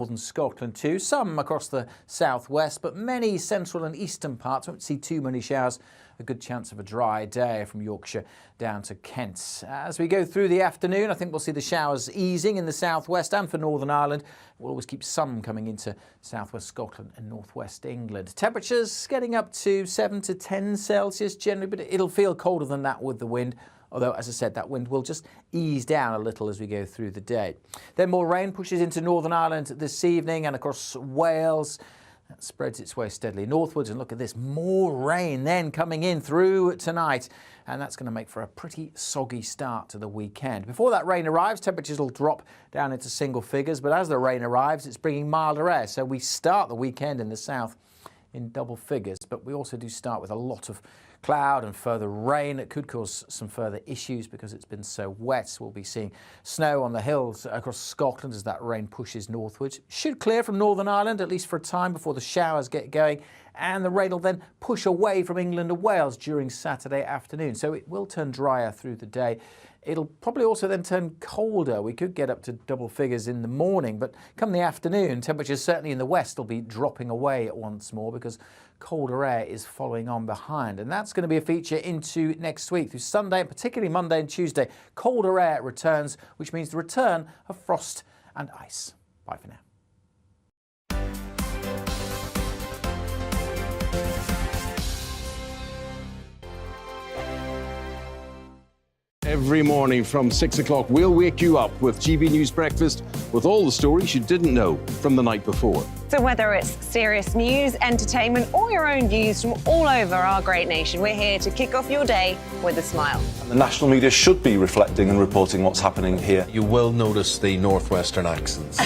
Northern Scotland too, some across the southwest, but many central and eastern parts won't see too many showers. A good chance of a dry day from Yorkshire down to Kent. As we go through the afternoon, I think we'll see the showers easing in the southwest and for Northern Ireland. We'll always keep some coming into southwest Scotland and northwest England. Temperatures getting up to 7 to 10 Celsius generally, but it'll feel colder than that with the wind. Although, as I said, that wind will just ease down a little as we go through the day. Then more rain pushes into Northern Ireland this evening and across Wales. That spreads its way steadily northwards. And look at this, more rain then coming in through tonight. And that's going to make for a pretty soggy start to the weekend. Before that rain arrives, temperatures will drop down into single figures. But as the rain arrives, it's bringing milder air. So we start the weekend in the south in double figures. But we also do start with a lot of cloud and further rain. It could cause some further issues because it's been so wet. We'll be seeing snow on the hills across Scotland as that rain pushes northwards. Should clear from Northern Ireland, at least for a time, before the showers get going. And the rain will then push away from England and Wales during Saturday afternoon. So it will turn drier through the day. It'll probably also then turn colder. We could get up to double figures in the morning, but come the afternoon, temperatures certainly in the west will be dropping away once more because colder air is following on behind. And that's going to be a feature into next week. Through Sunday, and particularly Monday and Tuesday, colder air returns, which means the return of frost and ice. Bye for now. Every morning from 6 o'clock, we'll wake you up with GB News Breakfast with all the stories you didn't know from the night before. So whether it's serious news, entertainment, or your own views from all over our great nation, we're here to kick off your day with a smile. The national media should be reflecting and reporting what's happening here. You will notice the northwestern accents.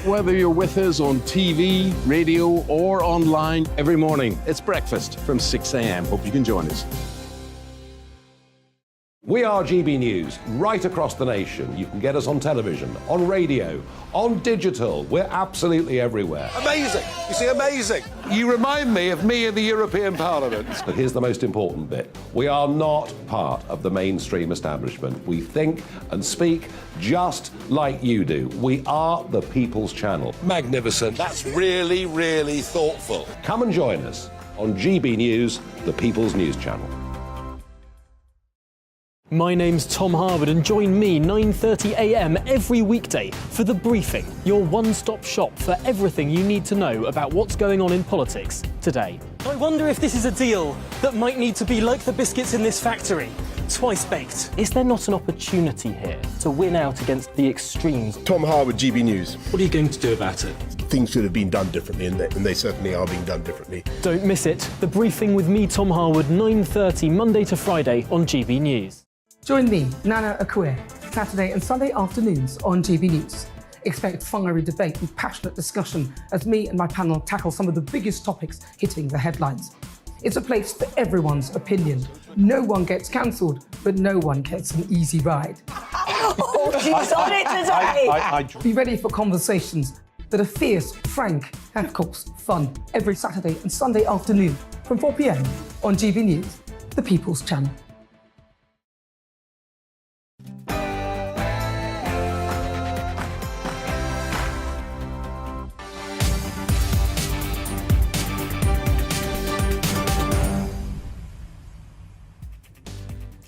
Whether you're with us on TV, radio, or online, every morning it's breakfast from 6 a.m. Hope you can join us. We are GB News, right across the nation. You can get us on television, on radio, on digital. We're absolutely everywhere. Amazing! You see, amazing! You remind me of me in the European Parliament. But here's the most important bit. We are not part of the mainstream establishment. We think and speak just like you do. We are the People's Channel. Magnificent. That's really, really thoughtful. Come and join us on GB News, the People's News Channel. My name's Tom Harwood and join me 9:30 a.m. every weekday for The Briefing, your one-stop shop for everything you need to know about what's going on in politics today. I wonder if this is a deal that might need to be like the biscuits in this factory, twice baked. Is there not an opportunity here to win out against the extremes? Tom Harwood, GB News. What are you going to do about it? Things should have been done differently, and they certainly are being done differently. Don't miss it. The Briefing with me, Tom Harwood, 9:30 Monday to Friday on GB News. Join me, Nana Akue, Saturday and Sunday afternoons on GB News. Expect fiery debate and passionate discussion as me and my panel tackle some of the biggest topics hitting the headlines. It's a place for everyone's opinion. No one gets cancelled, but no one gets an easy ride. Oh, she's on it today! Be ready for conversations that are fierce, frank, and of course, fun. Every Saturday and Sunday afternoon from 4 p.m. on GB News, the People's Channel.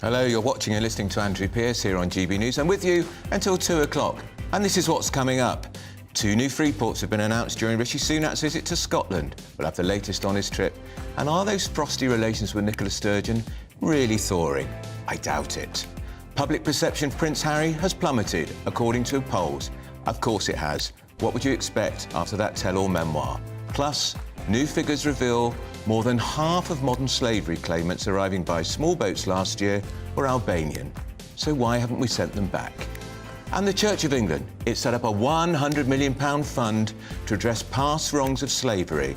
Hello, you're watching and listening to Andrew Pearce here on GB News. I'm with you until 2 o'clock. And this is what's coming up. 2 new free ports have been announced during Rishi Sunak's visit to Scotland. We'll have the latest on his trip. And are those frosty relations with Nicola Sturgeon really thawing? I doubt it. Public perception of Prince Harry has plummeted, according to polls. Of course it has. What would you expect after that tell-all memoir? Plus, new figures reveal more than half of modern slavery claimants arriving by small boats last year were Albanian. So why haven't we sent them back? And the Church of England, it set up a £100 million fund to address past wrongs of slavery.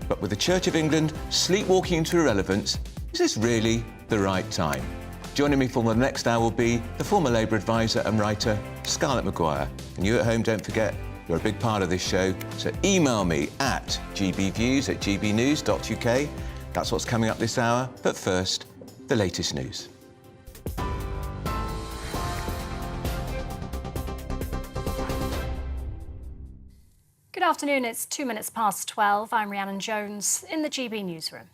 But with the Church of England sleepwalking into irrelevance, is this really the right time? Joining me for the next hour will be the former Labour advisor and writer, Scarlett McGuire. And you at home, don't forget, you're a big part of this show, so email me at gbviews@gbnews.uk. That's what's coming up this hour, but first, the latest news. Good afternoon, it's 2 minutes past 12. I'm Rhiannon Jones in the GB newsroom.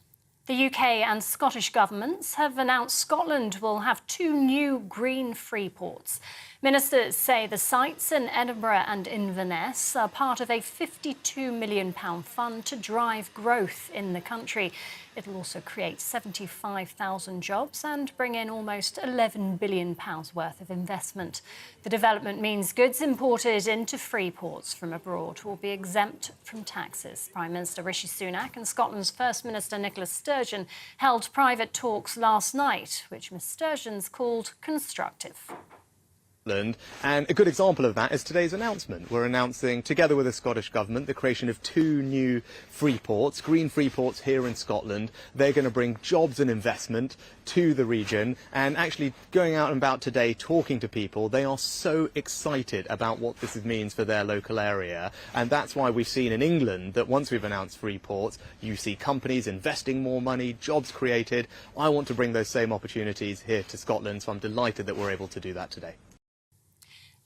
The UK and Scottish governments have announced Scotland will have 2 new green free ports. Ministers say the sites in Edinburgh and Inverness are part of a £52 million fund to drive growth in the country. It'll also create 75,000 jobs and bring in almost £11 billion worth of investment. The development means goods imported into free ports from abroad will be exempt from taxes. Prime Minister Rishi Sunak and Scotland's First Minister Nicola Sturgeon held private talks last night, which Ms Sturgeon's called constructive. And a good example of that is today's announcement. We're announcing, together with the Scottish Government, the creation of 2 new free ports, green free ports here in Scotland. They're going to bring jobs and investment to the region. And actually going out and about today, talking to people, they are so excited about what this means for their local area. And that's why we've seen in England that once we've announced free ports, you see companies investing more money, jobs created. I want to bring those same opportunities here to Scotland, so I'm delighted that we're able to do that today.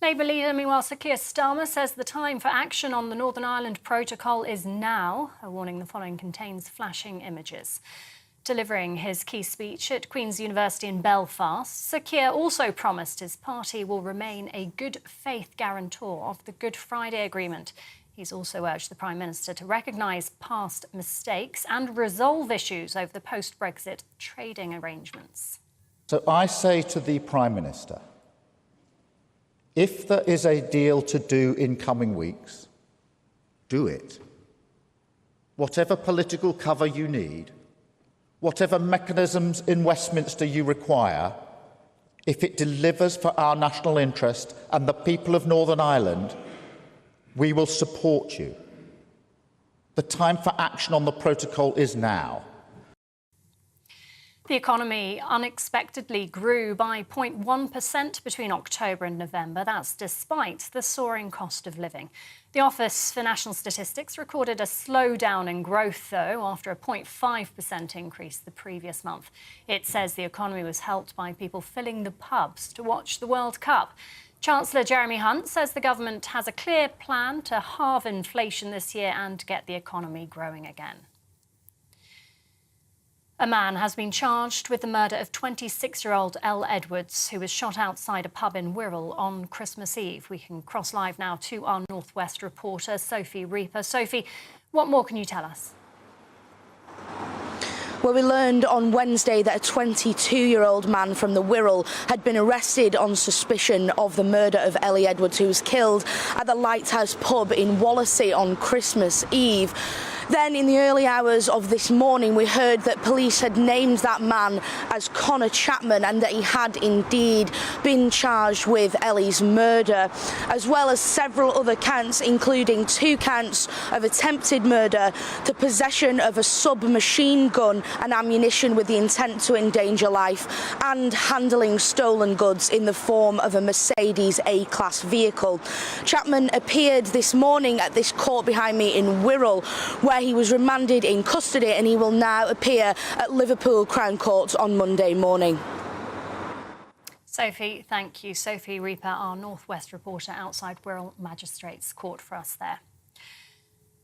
Labour leader, meanwhile, Sir Keir Starmer says the time for action on the Northern Ireland Protocol is now, a warning the following contains flashing images. Delivering his key speech at Queen's University in Belfast, Sir Keir also promised his party will remain a good faith guarantor of the Good Friday Agreement. He's also urged the Prime Minister to recognise past mistakes and resolve issues over the post-Brexit trading arrangements. So I say to the Prime Minister, if there is a deal to do in coming weeks, do it. Whatever political cover you need, whatever mechanisms in Westminster you require, if it delivers for our national interest and the people of Northern Ireland, we will support you. The time for action on the protocol is now. The economy unexpectedly grew by 0.1% between October and November. That's despite the soaring cost of living. The Office for National Statistics recorded a slowdown in growth, though, after a 0.5% increase the previous month. It says the economy was helped by people filling the pubs to watch the World Cup. Chancellor Jeremy Hunt says the government has a clear plan to halve inflation this year and get the economy growing again. A man has been charged with the murder of 26-year-old Elle Edwards, who was shot outside a pub in Wirral on Christmas Eve. We can cross live now to our North West reporter, Sophie Reaper. Sophie, what more can you tell us? Well, we learned on Wednesday that a 22-year-old man from the Wirral had been arrested on suspicion of the murder of Ellie Edwards, who was killed at the Lighthouse pub in Wallasey on Christmas Eve. Then, in the early hours of this morning, we heard that police had named that man as Connor Chapman and that he had indeed been charged with Ellie's murder, as well as several other counts, including 2 counts of attempted murder, the possession of a submachine gun and ammunition with the intent to endanger life, and handling stolen goods in the form of a Mercedes A-Class vehicle. Chapman appeared this morning at this court behind me in Wirral, where he was remanded in custody, and he will now appear at Liverpool Crown Court on Monday morning. Sophie, thank you. Sophie Reaper, our North West reporter outside Wirral Magistrates Court for us there.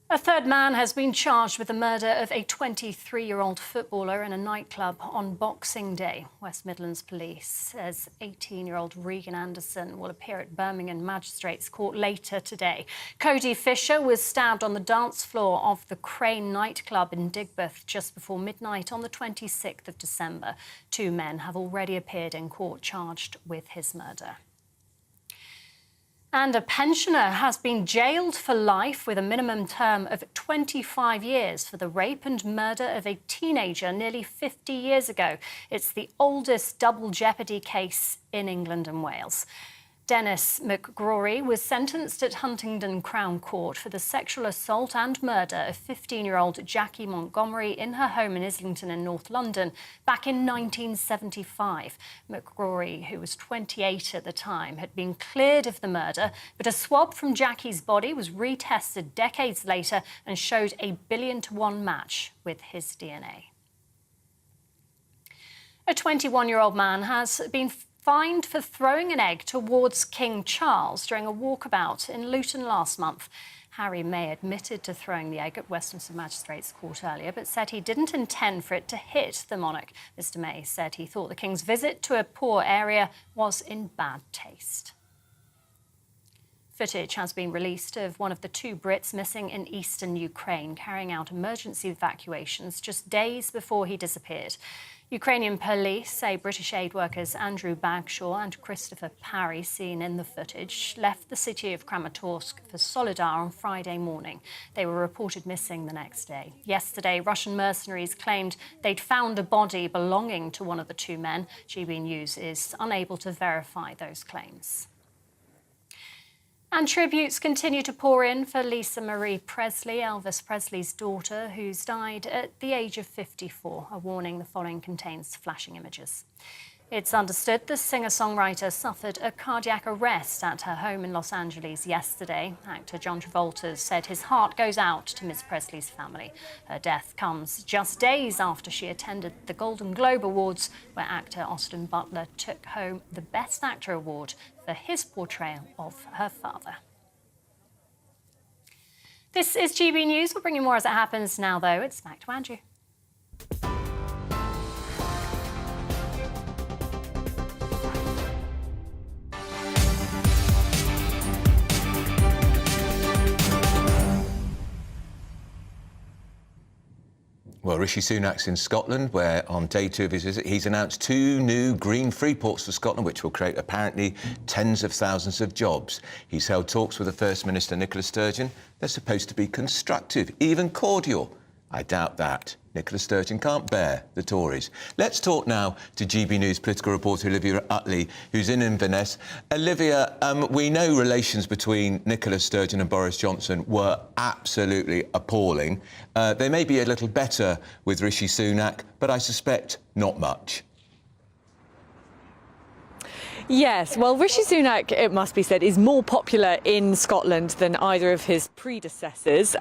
A third man has been charged with the murder of a 23-year-old footballer in a nightclub on Boxing Day. West Midlands Police says 18-year-old Regan Anderson will appear at Birmingham Magistrates Court later today. Cody Fisher was stabbed on the dance floor of the Crane nightclub in Digbeth just before midnight on the 26th of December. 2 men have already appeared in court charged with his murder. And a pensioner has been jailed for life with a minimum term of 25 years for the rape and murder of a teenager nearly 50 years ago. It's the oldest double jeopardy case in England and Wales. Dennis McGrory was sentenced at Huntingdon Crown Court for the sexual assault and murder of 15-year-old Jackie Montgomery in her home in Islington in North London back in 1975. McGrory, who was 28 at the time, had been cleared of the murder, but a swab from Jackie's body was retested decades later and showed a 1 billion-to-1 match with his DNA. A 21-year-old man has been fined for throwing an egg towards King Charles during a walkabout in Luton last month. Harry May admitted to throwing the egg at Westminster Magistrates Court earlier, but said he didn't intend for it to hit the monarch. Mr May said he thought the King's visit to a poor area was in bad taste. Footage has been released of one of the 2 Brits missing in eastern Ukraine, carrying out emergency evacuations just days before he disappeared. Ukrainian police say British aid workers Andrew Bagshaw and Christopher Parry, seen in the footage, left the city of Kramatorsk for Solidar on Friday morning. They were reported missing the next day. Yesterday, Russian mercenaries claimed they'd found a body belonging to one of the 2 men. GBNews is unable to verify those claims. And tributes continue to pour in for Lisa Marie Presley, Elvis Presley's daughter, who's died at the age of 54. A warning: the following contains flashing images. It's understood the singer-songwriter suffered a cardiac arrest at her home in Los Angeles yesterday. Actor John Travolta said his heart goes out to Miss Presley's family. Her death comes just days after she attended the Golden Globe Awards, where actor Austin Butler took home the Best Actor award for his portrayal of her father. This is GB News. We'll bring you more as it happens. Now, though, it's back to Andrew. Well, Rishi Sunak's in Scotland, where on day 2 of his visit, he's announced 2 new green free ports for Scotland, which will create apparently tens of thousands of jobs. He's held talks with the First Minister, Nicola Sturgeon. They're supposed to be constructive, even cordial. I doubt that. Nicola Sturgeon can't bear the Tories. Let's talk now to GB News political reporter Olivia Utley, who's in Inverness. Olivia, we know relations between Nicola Sturgeon and Boris Johnson were absolutely appalling. They may be a little better with Rishi Sunak, but I suspect not much. Yes, well, Rishi Sunak, it must be said, is more popular in Scotland than either of his predecessors.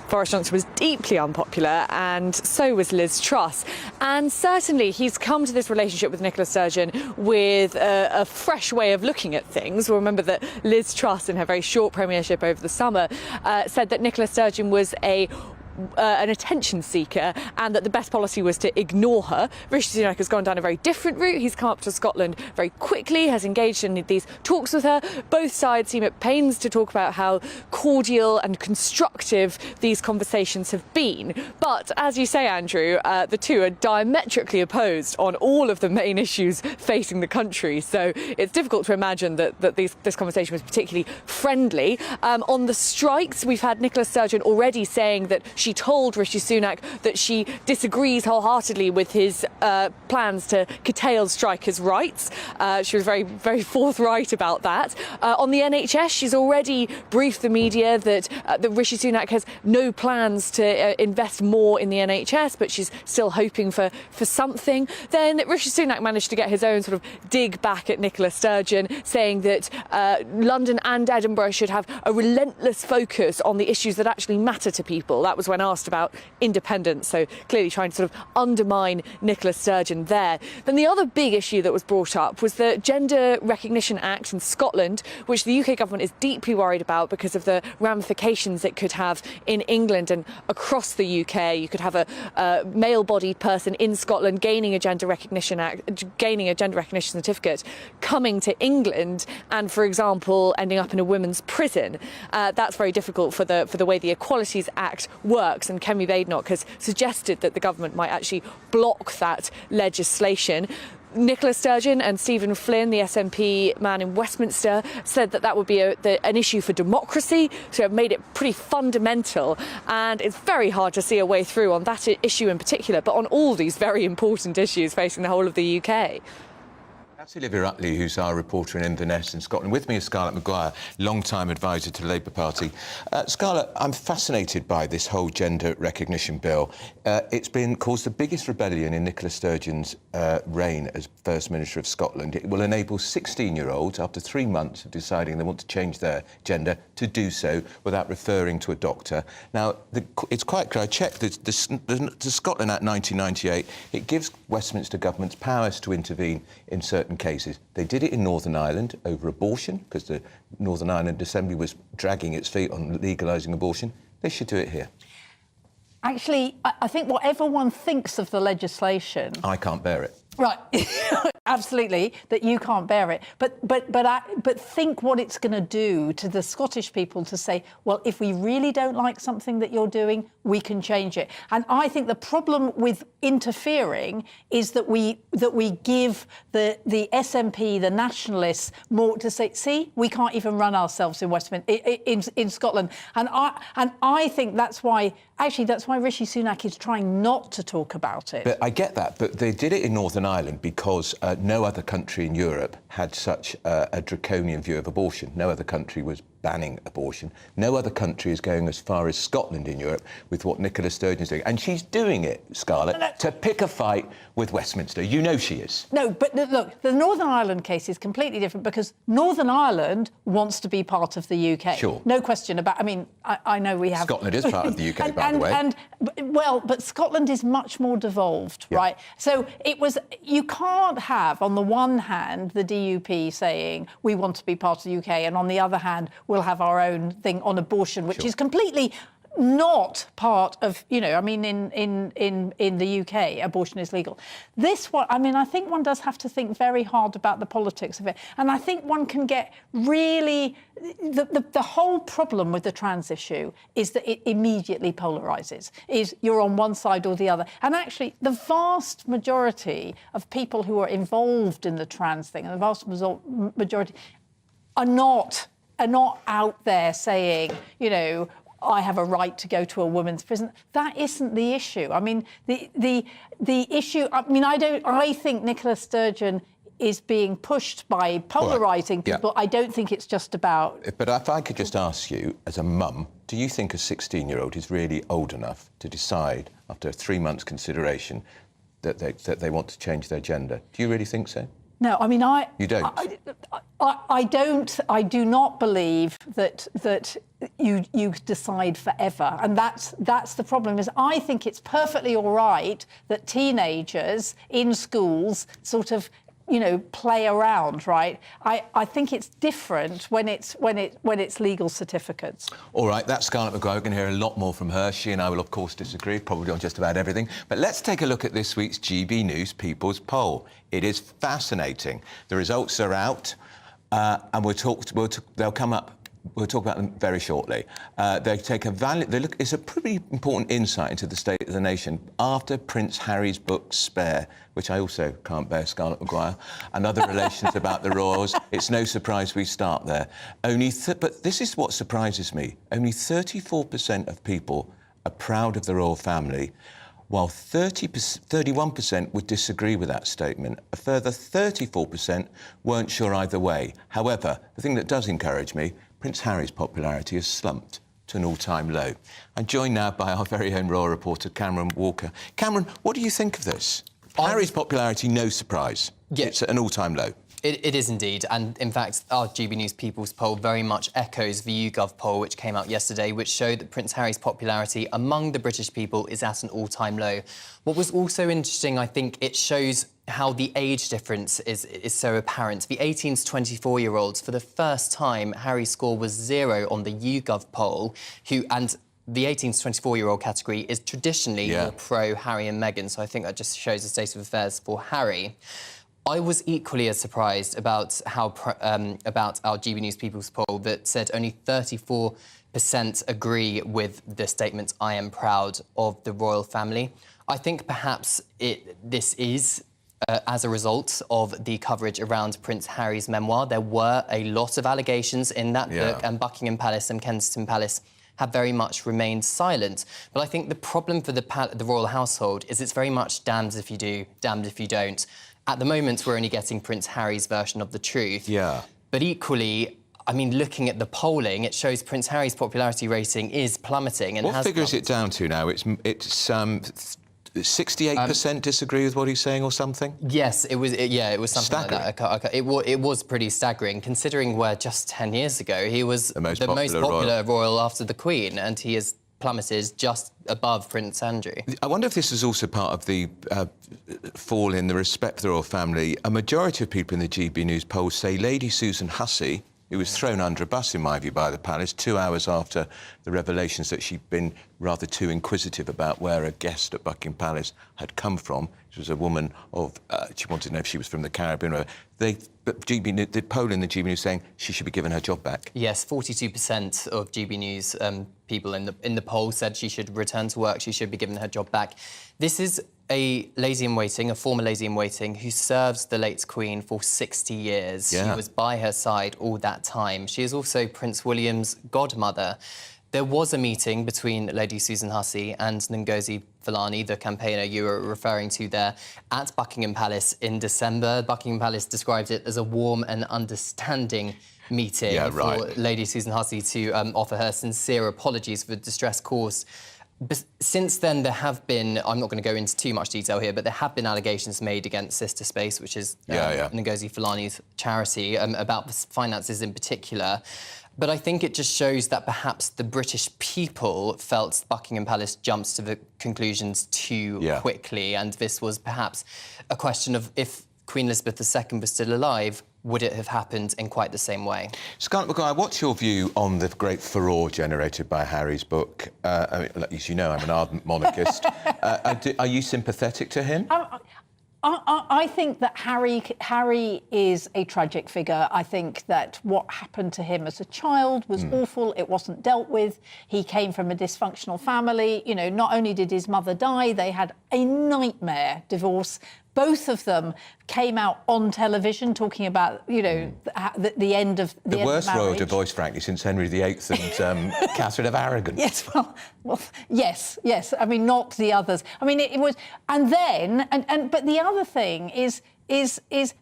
Boris Johnson was deeply unpopular, and so was Liz Truss. And certainly he's come to this relationship with Nicola Sturgeon with a fresh way of looking at things. We'll remember that Liz Truss, in her very short premiership over the summer, said that Nicola Sturgeon was an attention seeker and that the best policy was to ignore her. Rishi Sunak has gone down a very different route. He's come up to Scotland very quickly, has engaged in these talks with her. Both sides seem at pains to talk about how cordial and constructive these conversations have been. But as you say, Andrew, the 2 are diametrically opposed on all of the main issues facing the country. So it's difficult to imagine that this conversation was particularly friendly. On the strikes, we've had Nicola Sturgeon already saying that she told Rishi Sunak that she disagrees wholeheartedly with his plans to curtail strikers' rights. She was very, very forthright about that. On the NHS, she's already briefed the media that Rishi Sunak has no plans to invest more in the NHS, but she's still hoping for something. Then Rishi Sunak managed to get his own sort of dig back at Nicola Sturgeon, saying that London and Edinburgh should have a relentless focus on the issues that actually matter to people. That was when asked about independence, so clearly trying to sort of undermine Nicola Sturgeon there. Then the other big issue that was brought up was the Gender Recognition Act in Scotland, which the UK government is deeply worried about because of the ramifications it could have in England and across the UK. You could have a male-bodied person in Scotland gaining a Gender Recognition certificate, coming to England and, for example, ending up in a women's prison. That's very difficult for the way the Equalities Act works, and Kemi Badenoch has suggested that the government might actually block that legislation. Nicola Sturgeon and Stephen Flynn, the SNP man in Westminster, said that would be an issue for democracy, so have made it pretty fundamental, and it's very hard to see a way through on that issue in particular, but on all these very important issues facing the whole of the UK. That's Olivia Utley, who's our reporter in Inverness in Scotland. With me is Scarlett McGuire, long-time advisor to the Labour Party. Scarlett, I'm fascinated by this whole gender recognition bill. It's caused the biggest rebellion in Nicola Sturgeon's reign as First Minister of Scotland. It will enable 16-year-olds, after 3 months of deciding they want to change their gender, to do so without referring to a doctor. Now, it's quite clear. I checked the Scotland Act 1998. It gives Westminster governments powers to intervene in certain certain cases. They did it in Northern Ireland over abortion, because the Northern Ireland Assembly was dragging its feet on legalising abortion. They should do it here. Actually, I think whatever one thinks of the legislation... I can't bear it. Right, absolutely, that you can't bear it. But think what it's going to do to the Scottish people to say, well, if we really don't like something that you're doing, we can change it. And I think the problem with interfering is that we give the SNP, the nationalists, more to say, see, we can't even run ourselves in in Scotland. And I think that's why Rishi Sunak is trying not to talk about it. But I get that, but they did it in Northern Ireland because no other country in Europe had such a draconian view of abortion. No other country was banning abortion. No other country is going as far as Scotland in Europe with what Nicola Sturgeon is doing. And she's doing it, Scarlett, to pick a fight with Westminster. You know she is. No, but look, the Northern Ireland case is completely different because Northern Ireland wants to be part of the UK. Sure. No question about... I mean, I know we have... Scotland is part of the UK, by the way. But Scotland is much more devolved, right? So you can't have, on the one hand, the DUP saying, we want to be part of the UK, and on the other hand, we'll have our own thing on abortion, which is completely not part of, I mean, in the UK, abortion is legal. This one, I mean, I think one does have to think very hard about the politics of it. And I think one can get really... The whole problem with the trans issue is that it immediately polarises, is you're on one side or the other. And actually, the vast majority of people who are involved in the trans thing, and the vast majority are not out there saying, I have a right to go to a women's prison. That isn't the issue. I mean, the issue... I mean, I think Nicola Sturgeon is being pushed by polarising people. Yeah. I don't think it's just about... But if I could just ask you, as a mum, do you think a 16-year-old is really old enough to decide, after 3 months' consideration, that they want to change their gender? Do you really think so? No, I mean, You don't? I don't. I do not believe that you decide forever, and that's the problem. Is I think it's perfectly all right that teenagers in schools sort of play around, right? I think it's different when it's legal certificates. All right, that's Scarlett McGuire. We're going to hear a lot more from her. She and I will, of course, disagree, probably on just about everything. But let's take a look at this week's GB News People's Poll. It is fascinating. The results are out, and they'll come up. We'll talk about them very shortly. They take it's a pretty important insight into the state of the nation after Prince Harry's book Spare, which I also can't bear, Scarlett McGuire, and other relations about the royals. It's no surprise we start there. But this is what surprises me. Only 34% of people are proud of the royal family, while 31% would disagree with that statement. A further 34% weren't sure either way. However, the thing that does encourage me, Prince Harry's popularity has slumped to an all-time low. I'm joined now by our very own royal reporter, Cameron Walker. Cameron, what do you think of this? Harry's popularity, no surprise. Yeah. It's at an all-time low. It is indeed, and in fact, our GB News People's Poll very much echoes the YouGov poll, which came out yesterday, which showed that Prince Harry's popularity among the British people is at an all-time low. What was also interesting, I think, it shows how the age difference is so apparent. The 18 to 24-year-olds, for the first time, Harry's score was 0 on the YouGov poll, and the 18 to 24-year-old category is traditionally more pro-Harry and Meghan, so I think that just shows the state of affairs for Harry. I was equally as surprised about about our GB News People's Poll that said only 34% agree with the statement, I am proud of the royal family. I think perhaps this is as a result of the coverage around Prince Harry's memoir. There were a lot of allegations in that book, and Buckingham Palace and Kensington Palace have very much remained silent. But I think the problem for the royal household is it's very much damned if you do, damned if you don't. At the moment, we're only getting Prince Harry's version of the truth. Yeah. But equally, I mean, looking at the polling, it shows Prince Harry's popularity rating is plummeting. And what figure is it down to now? It's 68% disagree with what he's saying or something? Yes, it was something like that. It was pretty staggering, considering where just 10 years ago he was the most popular royal after the Queen, and he has plummeted just above Prince Andrew. I wonder if this is also part of the fall in the respect for the royal family. A majority of people in the GB News poll say Lady Susan Hussey, who was thrown under a bus, in my view, by the palace 2 hours after the revelations that she'd been rather too inquisitive about where a guest at Buckingham Palace had come from. She was a woman of... she wanted to know if she was from the Caribbean. The poll in the GB News saying she should be given her job back. Yes, 42% of GB News people in the poll said she should return to work, she should be given her job back. This is a lady-in-waiting, a former lady-in-waiting, who serves the late Queen for 60 years. Yeah. She was by her side all that time. She is also Prince William's godmother. There was a meeting between Lady Susan Hussey and Ngozi Fulani, the campaigner you were referring to there, at Buckingham Palace in December. Buckingham Palace described it as a warm and understanding meeting for Lady Susan Hussey to offer her sincere apologies for the distress caused. But since then, there have been, I'm not going to go into too much detail here, but there have been allegations made against Sister Space, which is Ngozi Fulani's charity, about the finances in particular. But I think it just shows that perhaps the British people felt Buckingham Palace jumps to the conclusions too quickly, and this was perhaps a question of if Queen Elizabeth II was still alive, would it have happened in quite the same way? Scarlett McGuire, what's your view on the great furore generated by Harry's book? I mean, as you know, I'm an ardent monarchist. Are you sympathetic to him? I think that Harry is a tragic figure. I think that what happened to him as a child was awful. It wasn't dealt with. He came from a dysfunctional family. You know, not only did his mother die, they had a nightmare divorce. Both of them came out on television talking about, you know, the end of the worst end of royal divorce, frankly, since Henry VIII and Catherine of Aragon. Yes, well, yes. I mean, not the others. I mean, it was, and then, but the other thing is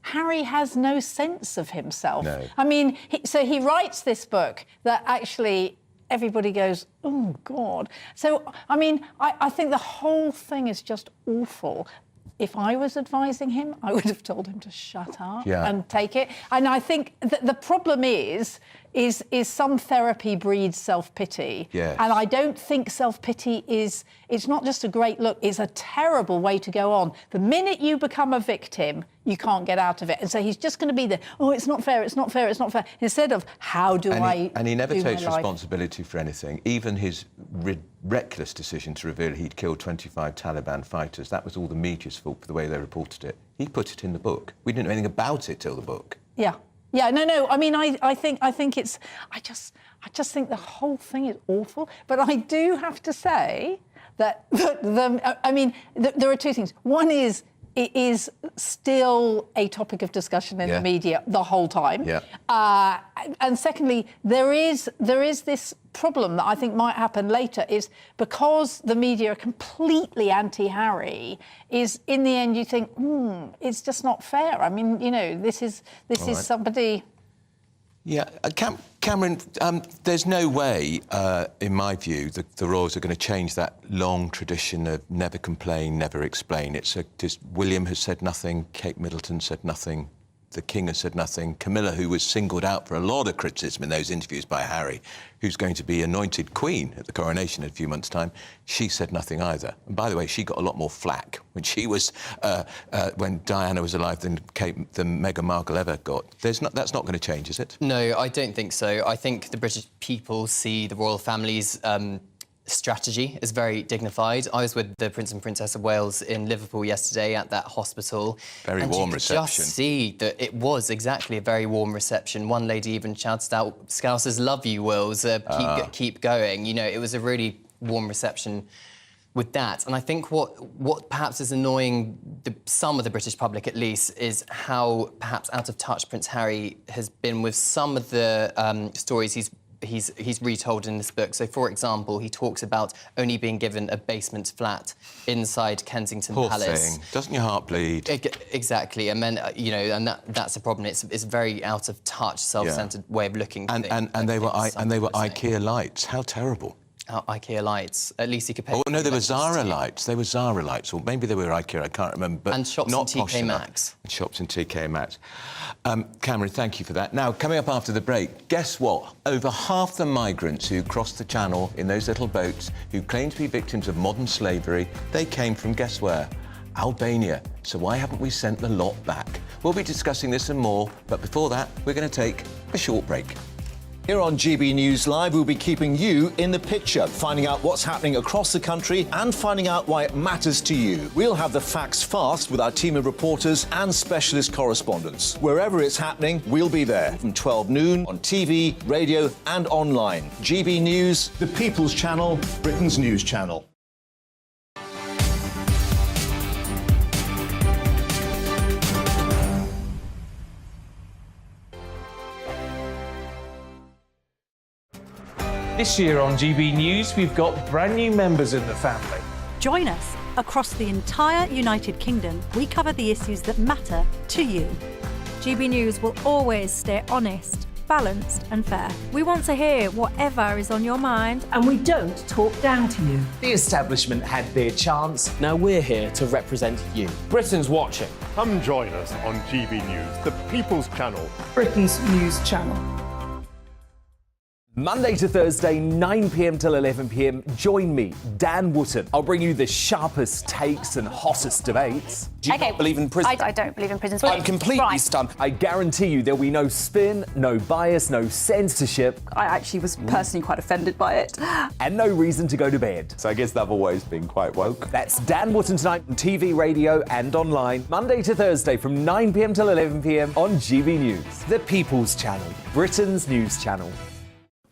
Harry has no sense of himself. No. I mean, so he writes this book that actually everybody goes, oh God. So I mean, I think the whole thing is just awful. If I was advising him, I would have told him to shut up and take it. And I think that the problem is some therapy breeds self-pity. Yes. And I don't think self-pity it's not just a great look, it's a terrible way to go on. The minute you become a victim, you can't get out of it. And so he's just going to be there, oh, it's not fair, it's not fair, it's not fair. Instead of, how do I And he never do takes my life? responsibility for anything. Even his reckless decision to reveal he'd killed 25 Taliban fighters, that was all the media's fault for the way they reported it. He put it in the book. We didn't know anything about it till the book. Yeah. Yeah, no. I mean, I think it's... I just think the whole thing is awful. But I do have to say that there are two things. One is it is still a topic of discussion in the media the whole time. Yeah. And secondly, there is this problem that I think might happen later, is because the media are completely anti-Harry, is in the end you think, it's just not fair. I mean, you know, this is somebody... Yeah, Cameron, there's no way, in my view, the royals are going to change that long tradition of never complain, never explain. It's just William has said nothing, Kate Middleton said nothing, the King has said nothing. Camilla, who was singled out for a lot of criticism in those interviews by Harry, who's going to be anointed Queen at the coronation in a few months' time, she said nothing either. And by the way, she got a lot more flack when she was, when Diana was alive than Meghan Markle ever got. That's not going to change, is it? No, I don't think so. I think the British people see the royal family's strategy is very dignified. I was with the Prince and Princess of Wales in Liverpool yesterday at that hospital. Very warm reception. Just see that it was exactly a very warm reception. One lady even shouted out, "Scousers love you, Wills. Keep going." You know, it was a really warm reception with that. And I think what perhaps is annoying some of the British public, at least, is how perhaps out of touch Prince Harry has been with some of the stories he's retold in this book. So, for example, he talks about only being given a basement flat inside Kensington Palace. Poor thing. Doesn't your heart bleed? Exactly. And then, you know, and that's a problem. It's very out of touch, self-centred way of looking at things. And they were IKEA lights. How terrible. IKEA lights. At least he could pay. Oh no, they were Zara lights. They were Zara lights, or maybe they were IKEA. I can't remember. But and shops not in TK Maxx. And shops in TK Maxx. Cameron, thank you for that. Now, coming up after the break, guess what? Over half the migrants who crossed the Channel in those little boats, who claim to be victims of modern slavery, they came from, guess where? Albania. So why haven't we sent the lot back? We'll be discussing this and more, but before that, we're going to take a short break. Here on GB News Live, we'll be keeping you in the picture, finding out what's happening across the country and finding out why it matters to you. We'll have the facts fast with our team of reporters and specialist correspondents. Wherever it's happening, we'll be there from 12 noon on TV, radio and online. GB News, the People's Channel, Britain's news channel. This year on GB News, we've got brand new members in the family. Join us. Across the entire United Kingdom, we cover the issues that matter to you. GB News will always stay honest, balanced and fair. We want to hear whatever is on your mind. And we don't talk down to you. The establishment had their chance. Now we're here to represent you. Britain's watching. Come join us on GB News, the People's Channel. Britain's news channel. Monday to Thursday, 9 p.m. till 11 p.m. Join me, Dan Wootton. I'll bring you the sharpest takes and hottest debates. Do you not believe in prison? I don't believe in prisons. I'm completely stunned. I guarantee you there'll be no spin, no bias, no censorship. I actually was personally quite offended by it. And no reason to go to bed. So I guess they've always been quite woke. That's Dan Wootton tonight on TV, radio and online. Monday to Thursday from 9 p.m. till 11 p.m. on GB News. The People's Channel, Britain's news channel.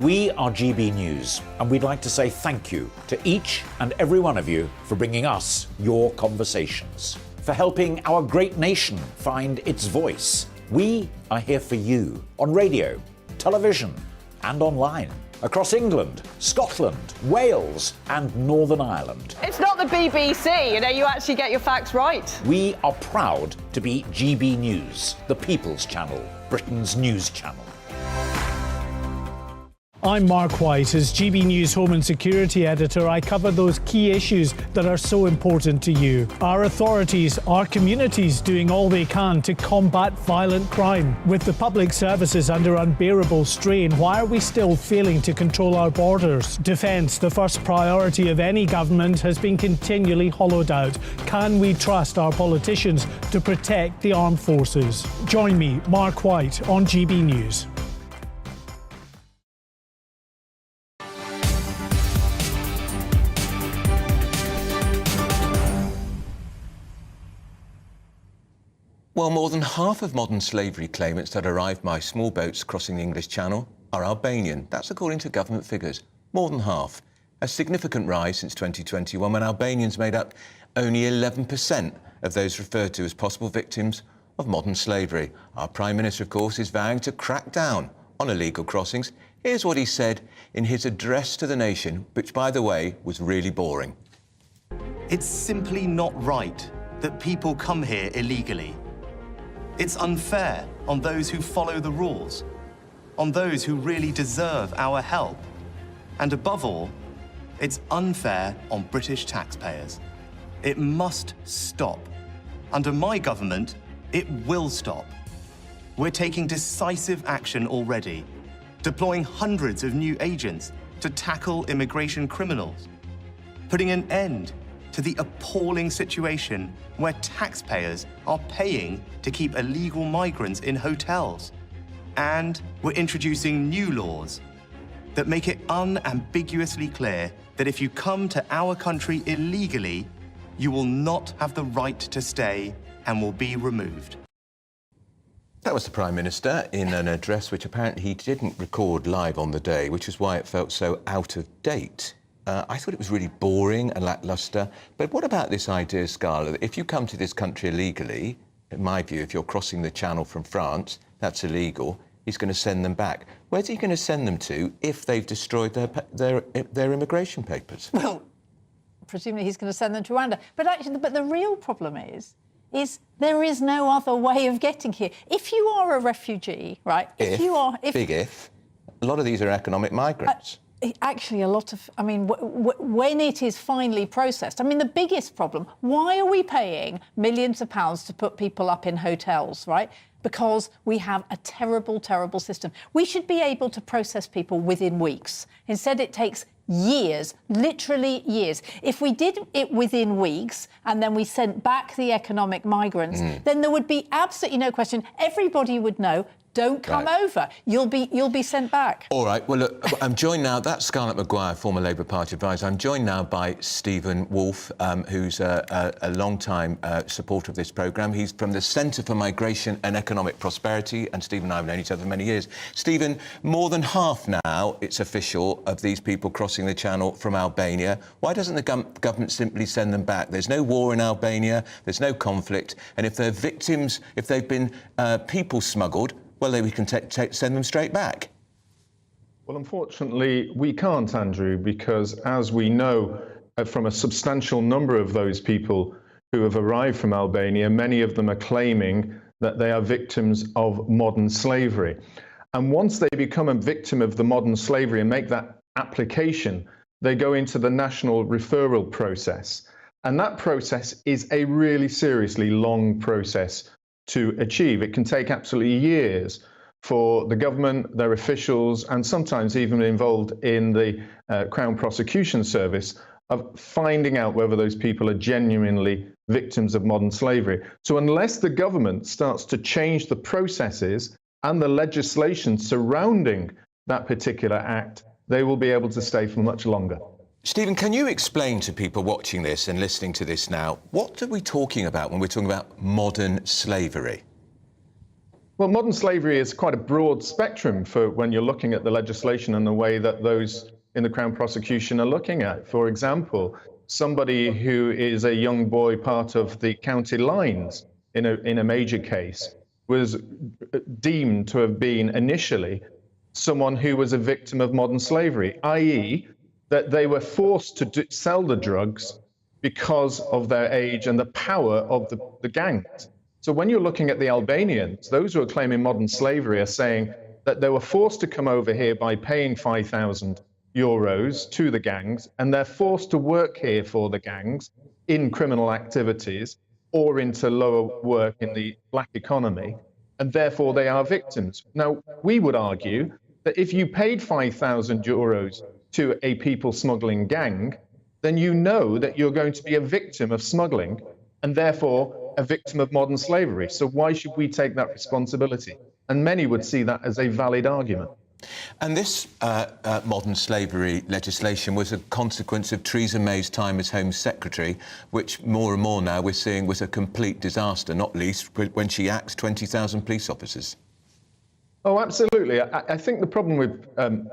We are GB News, and we'd like to say thank you to each and every one of you for bringing us your conversations, for helping our great nation find its voice. We are here for you on radio, television, and online, across England, Scotland, Wales, and Northern Ireland. It's not the BBC, you actually get your facts right. We are proud to be GB News, the People's Channel, Britain's news channel. I'm Mark White. As GB News Home and Security Editor, I cover those key issues that are so important to you. Our authorities, our communities doing all they can to combat violent crime. With the public services under unbearable strain, why are we still failing to control our borders? Defence, the first priority of any government, has been continually hollowed out. Can we trust our politicians to protect the armed forces? Join me, Mark White, on GB News. Well, more than half of modern slavery claimants that arrive by small boats crossing the English Channel are Albanian. That's according to government figures. More than half. A significant rise since 2021, when Albanians made up only 11% of those referred to as possible victims of modern slavery. Our Prime Minister, of course, is vowing to crack down on illegal crossings. Here's what he said in his address to the nation, which, by the way, was really boring. It's simply not right that people come here illegally. It's unfair on those who follow the rules, on those who really deserve our help. And above all, it's unfair on British taxpayers. It must stop. Under my government, it will stop. We're taking decisive action already, deploying hundreds of new agents to tackle immigration criminals, putting an end to the appalling situation where taxpayers are paying to keep illegal migrants in hotels. And we're introducing new laws that make it unambiguously clear that if you come to our country illegally, you will not have the right to stay and will be removed. That was the Prime Minister in an address which apparently he didn't record live on the day, which is why it felt so out of date. I thought it was really boring and lacklustre. But what about this idea, Scarlett, that if you come to this country illegally, in my view, if you're crossing the Channel from France, that's illegal, he's going to send them back. Where's he going to send them to if they've destroyed their immigration papers? Well, presumably he's going to send them to Rwanda. But the real problem is there is no other way of getting here. If you are a refugee, right? Big if. A lot of these are economic migrants. Actually, a lot of, I mean, when it is finally processed, I mean, the biggest problem, why are we paying millions of pounds to put people up in hotels, right? Because we have a terrible, terrible system. We should be able to process people within weeks. Instead, it takes years, literally years. If we did it within weeks and then we sent back the economic migrants, then there would be absolutely no question. Everybody would know, don't come over. You'll be sent back. All right. Well, look, I'm joined now. That's Scarlett McGuire, former Labour Party advisor. I'm joined now by Stephen Wolfe, who's a long-time supporter of this programme. He's from the Centre for Migration and Economic Prosperity, and Stephen and I have known each other for many years. Stephen, more than half now, it's official, of these people crossing the Channel from Albania. Why doesn't the government simply send them back? There's no war in Albania. There's no conflict. And if they're victims, if they've been people smuggled, well, then we can send them straight back. Well, unfortunately, we can't, Andrew, because as we know from a substantial number of those people who have arrived from Albania, many of them are claiming that they are victims of modern slavery. And once they become a victim of the modern slavery and make that application, they go into the national referral process. And that process is a really seriously long process to achieve. It can take absolutely years for the government, their officials, and sometimes even involved in the Crown Prosecution Service of finding out whether those people are genuinely victims of modern slavery. So unless the government starts to change the processes and the legislation surrounding that particular act, they will be able to stay for much longer. Stephen, can you explain to people watching this and listening to this now, what are we talking about when we're talking about modern slavery? Well, modern slavery is quite a broad spectrum for when you're looking at the legislation and the way that those in the Crown prosecution are looking at. For example, somebody who is a young boy part of the county lines in a major case was deemed to have been initially someone who was a victim of modern slavery, i.e., that they were forced to sell the drugs because of their age and the power of the gangs. So when you're looking at the Albanians, those who are claiming modern slavery are saying that they were forced to come over here by paying €5,000 to the gangs, and they're forced to work here for the gangs in criminal activities or into lower work in the black economy, and therefore they are victims. Now, we would argue that if you paid €5,000 to a people smuggling gang, then you know that you're going to be a victim of smuggling and therefore a victim of modern slavery. So why should we take that responsibility? And many would see that as a valid argument. And this modern slavery legislation was a consequence of Theresa May's time as Home Secretary, which more and more now we're seeing was a complete disaster, not least when she axed 20,000 police officers. Oh, absolutely. I think the problem with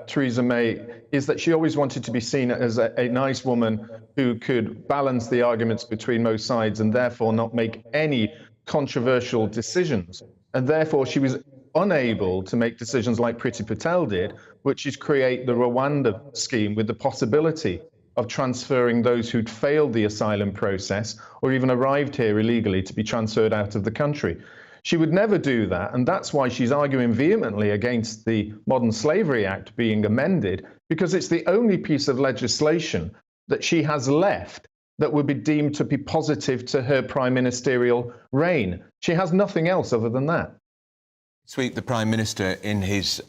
Theresa May is that she always wanted to be seen as a nice woman who could balance the arguments between both sides and therefore not make any controversial decisions. And therefore she was unable to make decisions like Priti Patel did, which is create the Rwanda scheme with the possibility of transferring those who'd failed the asylum process or even arrived here illegally to be transferred out of the country. She would never do that, and that's why she's arguing vehemently against the Modern Slavery Act being amended, because it's the only piece of legislation that she has left that would be deemed to be positive to her prime ministerial reign. She has nothing else other than that. This week, the Prime Minister, in his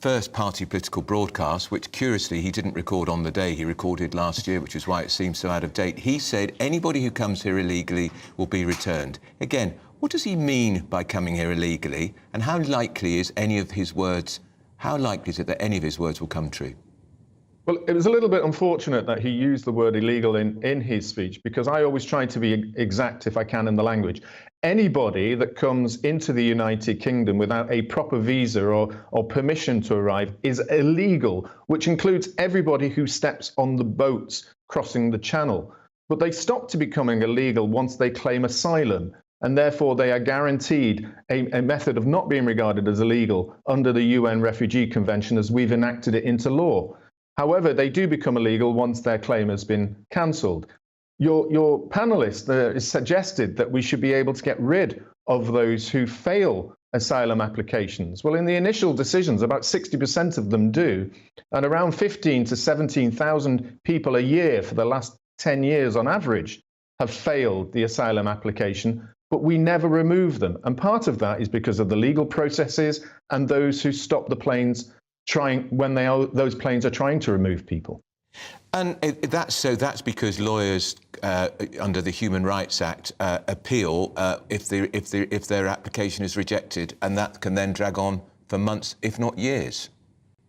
first party political broadcast, which curiously he didn't record on the day, he recorded last year, which is why it seems so out of date, he said anybody who comes here illegally will be returned. Again, what does he mean by coming here illegally, and how likely is any of his words, how likely is it that any of his words will come true? Well, it was a little bit unfortunate that he used the word illegal in his speech, because I always try to be exact if I can in the language. Anybody that comes into the United Kingdom without a proper visa or permission to arrive is illegal, which includes everybody who steps on the boats crossing the channel. But they stop to becoming illegal once they claim asylum, and therefore they are guaranteed a method of not being regarded as illegal under the UN Refugee Convention as we've enacted it into law. However, they do become illegal once their claim has been cancelled. Your panellist has suggested that we should be able to get rid of those who fail asylum applications? Well, in the initial decisions, about 60% of them do, and around 15 to 17,000 people a year for the last 10 years on average have failed the asylum application, but we never remove them. And part of that is because of the legal processes and those who stop the planes when those planes are trying to remove people. And that's because lawyers under the Human Rights Act appeal if their application is rejected, and that can then drag on for months, if not years.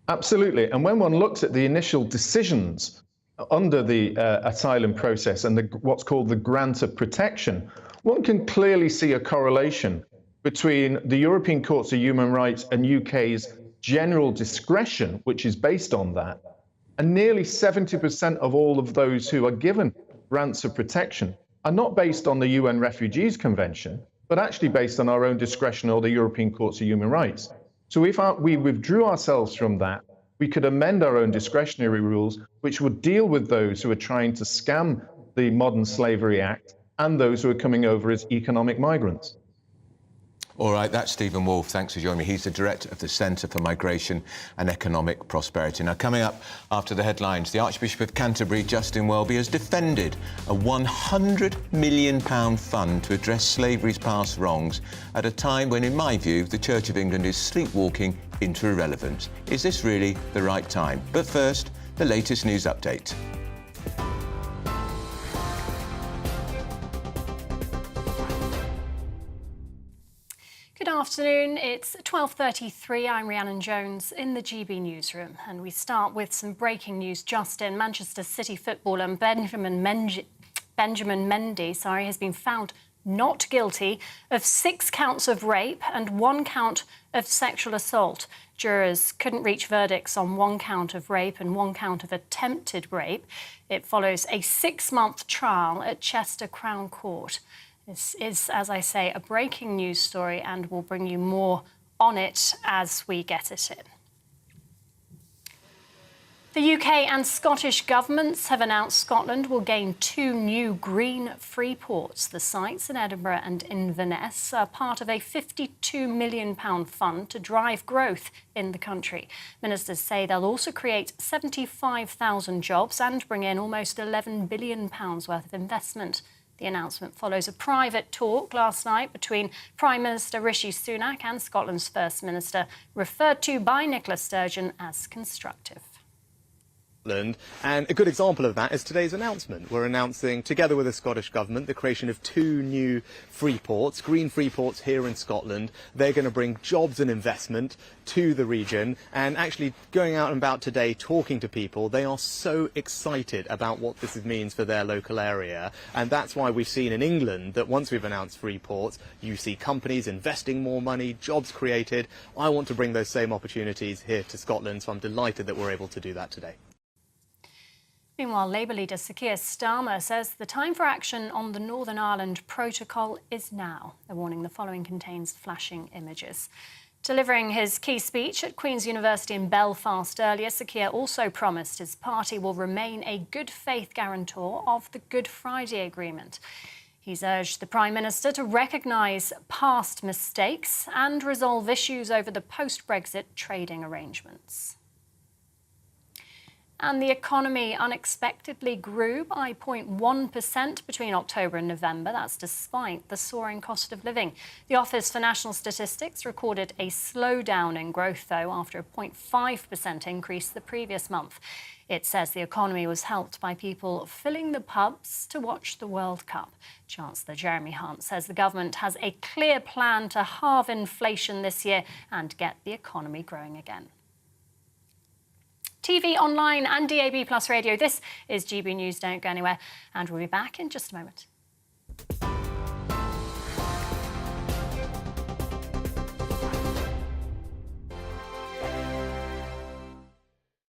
Absolutely. And when one looks at the initial decisions under the asylum process and what's called the grant of protection, one can clearly see a correlation between the European Courts of Human Rights and UK's general discretion, which is based on that. And nearly 70% of all of those who are given grants of protection are not based on the UN Refugees Convention, but actually based on our own discretion or the European Courts of Human Rights. So if we withdrew ourselves from that, we could amend our own discretionary rules, which would deal with those who are trying to scam the Modern Slavery Act and those who are coming over as economic migrants. All right, that's Stephen Wolfe. Thanks for joining me. He's the director of the Centre for Migration and Economic Prosperity. Now, coming up after the headlines, the Archbishop of Canterbury, Justin Welby, has defended a £100 million fund to address slavery's past wrongs at a time when, in my view, the Church of England is sleepwalking into irrelevance. Is this really the right time? But first, the latest news update. Good afternoon, it's 12:33. I'm Rhiannon Jones in the GB newsroom, and we start with some breaking news just in. Manchester City footballer Benjamin Mendy has been found not guilty of 6 counts of rape and 1 count of sexual assault. Jurors couldn't reach verdicts on 1 count of rape and 1 count of attempted rape. It follows a 6-month trial at Chester Crown Court. This is, as I say, a breaking news story, and we'll bring you more on it as we get it in. The UK and Scottish governments have announced Scotland will gain 2 new green free ports. The sites in Edinburgh and Inverness are part of a £52 million fund to drive growth in the country. Ministers say they'll also create 75,000 jobs and bring in almost £11 billion worth of investment. The announcement follows a private talk last night between Prime Minister Rishi Sunak and Scotland's First Minister, referred to by Nicola Sturgeon as constructive. And a good example of that is today's announcement. We're announcing, together with the Scottish Government, the creation of 2 new free ports, green free ports here in Scotland. They're going to bring jobs and investment to the region, and actually going out and about today talking to people, they are so excited about what this means for their local area. And that's why we've seen in England that once we've announced free ports, you see companies investing more money, jobs created. I want to bring those same opportunities here to Scotland, so I'm delighted that we're able to do that today. Meanwhile, Labour leader Sir Keir Starmer says the time for action on the Northern Ireland Protocol is now. A warning the following contains flashing images. Delivering his key speech at Queen's University in Belfast earlier, Sir Keir also promised his party will remain a good faith guarantor of the Good Friday Agreement. He's urged the Prime Minister to recognise past mistakes and resolve issues over the post-Brexit trading arrangements. And the economy unexpectedly grew by 0.1% between October and November. That's despite the soaring cost of living. The Office for National Statistics recorded a slowdown in growth, though, after a 0.5% increase the previous month. It says the economy was helped by people filling the pubs to watch the World Cup. Chancellor Jeremy Hunt says the government has a clear plan to halve inflation this year and get the economy growing again. TV, online and DAB+ radio. This is GB News. Don't go anywhere, and we'll be back in just a moment.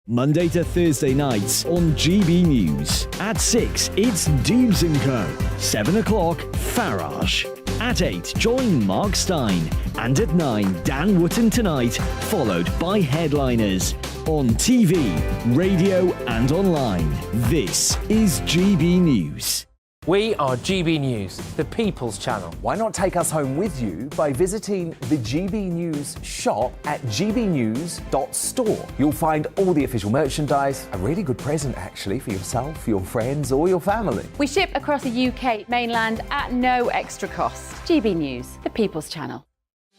Monday to Thursday nights on GB News. At 6, it's Dubes & Co. 7 o'clock, Farage. At 8, join Mark Stein. And at 9, Dan Wootton Tonight, followed by Headliners. On TV, radio and online. This is GB News. We are GB News, the People's Channel. Why not take us home with you by visiting the GB News shop at gbnews.store? You'll find all the official merchandise, a really good present actually for yourself, your friends or your family. We ship across the UK mainland at no extra cost. GB News, the People's Channel.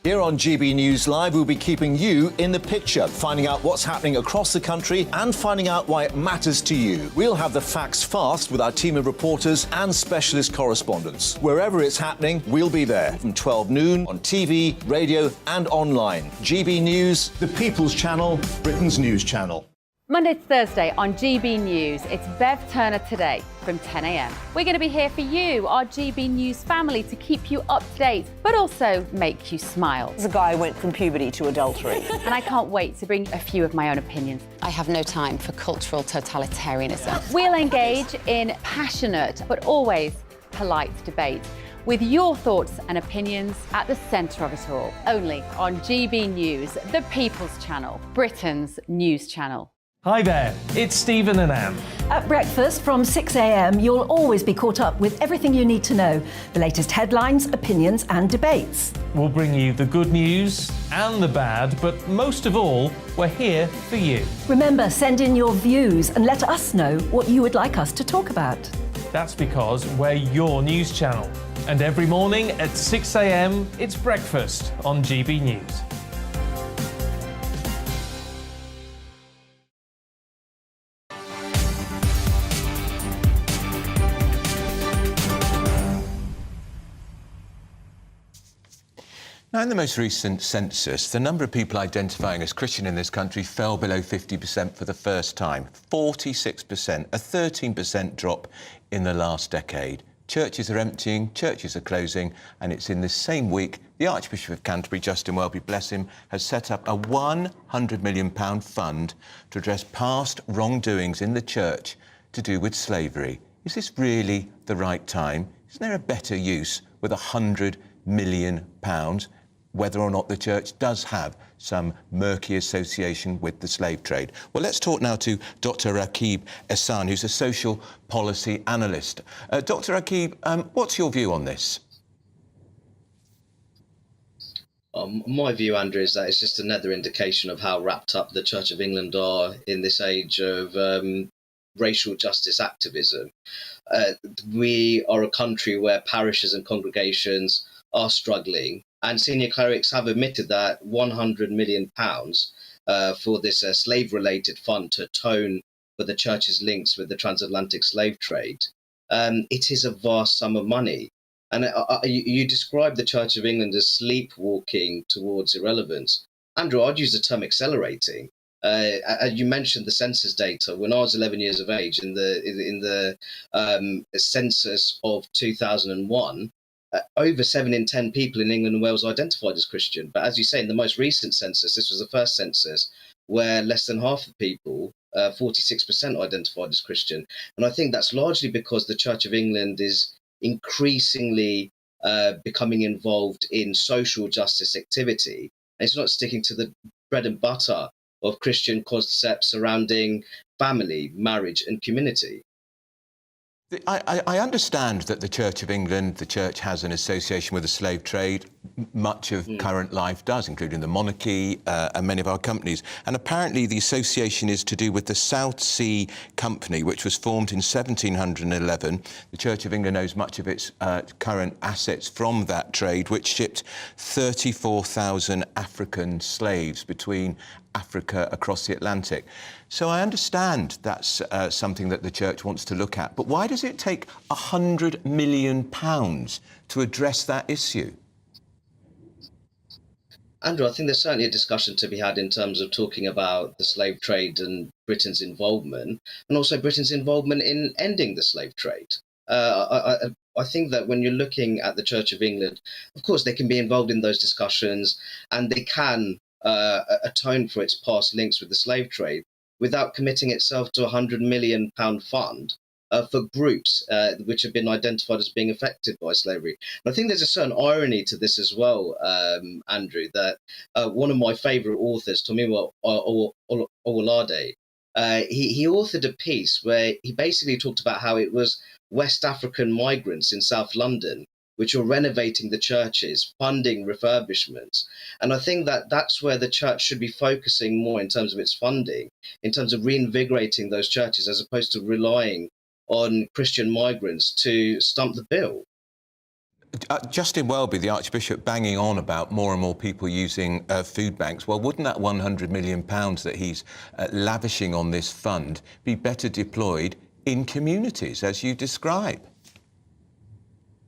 Here on GB News Live, we'll be keeping you in the picture, finding out what's happening across the country and finding out why it matters to you. We'll have the facts fast with our team of reporters and specialist correspondents. Wherever it's happening, we'll be there from 12 noon on TV, radio and online. GB News, the People's Channel, Britain's news channel. Monday to Thursday on GB News, it's Bev Turner Today from 10 a.m. We're going to be here for you, our GB News family, to keep you up to date, but also make you smile. The guy went from puberty to adultery. And I can't wait to bring a few of my own opinions. I have no time for cultural totalitarianism. We'll engage in passionate, but always polite debate, with your thoughts and opinions at the centre of it all. Only on GB News, the People's Channel, Britain's news channel. Hi there, it's Stephen and Anne. At breakfast from 6 a.m, you'll always be caught up with everything you need to know, the latest headlines, opinions and debates. We'll bring you the good news and the bad, but most of all, we're here for you. Remember, send in your views and let us know what you would like us to talk about. That's because we're your news channel. And every morning at 6 a.m, it's breakfast on GB News. Now, in the most recent census, the number of people identifying as Christian in this country fell below 50% for the first time. 46%, a 13% drop in the last decade. Churches are emptying, churches are closing, and it's in this same week the Archbishop of Canterbury, Justin Welby, bless him, has set up a £100 million fund to address past wrongdoings in the church to do with slavery. Is this really the right time? Isn't there a better use with £100 million, whether or not the church does have some murky association with the slave trade? Well, let's talk now to Dr Rakib Assan, who's a social policy analyst. Dr Rakib, what's your view on this? My view, Andrew, is that it's just another indication of how wrapped up the Church of England are in this age of racial justice activism. We are a country where parishes and congregations are struggling, and senior clerics have admitted that £100 million for this slave-related fund to atone for the church's links with the transatlantic slave trade. It is a vast sum of money. And you describe the Church of England as sleepwalking towards irrelevance. Andrew, I'd use the term accelerating. You mentioned the census data. When I was 11 years of age, in the census of 2001, over 7 in 10 people in England and Wales identified as Christian. But as you say, in the most recent census, this was the first census where less than half the people, 46%, identified as Christian. And I think that's largely because the Church of England is increasingly becoming involved in social justice activity. And it's not sticking to the bread and butter of Christian concepts surrounding family, marriage and community. I understand that the Church of England, the Church has an association with the slave trade. Much of current life does, including the monarchy and many of our companies. And apparently the association is to do with the South Sea Company, which was formed in 1711. The Church of England owes much of its current assets from that trade, which shipped 34,000 African slaves between Africa across the Atlantic. So I understand that's something that the church wants to look at. But why does it take £100 million to address that issue? Andrew, I think there's certainly a discussion to be had in terms of talking about the slave trade and Britain's involvement, and also Britain's involvement in ending the slave trade. I think that when you're looking at the Church of England, of course, they can be involved in those discussions and they can atone for its past links with the slave trade without committing itself to a £100 million fund for groups which have been identified as being affected by slavery. And I think there's a certain irony to this as well, Andrew, that one of my favourite authors, Tomiwa Owolade, he authored a piece where he basically talked about how it was West African migrants in South London which are renovating the churches, funding refurbishments. And I think that that's where the church should be focusing more in terms of its funding, in terms of reinvigorating those churches, as opposed to relying on Christian migrants to stump the bill. Justin Welby, the Archbishop, banging on about more and more people using food banks. Well, wouldn't that £100 million that he's lavishing on this fund be better deployed in communities, as you describe?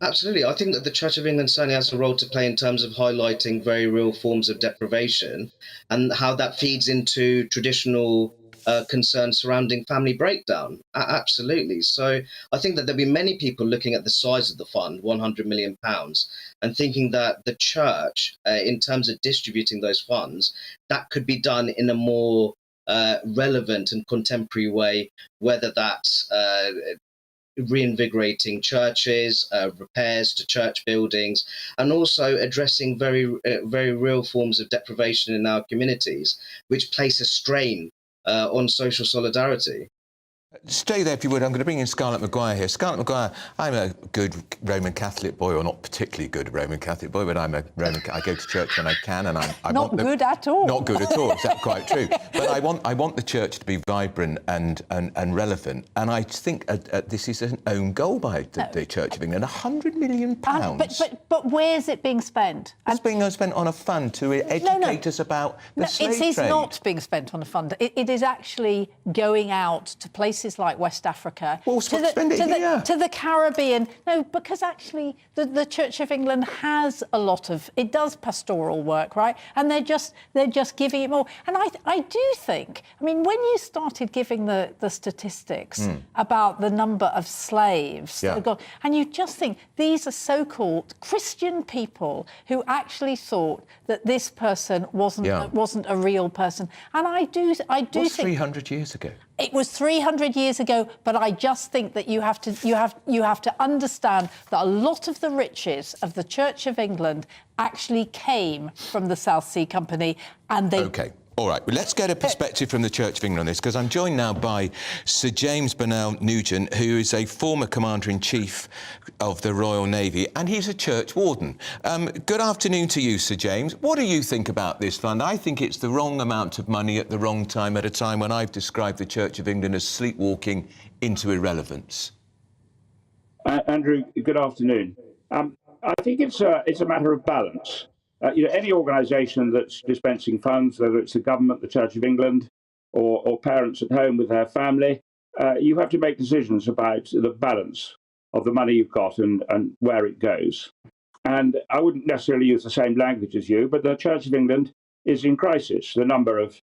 Absolutely. I think that the Church of England certainly has a role to play in terms of highlighting very real forms of deprivation and how that feeds into traditional concerns surrounding family breakdown. Absolutely. So I think that there'll be many people looking at the size of the fund, £100 million, and thinking that the church, in terms of distributing those funds, that could be done in a more relevant and contemporary way, whether that's reinvigorating churches, repairs to church buildings, and also addressing very real forms of deprivation in our communities, which place a strain on social solidarity. Stay there if you would. I'm going to bring in Scarlett McGuire here. Scarlett McGuire, I'm a good Roman Catholic boy, or not particularly good Roman Catholic boy, but I'm a Roman. I go to church when I can, and I not want good at all. Not good at all. Is that quite true? But I want the church to be vibrant and relevant, and I think this is an own goal by the Church of England. £100 million. But where's it being spent? It's being spent on a fund to educate us about the slave trade. It is not being spent on a fund. It is actually going out to places like West Africa, to the Caribbean. No, because actually the Church of England has a lot of, it does pastoral work, right? And they're just giving it more. And I do think, I mean, when you started giving the statistics about the number of slaves that have gone, and you just think these are so-called Christian people who actually thought that this person wasn't a real person. And I do think 300 years ago. It was 300 years ago, but I just think that you have to understand that a lot of the riches of the Church of England actually came from the South Sea Company, and they. Okay. All right, well, let's get a perspective from the Church of England on this, because I'm joined now by Sir James Bernal Nugent, who is a former Commander-in-Chief of the Royal Navy, and he's a church warden. Good afternoon to you, Sir James. What do you think about this fund? I think it's the wrong amount of money at the wrong time, at a time when I've described the Church of England as sleepwalking into irrelevance. Andrew, good afternoon. I think it's a matter of balance. Any organisation that's dispensing funds, whether it's the government, the Church of England, or parents at home with their family, you have to make decisions about the balance of the money you've got and where it goes. And I wouldn't necessarily use the same language as you, but the Church of England is in crisis. The number of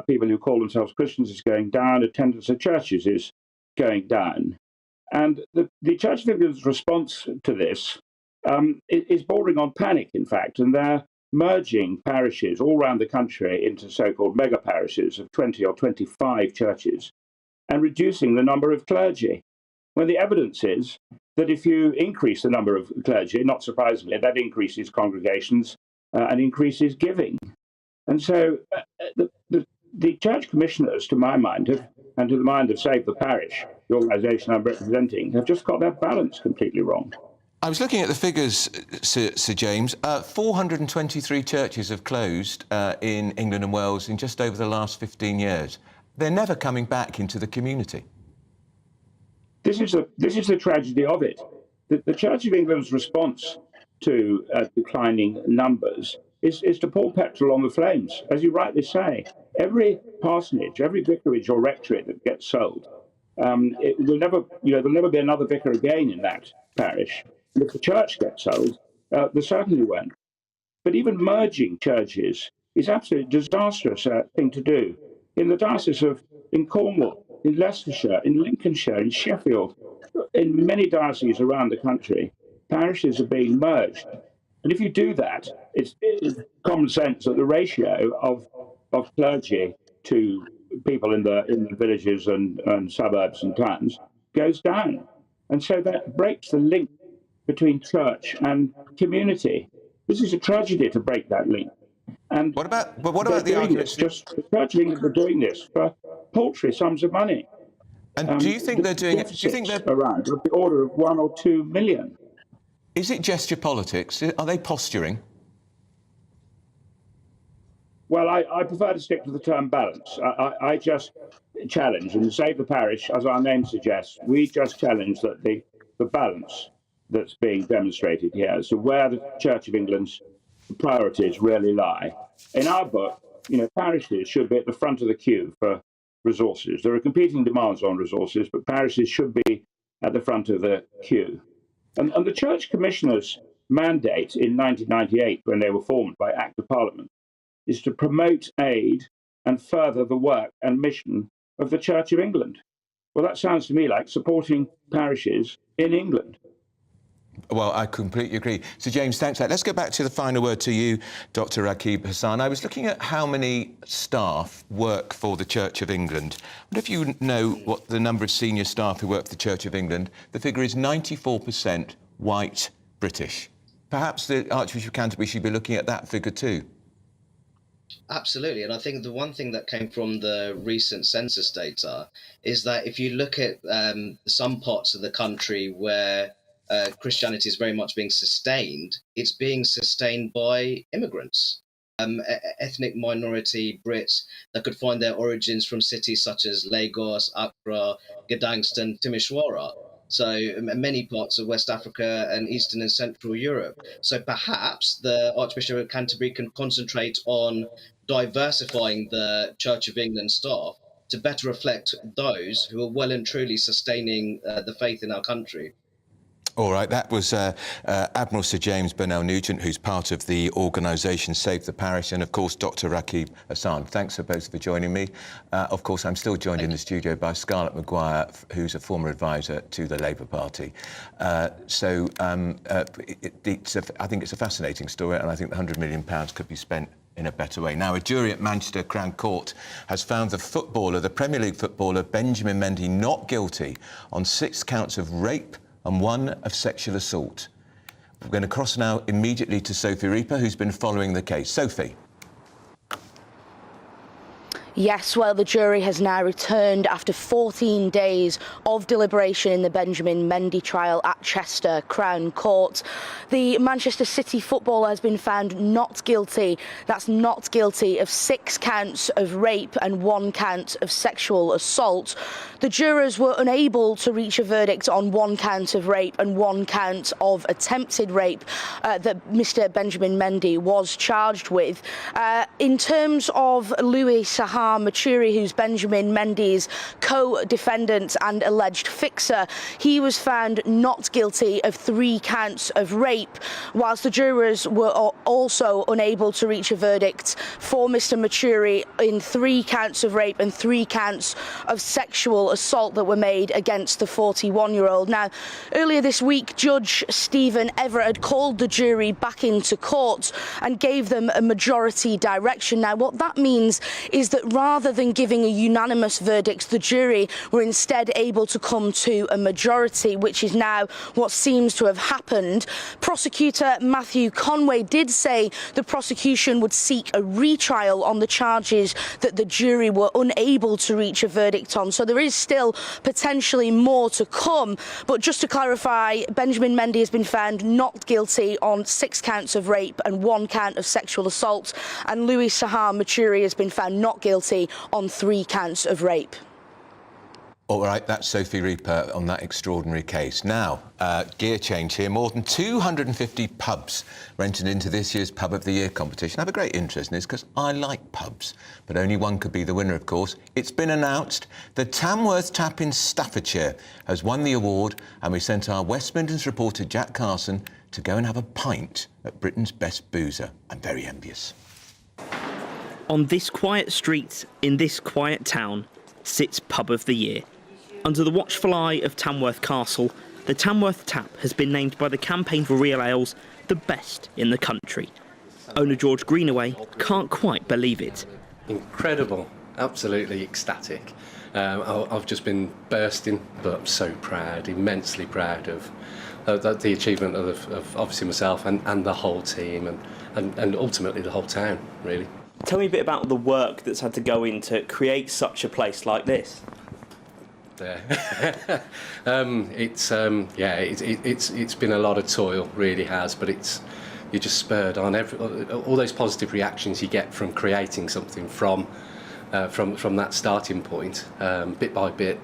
people who call themselves Christians is going down. Attendance at churches is going down. And the Church of England's response to this is bordering on panic, in fact, and they're merging parishes all around the country into so-called mega parishes of 20 or 25 churches and reducing the number of clergy. When the evidence is that if you increase the number of clergy, not surprisingly, that increases congregations and increases giving. And so the church commissioners, to my mind, and to the mind of Save the Parish, the organisation I'm representing, have just got that balance completely wrong. I was looking at the figures, Sir James. 423 churches have closed in England and Wales in just over the last 15 years. They're never coming back into the community. This is the tragedy of it. The Church of England's response to declining numbers is to pour petrol on the flames. As you rightly say, every parsonage, every vicarage or rectorate that gets sold, it will never, there'll never be another vicar again in that parish. And if the church gets sold, there certainly won't. But even merging churches is absolutely a disastrous thing to do. In the diocese in Cornwall, in Leicestershire, in Lincolnshire, in Sheffield, in many dioceses around the country, parishes are being merged. And if you do that, it's common sense that the ratio of clergy to people in the villages and suburbs and towns goes down. And so that breaks the link between church and community. This is a tragedy to break that link. And what about the argument? The Church of England are doing this for paltry sums of money. And do you think they're doing it? Do you think they're around of the order of 1 or 2 million? Is it gesture politics? Are they posturing? Well, I prefer to stick to the term balance. I just challenge, and Save the Parish, as our name suggests, we just challenge that the balance that's being demonstrated here, so where the Church of England's priorities really lie. In our book, parishes should be at the front of the queue for resources. There are competing demands on resources, but parishes should be at the front of the queue. And the Church Commissioners' mandate in 1998, when they were formed by Act of Parliament, is to promote aid and further the work and mission of the Church of England. Well, that sounds to me like supporting parishes in England. Well, I completely agree. So, James, thanks for that. Let's go back to the final word to you, Dr Rakib Assan. I was looking at how many staff work for the Church of England. I wonder if you know what the number of senior staff who work for the Church of England. The figure is 94% white British. Perhaps the Archbishop of Canterbury should be looking at that figure too. Absolutely. And I think the one thing that came from the recent census data is that if you look at some parts of the country where Christianity is very much being sustained, it's being sustained by immigrants, ethnic minority Brits that could find their origins from cities such as Lagos, Accra, Gdańsk, Timisoara. So many parts of West Africa and Eastern and Central Europe. So perhaps the Archbishop of Canterbury can concentrate on diversifying the Church of England staff to better reflect those who are well and truly sustaining the faith in our country. All right, that was Admiral Sir James Bernal Nugent, who's part of the organisation Save the Parish, and of course Dr Rakib Assan. Thanks for both for joining me. Of course, I'm still joined in the studio by Scarlett McGuire, who's a former advisor to the Labour Party. I think it's a fascinating story, and I think the £100 million could be spent in a better way. Now, a jury at Manchester Crown Court has found the Premier League footballer Benjamin Mendy not guilty on 6 counts of rape and 1 of sexual assault. We're going to cross now immediately to Sophie Reaper, who's been following the case. Sophie. Yes, well, the jury has now returned after 14 days of deliberation in the Benjamin Mendy trial at Chester Crown Court. The Manchester City footballer has been found not guilty. That's not guilty of 6 counts of rape and 1 count of sexual assault. The jurors were unable to reach a verdict on 1 count of rape and 1 count of attempted rape that Mr Benjamin Mendy was charged with. In terms of Louis Sahar Machuri, who's Benjamin Mendy's co-defendant and alleged fixer, he was found not guilty of 3 counts of rape, whilst the jurors were also unable to reach a verdict for Mr Machuri in 3 counts of rape and 3 counts of sexual assault that were made against the 41-year-old. Now, earlier this week, Judge Stephen Everett had called the jury back into court and gave them a majority direction. Now, what that means is that rather than giving a unanimous verdict, the jury were instead able to come to a majority, which is now what seems to have happened. Prosecutor Matthew Conway did say the prosecution would seek a retrial on the charges that the jury were unable to reach a verdict on. So there is still potentially more to come. But just to clarify, Benjamin Mendy has been found not guilty on 6 counts of rape and 1 count of sexual assault, and Louis Sahar Machuri has been found not guilty on 3 counts of rape. All right, that's Sophie Reaper on that extraordinary case. Now, gear change here. More than 250 pubs rented into this year's Pub of the Year competition. I have a great interest in this because I like pubs, but only one could be the winner, of course. It's been announced the Tamworth Tap in Staffordshire has won the award, and we sent our West Midlands reporter Jack Carson to go and have a pint at Britain's best boozer. I'm very envious. On this quiet street, in this quiet town, sits Pub of the Year. Under the watchful eye of Tamworth Castle, the Tamworth Tap has been named by the Campaign for Real Ales the best in the country. Owner George Greenaway can't quite believe it. Incredible, absolutely ecstatic. I've just been bursting, but I'm so proud, immensely proud of the achievement of obviously myself and the whole team and ultimately the whole town, really. Tell me a bit about the work that's had to go in to create such a place like this. There. It's been a lot of toil, really has, but you're just spurred on. All those positive reactions you get from creating something from that starting point, bit by bit,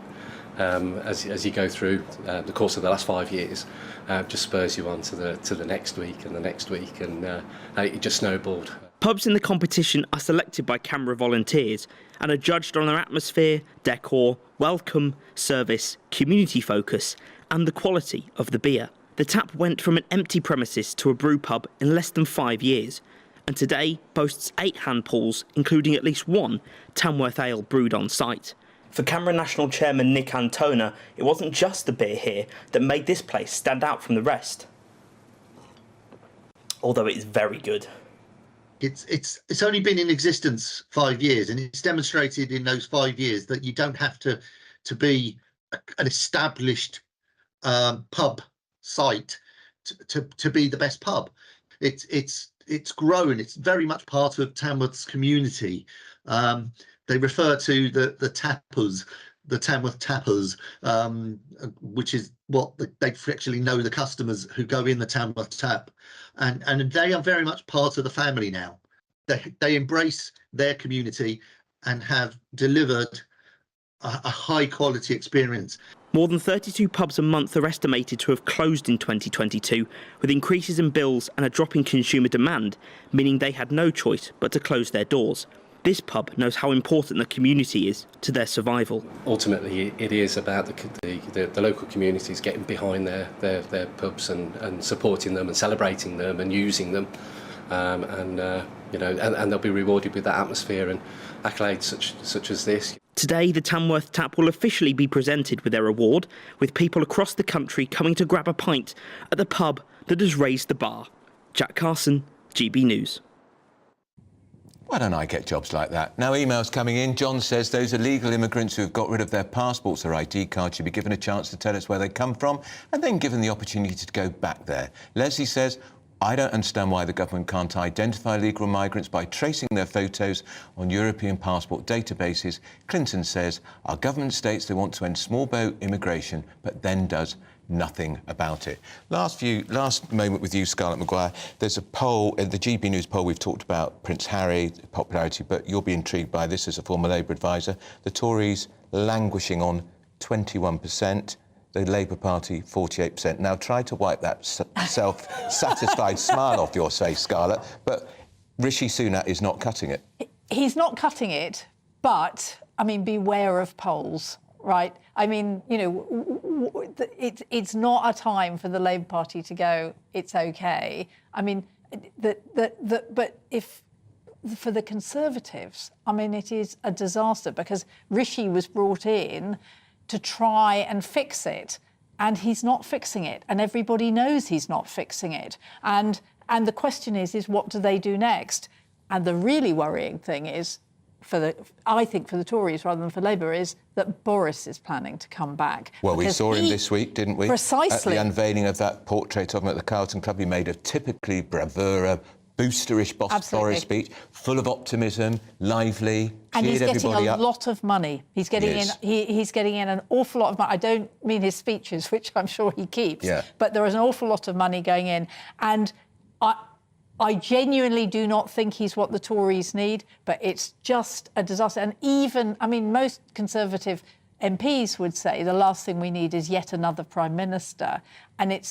as you go through the course of the last 5 years, just spurs you on to the next week and the next week, and it just snowballed. Pubs in the competition are selected by CAMRA volunteers and are judged on their atmosphere, decor, welcome, service, community focus and the quality of the beer. The Tap went from an empty premises to a brew pub in less than 5 years, and today boasts 8 hand pools, including at least one Tamworth ale brewed on site. For CAMRA National Chairman Nick Antona, it wasn't just the beer here that made this place stand out from the rest. Although it is very good. It's only been in existence 5 years, and it's demonstrated in those 5 years that you don't have to be an established pub site to be the best pub. It's grown. It's very much part of Tamworth's community. They refer to the tappers, the Tamworth tappers, which is what they actually know, the customers who go in the Tamworth Tap, and they are very much part of the family now. They embrace their community and have delivered a high quality experience. More than 32 pubs a month are estimated to have closed in 2022, with increases in bills and a drop in consumer demand, meaning they had no choice but to close their doors. This pub knows how important the community is to their survival. Ultimately, it is about the local communities getting behind their pubs and supporting them and celebrating them and using them, and they'll be rewarded with that atmosphere and accolades such as this. Today, the Tamworth Tap will officially be presented with their award, with people across the country coming to grab a pint at the pub that has raised the bar. Jack Carson, GB News. Why don't I get jobs like that? Now emails coming in. John says those illegal immigrants who have got rid of their passports or ID cards should be given a chance to tell us where they come from and then given the opportunity to go back there. Leslie says, I don't understand why the government can't identify illegal migrants by tracing their photos on European passport databases. Clinton says our government states they want to end small boat immigration, but then does nothing about it. Last moment with you, Scarlett McGuire. There's a poll, the GB News poll, we've talked about Prince Harry, popularity, but you'll be intrigued by this as a former Labour advisor. The Tories languishing on 21%. The Labour Party, 48%. Now, try to wipe that self-satisfied smile off your face, Scarlett, but Rishi Sunak is not cutting it. He's not cutting it, but, I mean, beware of polls, right? I mean, you know, it's not a time for the Labour Party to go, it's OK. I mean, but if... For the Conservatives, I mean, it is a disaster because Rishi was brought in to try and fix it, and he's not fixing it, and everybody knows he's not fixing it. And the question is what do they do next? And the really worrying thing is, I think for the Tories rather than for Labour, is that Boris is planning to come back. Well, we saw him this week, didn't we? Precisely. At the unveiling of that portrait of him at the Carlton Club, he made a typically bravura, boosterish Boris speech, full of optimism, lively, and he's getting a up. lot of money. He's getting he's getting in an awful lot of money. I don't mean his speeches, which I'm sure he keeps, but there is an awful lot of money going in. And I genuinely do not think he's what the Tories need, but it's just a disaster. And even, I mean, most Conservative MPs would say the last thing we need is yet another Prime Minister. And they're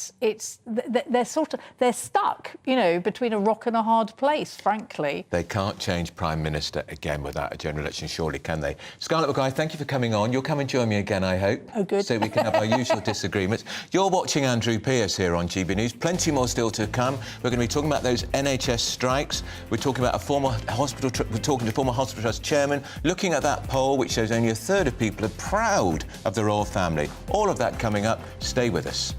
stuck, you know, between a rock and a hard place, frankly. They can't change Prime Minister again without a general election, surely, can they? Scarlett McGuire, thank you for coming on. You'll come and join me again, I hope. Oh, good. So we can have our usual disagreements. You're watching Andrew Pearce here on GB News. Plenty more still to come. We're going to be talking about those NHS strikes. We're talking about we're talking to former hospital trust chairman, looking at that poll which shows only a third of people are proud of the royal family. All of that coming up. Stay with us.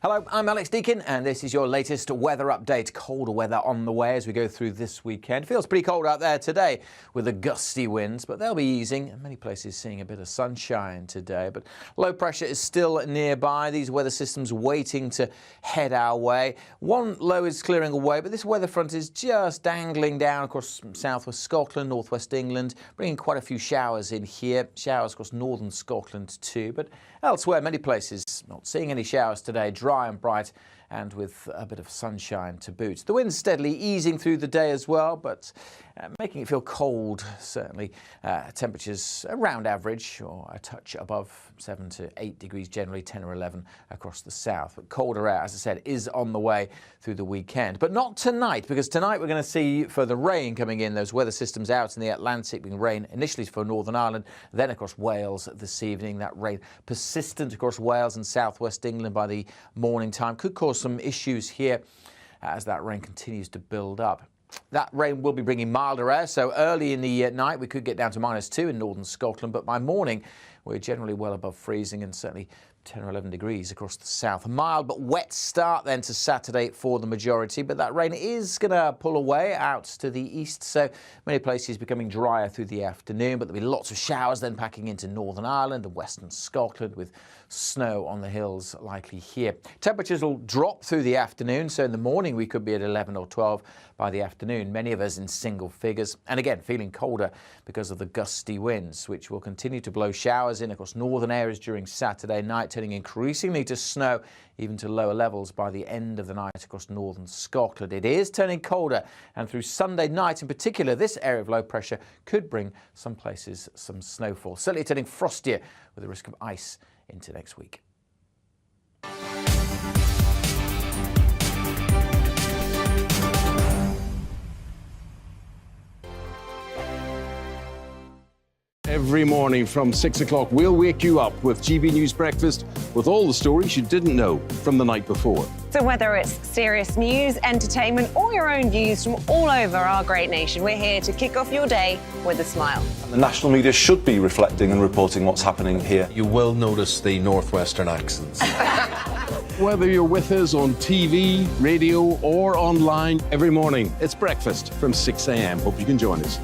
Hello, I'm Alex Deakin, and this is your latest weather update. Colder weather on the way as we go through this weekend. Feels pretty cold out there today with the gusty winds, but they'll be easing. And many places seeing a bit of sunshine today, but low pressure is still nearby. These weather systems waiting to head our way. One low is clearing away, but this weather front is just dangling down across southwest Scotland, northwest England, bringing quite a few showers in here. Showers across northern Scotland too, but elsewhere, many places not seeing any showers today. Dry and bright and with a bit of sunshine to boot. The wind's steadily easing through the day as well, but making it feel cold, certainly. Temperatures around average or a touch above 7 to 8 degrees, generally 10 or 11 across the south. But colder air, as I said, is on the way through the weekend. But not tonight, because tonight we're going to see further rain coming in. Those weather systems out in the Atlantic, being rain initially for Northern Ireland, then across Wales this evening. That rain persistent across Wales and southwest England by the morning time. Could cause some issues here as that rain continues to build up. That rain will be bringing milder air, so early in the night we could get down to -2 in northern Scotland, but by morning we're generally well above freezing and certainly 10 or 11 degrees across the south. A mild but wet start then to Saturday for the majority, but that rain is going to pull away out to the east, so many places becoming drier through the afternoon, but there'll be lots of showers then packing into Northern Ireland and western Scotland with snow on the hills likely here. Temperatures will drop through the afternoon, so in the morning we could be at 11 or 12 by the afternoon, many of us in single figures, and again feeling colder because of the gusty winds, which will continue to blow showers in across northern areas during Saturday night, turning increasingly to snow, even to lower levels by the end of the night across northern Scotland. It is turning colder, and through Sunday night in particular, this area of low pressure could bring some places some snowfall, certainly turning frostier with the risk of ice into next week. Every morning from 6 o'clock, we'll wake you up with GB News Breakfast with all the stories you didn't know from the night before. So whether it's serious news, entertainment, or your own views from all over our great nation, we're here to kick off your day with a smile. The national media should be reflecting and reporting what's happening here. You will notice the northwestern accents. Whether you're with us on TV, radio, or online, every morning, it's breakfast from 6 a.m. Hope you can join us.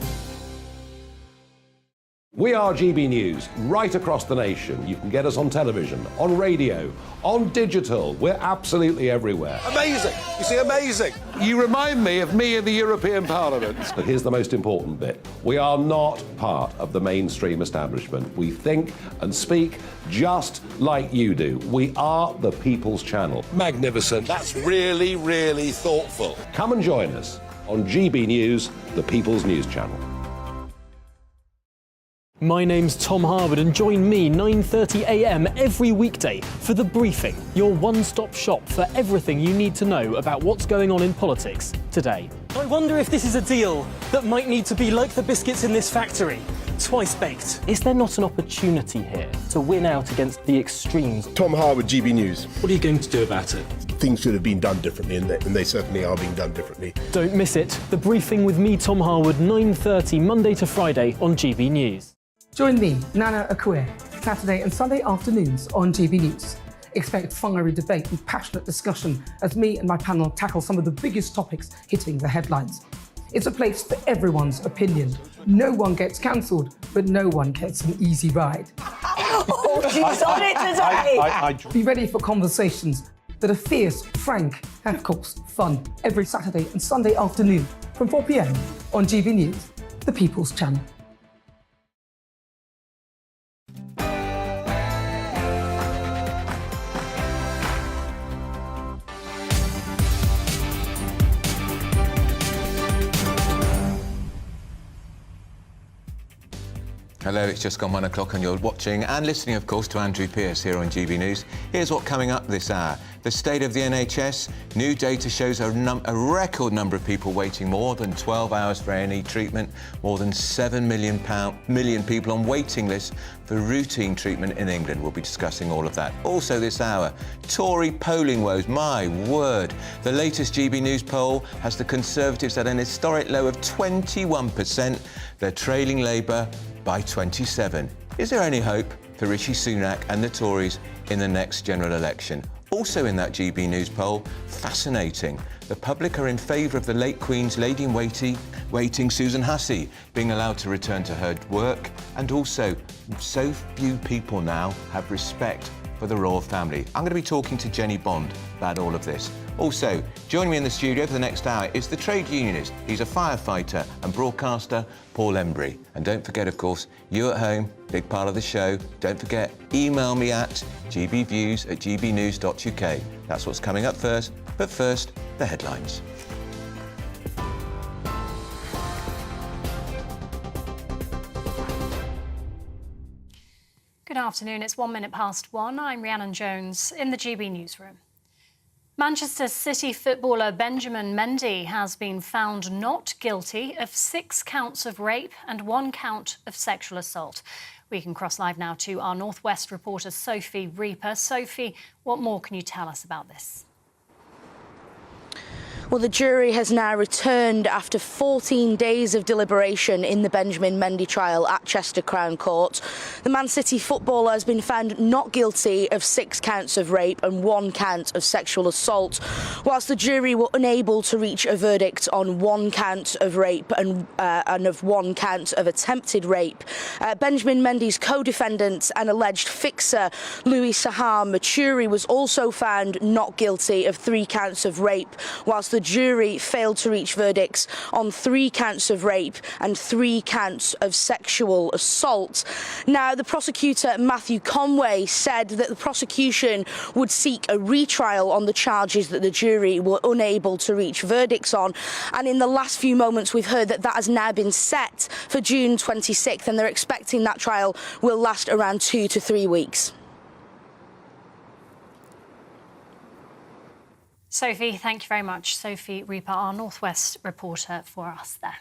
We are GB News, right across the nation. You can get us on television, on radio, on digital. We're absolutely everywhere. Amazing! You see, amazing! You remind me of me in the European Parliament. But here's the most important bit. We are not part of the mainstream establishment. We think and speak just like you do. We are the People's Channel. Magnificent. That's really, really thoughtful. Come and join us on GB News, the People's News Channel. My name's Tom Harwood, and join me 9:30 a.m. every weekday for The Briefing, your one-stop shop for everything you need to know about what's going on in politics today. I wonder if this is a deal that might need to be like the biscuits in this factory, twice baked. Is there not an opportunity here to win out against the extremes? Tom Harwood, GB News. What are you going to do about it? Things should have been done differently, and they certainly are being done differently. Don't miss it. The Briefing with me, Tom Harwood, 9:30 Monday to Friday on GB News. Join me, Nana Akue, Saturday and Sunday afternoons on GB News. Expect fiery debate and passionate discussion as me and my panel tackle some of the biggest topics hitting the headlines. It's a place for everyone's opinion. No one gets cancelled, but no one gets an easy ride. Oh, she's on it today! Be ready for conversations that are fierce, frank, and of course, fun. Every Saturday and Sunday afternoon from 4 p.m. on GB News, the People's Channel. Hello, it's just gone 1 o'clock and you're watching and listening, of course, to Andrew Pearce here on GB News. Here's what's coming up this hour. The state of the NHS. New data shows a record number of people waiting more than 12 hours for A&E treatment. More than 7 million people on waiting lists for routine treatment in England. We'll be discussing all of that. Also this hour, Tory polling woes. My word. The latest GB News poll has the Conservatives at an historic low of 21%. They're trailing Labour by 27. Is there any hope for Rishi Sunak and the Tories in the next general election? Also in that GB News poll, fascinating. The public are in favour of the late Queen's lady-in-waiting Susan Hussey being allowed to return to her work, and also so few people now have respect for the royal family. I'm going to be talking to Jenny Bond about all of this. Also, joining me in the studio for the next hour is the trade unionist. He's a firefighter and broadcaster, Paul Embry. And don't forget, of course, you at home, big part of the show. Don't forget, email me at gbviews@gbnews.uk. That's what's coming up first. But first, the headlines. Good afternoon. It's 1 minute past 1. I'm Rhiannon Jones in the GB newsroom. Manchester City footballer Benjamin Mendy has been found not guilty of 6 counts of rape and 1 count of sexual assault. We can cross live now to our North West reporter Sophie Reaper. Sophie, what more can you tell us about this? Well, the jury has now returned after 14 days of deliberation in the Benjamin Mendy trial at Chester Crown Court. The Man City footballer has been found not guilty of 6 counts of rape and 1 count of sexual assault, whilst the jury were unable to reach a verdict on 1 count of rape and of 1 count of attempted rape. Benjamin Mendy's co-defendant and alleged fixer, Louis Sahar Maturi, was also found not guilty of 3 counts of rape, whilst the jury failed to reach verdicts on 3 counts of rape and 3 counts of sexual assault. Now, the prosecutor, Matthew Conway, said that the prosecution would seek a retrial on the charges that the jury were unable to reach verdicts on. And in the last few moments, we've heard that that has now been set for June 26th, and they're expecting that trial will last around 2 to 3 weeks. Sophie, thank you very much. Sophie Reaper, our North West reporter for us there.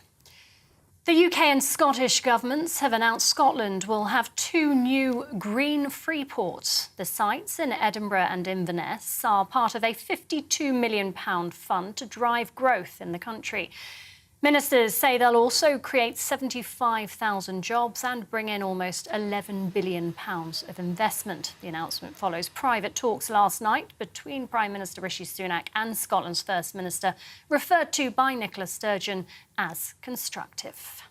The UK and Scottish governments have announced Scotland will have 2 new green free ports. The sites in Edinburgh and Inverness are part of a £52 million fund to drive growth in the country. Ministers say they'll also create 75,000 jobs and bring in almost £11 billion of investment. The announcement follows private talks last night between Prime Minister Rishi Sunak and Scotland's First Minister, referred to by Nicola Sturgeon as constructive.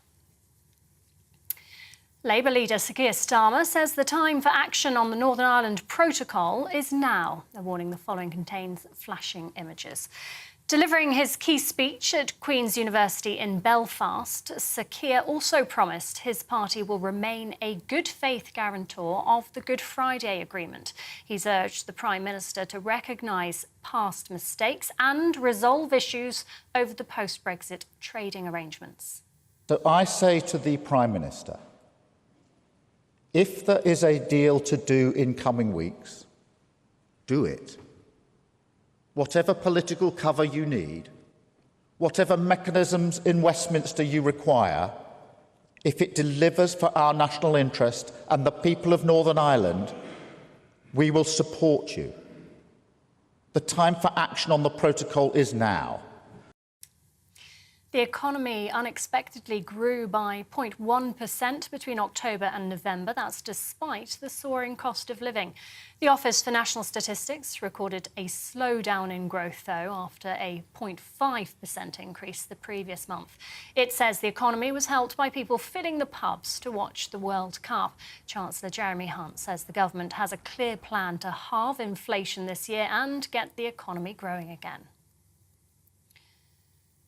Labour leader Sir Keir Starmer says the time for action on the Northern Ireland Protocol is now. A warning the following contains flashing images. Delivering his key speech at Queen's University in Belfast, Sir Keir also promised his party will remain a good faith guarantor of the Good Friday Agreement. He's urged the Prime Minister to recognise past mistakes and resolve issues over the post-Brexit trading arrangements. So I say to the Prime Minister, if there is a deal to do in coming weeks, do it. Whatever political cover you need, whatever mechanisms in Westminster you require, if it delivers for our national interest and the people of Northern Ireland, we will support you. The time for action on the protocol is now. The economy unexpectedly grew by 0.1% between October and November. That's despite the soaring cost of living. The Office for National Statistics recorded a slowdown in growth, though, after a 0.5% increase the previous month. It says the economy was helped by people filling the pubs to watch the World Cup. Chancellor Jeremy Hunt says the government has a clear plan to halve inflation this year and get the economy growing again.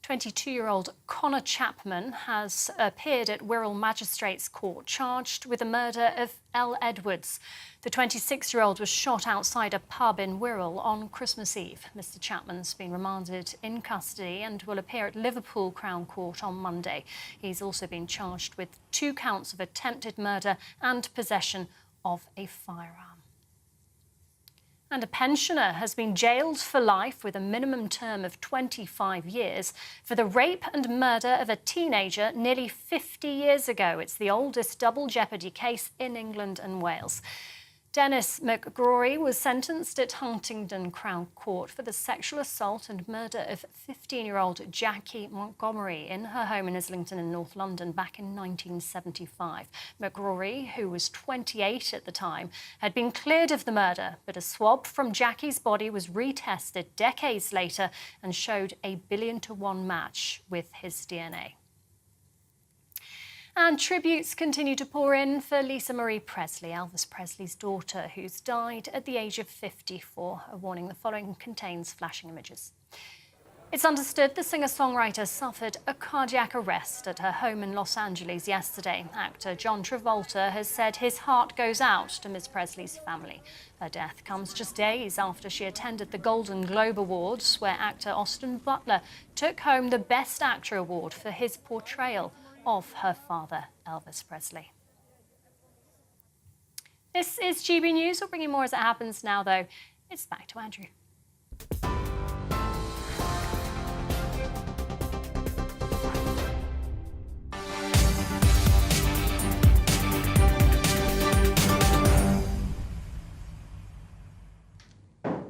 22-year-old Connor Chapman has appeared at Wirral Magistrates Court charged with the murder of Elle Edwards. The 26-year-old was shot outside a pub in Wirral on Christmas Eve. Mr Chapman's been remanded in custody and will appear at Liverpool Crown Court on Monday. He's also been charged with 2 counts of attempted murder and possession of a firearm. And a pensioner has been jailed for life with a minimum term of 25 years for the rape and murder of a teenager nearly 50 years ago. It's the oldest double jeopardy case in England and Wales. Dennis McGrory was sentenced at Huntingdon Crown Court for the sexual assault and murder of 15-year-old Jackie Montgomery in her home in Islington in North London back in 1975. McGrory, who was 28 at the time, had been cleared of the murder, but a swab from Jackie's body was retested decades later and showed a 1,000,000,000-to-1 match with his DNA. And tributes continue to pour in for Lisa Marie Presley, Elvis Presley's daughter, who's died at the age of 54. A warning: the following contains flashing images. It's understood the singer-songwriter suffered a cardiac arrest at her home in Los Angeles yesterday. Actor John Travolta has said his heart goes out to Miss Presley's family. Her death comes just days after she attended the Golden Globe Awards, where actor Austin Butler took home the Best Actor award for his portrayal of her father, Elvis Presley. This is GB News. We'll bring you more as it happens now, though. It's back to Andrew.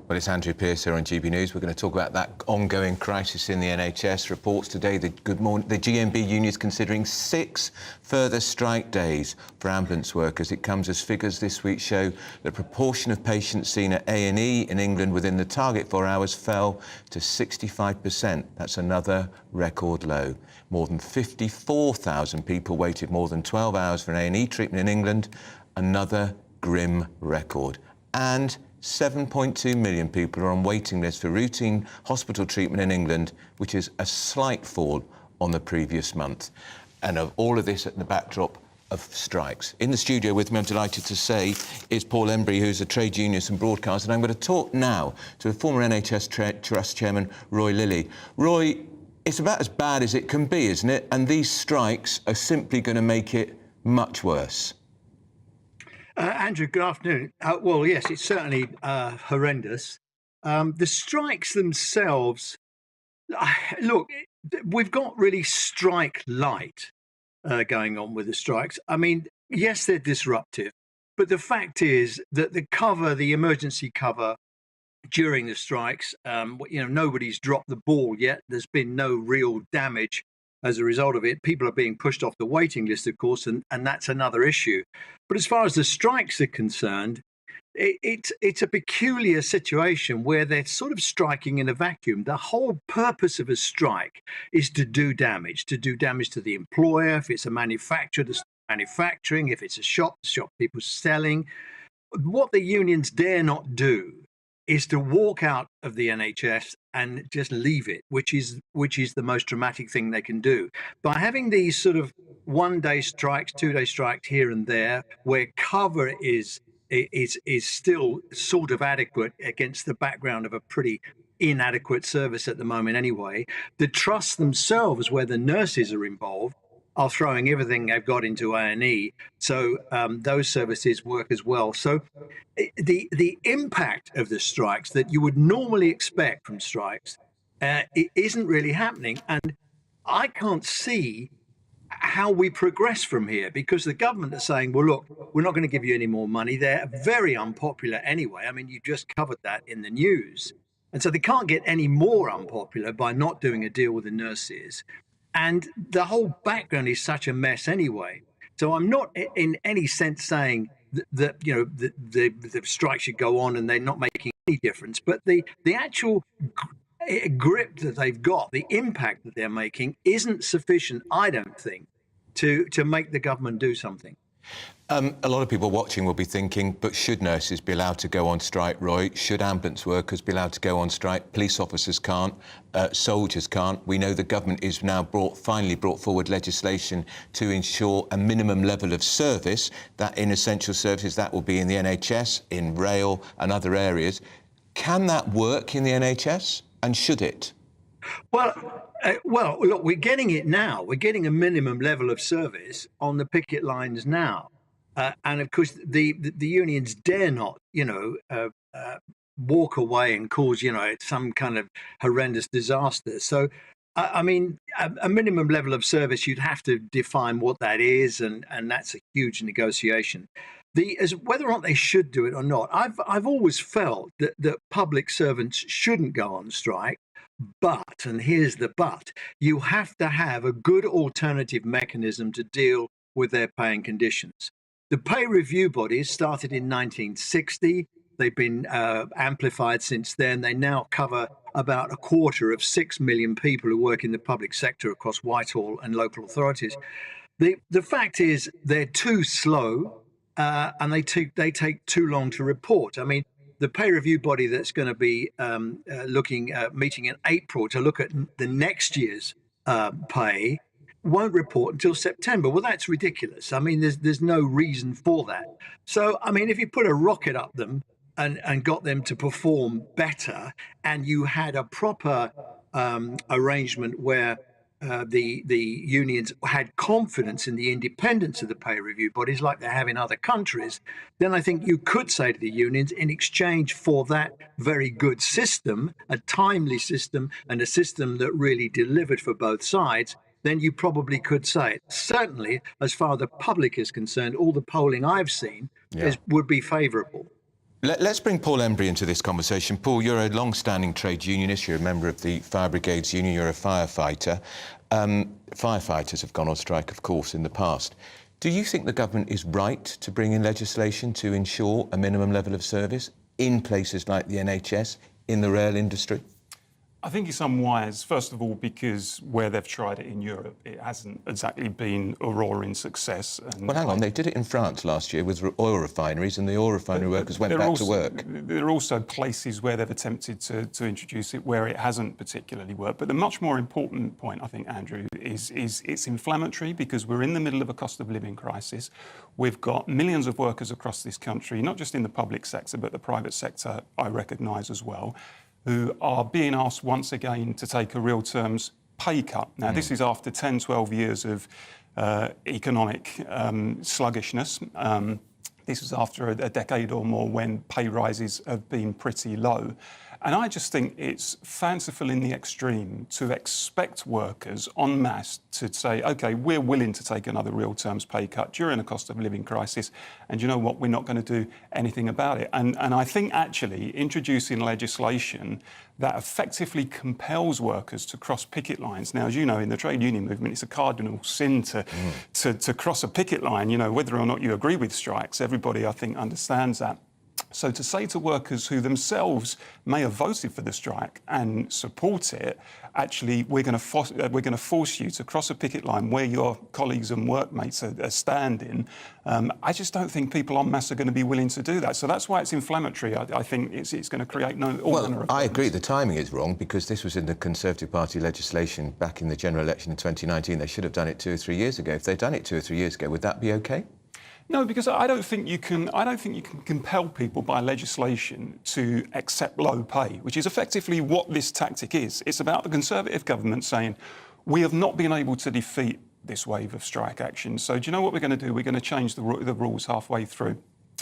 Well, it's Andrew Pearce here on GB News. We're going to talk about that ongoing crisis in the NHS. Reports today the GMB union is considering 6 further strike days for ambulance workers. It comes as figures this week show the proportion of patients seen at A&E in England within the target 4 hours fell to 65%. That's another record low. More than 54,000 people waited more than 12 hours for an A&E treatment in England. Another grim record. And 7.2 million people are on waiting lists for routine hospital treatment in England, which is a slight fall on the previous month. And of all of this at the backdrop of strikes. In the studio with me, I'm delighted to say, is Paul Embry, who's a trade unionist and broadcaster. And I'm going to talk now to the former NHS Trust Chairman, Roy Lilly. Roy, it's about as bad as it can be, isn't it? And these strikes are simply going to make it much worse. Andrew, good afternoon. Well, yes, it's certainly horrendous. The strikes themselves, look, we've got really strike light going on with the strikes. I mean, yes, they're disruptive, but the fact is that the emergency cover during the strikes, nobody's dropped the ball yet. There's been no real damage as a result of it. People are being pushed off the waiting list, of course, and that's another issue. But as far as the strikes are concerned, it's a peculiar situation where they're sort of striking in a vacuum. The whole purpose of a strike is to do damage to the employer. If it's a manufacturer, the manufacturing. If it's a shop, the shop people selling. What the unions dare not do is to walk out of the NHS and just leave it, which is the most dramatic thing they can do. By having these sort of 1-day strikes, 2-day strikes here and there, where cover is still sort of adequate against the background of a pretty inadequate service at the moment anyway, the trusts themselves, where the nurses are involved, are throwing everything they've got into A&E, so those services work as well. So the impact of the strikes that you would normally expect from strikes, it isn't really happening. And I can't see how we progress from here, because the government are saying, well, look, we're not going to give you any more money. They're very unpopular anyway. I mean, you just covered that in the news. And so they can't get any more unpopular by not doing a deal with the nurses. And the whole background is such a mess anyway. So I'm not in any sense saying that the strike should go on and they're not making any difference. But the actual grip that they've got, the impact that they're making, isn't sufficient, I don't think, to make the government do something. A lot of people watching will be thinking, but should nurses be allowed to go on strike, Roy? Should ambulance workers be allowed to go on strike? Police officers can't, soldiers can't. We know the government is now finally brought forward legislation to ensure a minimum level of service, that in essential services, that will be in the NHS, in rail and other areas. Can that work in the NHS, and should it? Well, look, we're getting it now. We're getting a minimum level of service on the picket lines now. And of course, the unions dare not, walk away and cause, some kind of horrendous disaster. So, I mean, a minimum level of service, you'd have to define what that is, and that's a huge negotiation. As whether or not they should do it or not, I've always felt that public servants shouldn't go on strike. But, and here's the but, you have to have a good alternative mechanism to deal with their pay and conditions. The pay review bodies started in 1960. They've been amplified since then. They now cover about a quarter of 6 million people who work in the public sector across Whitehall and local authorities. The fact is they're too slow and they take too long to report. I mean, the pay review body that's going to be meeting in April to look at the next year's pay won't report until September. Well, that's ridiculous. I mean, there's no reason for that. So, I mean, if you put a rocket up them and got them to perform better, and you had a proper arrangement where the unions had confidence in the independence of the pay review bodies like they have in other countries, then I think you could say to the unions, in exchange for that very good system, a timely system and a system that really delivered for both sides, then you probably could say it. Certainly, as far as the public is concerned, all the polling I've seen would be favourable. Let's bring Paul Embry into this conversation. Paul, you're a long-standing trade unionist. You're a member of the Fire Brigades Union. You're a firefighter. Firefighters have gone on strike, of course, in the past. Do you think the government is right to bring in legislation to ensure a minimum level of service in places like the NHS, in the rail industry? I think it's unwise, first of all, because where they've tried it in Europe, it hasn't exactly been a roaring success. And well, hang on, they did it in France last year with oil refineries, and the oil refinery workers went back to work. There are also places where they've attempted to introduce it where it hasn't particularly worked. But the much more important point, I think, Andrew, is it's inflammatory because we're in the middle of a cost of living crisis. We've got millions of workers across this country, not just in the public sector, but the private sector, I recognise as well, who are being asked once again to take a real terms pay cut. Now, this is after 10, 12 years of economic sluggishness. This is after a decade or more when pay rises have been pretty low. And I just think it's fanciful in the extreme to expect workers en masse to say, OK, we're willing to take another real terms pay cut during a cost of living crisis. And you know what? We're not going to do anything about it. And I think actually introducing legislation that effectively compels workers to cross picket lines. Now, as you know, in the trade union movement, it's a cardinal sin to cross a picket line, you know, whether or not you agree with strikes. Everybody, I think, understands that. So to say to workers who themselves may have voted for the strike and support it, actually, we're going to force you to cross a picket line where your colleagues and workmates are standing. I just don't think people en masse are going to be willing to do that. So that's why it's inflammatory. I think it's going to create no... Well, I agree the timing is wrong because this was in the Conservative Party legislation back in the general election in 2019. They should have done it 2 or 3 years ago. If they'd done it 2 or 3 years ago, would that be OK? No, because I don't think you can compel people by legislation to accept low pay, which is effectively what this tactic is. It's about the Conservative government saying, we have not been able to defeat this wave of strike action. So do you know what we're going to do? We're going to change the rules halfway through.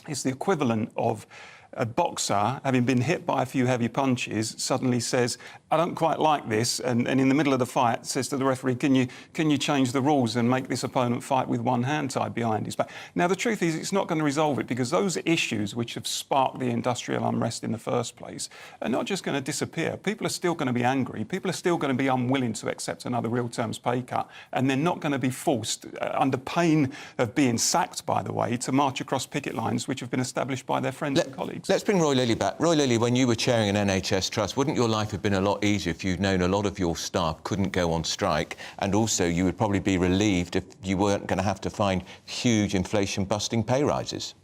It's the equivalent of a boxer, having been hit by a few heavy punches, suddenly says, I don't quite like this, and in the middle of the fight says to the referee, can you change the rules and make this opponent fight with one hand tied behind his back? Now, the truth is it's not going to resolve it because those issues which have sparked the industrial unrest in the first place are not just going to disappear. People are still going to be angry. People are still going to be unwilling to accept another real terms pay cut, and they're not going to be forced, under pain of being sacked, by the way, to march across picket lines which have been established by their friends and colleagues. Let's bring Roy Lilly back. Roy Lilly, when you were chairing an NHS trust, wouldn't your life have been a lot easier if you'd known a lot of your staff couldn't go on strike, and also you would probably be relieved if you weren't going to have to find huge inflation-busting pay rises?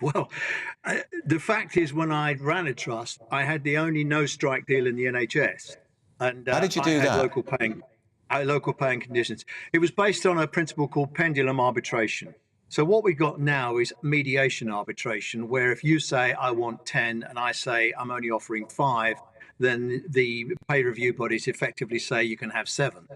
Well, the fact is, when I ran a trust, I had the only no-strike deal in the NHS. And how did you do that? Local paying conditions. It was based on a principle called pendulum arbitration. So what we got now is mediation arbitration, where if you say, I want 10, and I say, I'm only offering 5, then the pay review bodies effectively say you can have 7.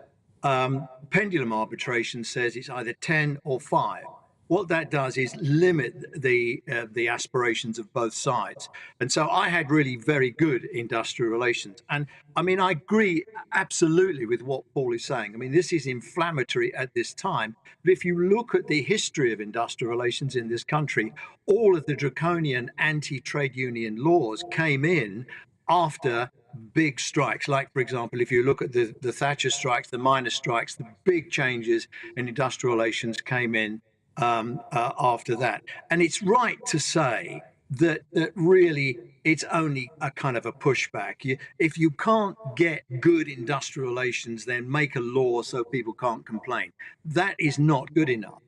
Pendulum arbitration says it's either 10 or 5. what that does is limit the aspirations of both sides. And so I had really very good industrial relations. And I mean, I agree absolutely with what Paul is saying. I mean, this is inflammatory at this time. But if you look at the history of industrial relations in this country, all of the draconian anti-trade union laws came in after big strikes. Like, for example, if you look at the Thatcher strikes, the miners' strikes, the big changes in industrial relations came in after that. And it's right to say that really it's only a kind of a pushback. If you can't get good industrial relations, then make a law so people can't complain. That is not good enough.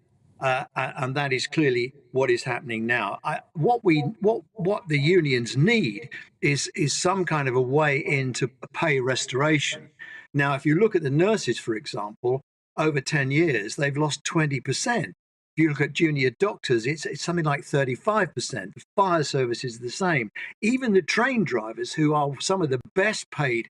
And that is clearly what is happening now. What the unions need is some kind of a way into pay restoration. Now, if you look at the nurses, for example, over 10 years, they've lost 20%. If you look at junior doctors, it's something like 35%. The fire service is the same. Even the train drivers, who are some of the best paid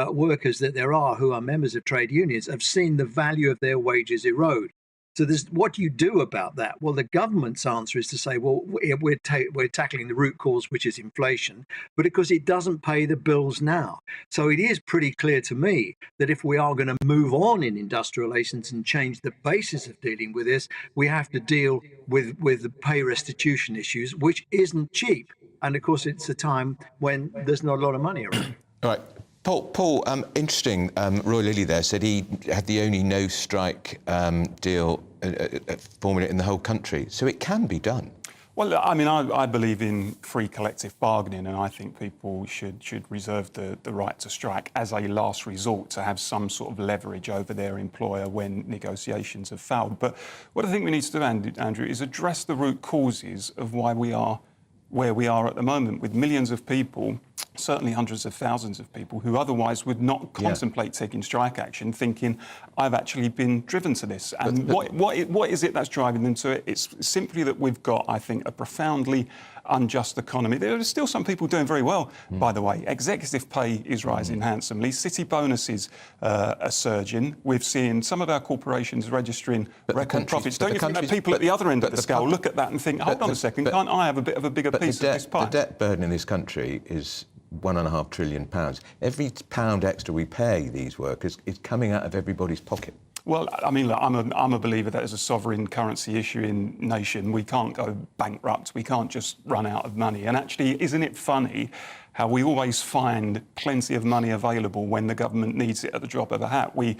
workers that there are, who are members of trade unions, have seen the value of their wages erode. So what do you do about that? Well, the government's answer is to say, well, we're tackling the root cause, which is inflation, but because it doesn't pay the bills now. So it is pretty clear to me that if we are going to move on in industrial relations and change the basis of dealing with this, we have to deal with the pay restitution issues, which isn't cheap. And of course, it's a time when there's not a lot of money around. All right. Paul, interesting. Roy Lilly there said he had the only no-strike deal formula in the whole country. So it can be done. Well, I mean, I believe in free collective bargaining, and I think people should reserve the right to strike as a last resort, to have some sort of leverage over their employer when negotiations have failed. But what I think we need to do, Andrew, is address the root causes of why we are where we are at the moment, with millions of people, certainly hundreds of thousands of people, who otherwise would not contemplate taking strike action, thinking, I've actually been driven to this. And what is it that's driving them to it? It's simply that we've got, I think, a profoundly unjust economy. There are still some people doing very well, by the way. Executive pay is rising handsomely. City bonuses are surging. We've seen some of our corporations registering record profits. Don't you think that people at the other end of the scale look at that and think, hold on a second, can't I have a bit of a bigger piece of this pie? The debt burden in this country is £1.5 trillion. Every pound extra we pay these workers is coming out of everybody's pocket. Well, I mean, look, I'm a believer that as a sovereign currency issuing nation, we can't go bankrupt. We can't just run out of money. And actually, isn't it funny how we always find plenty of money available when the government needs it at the drop of a hat? We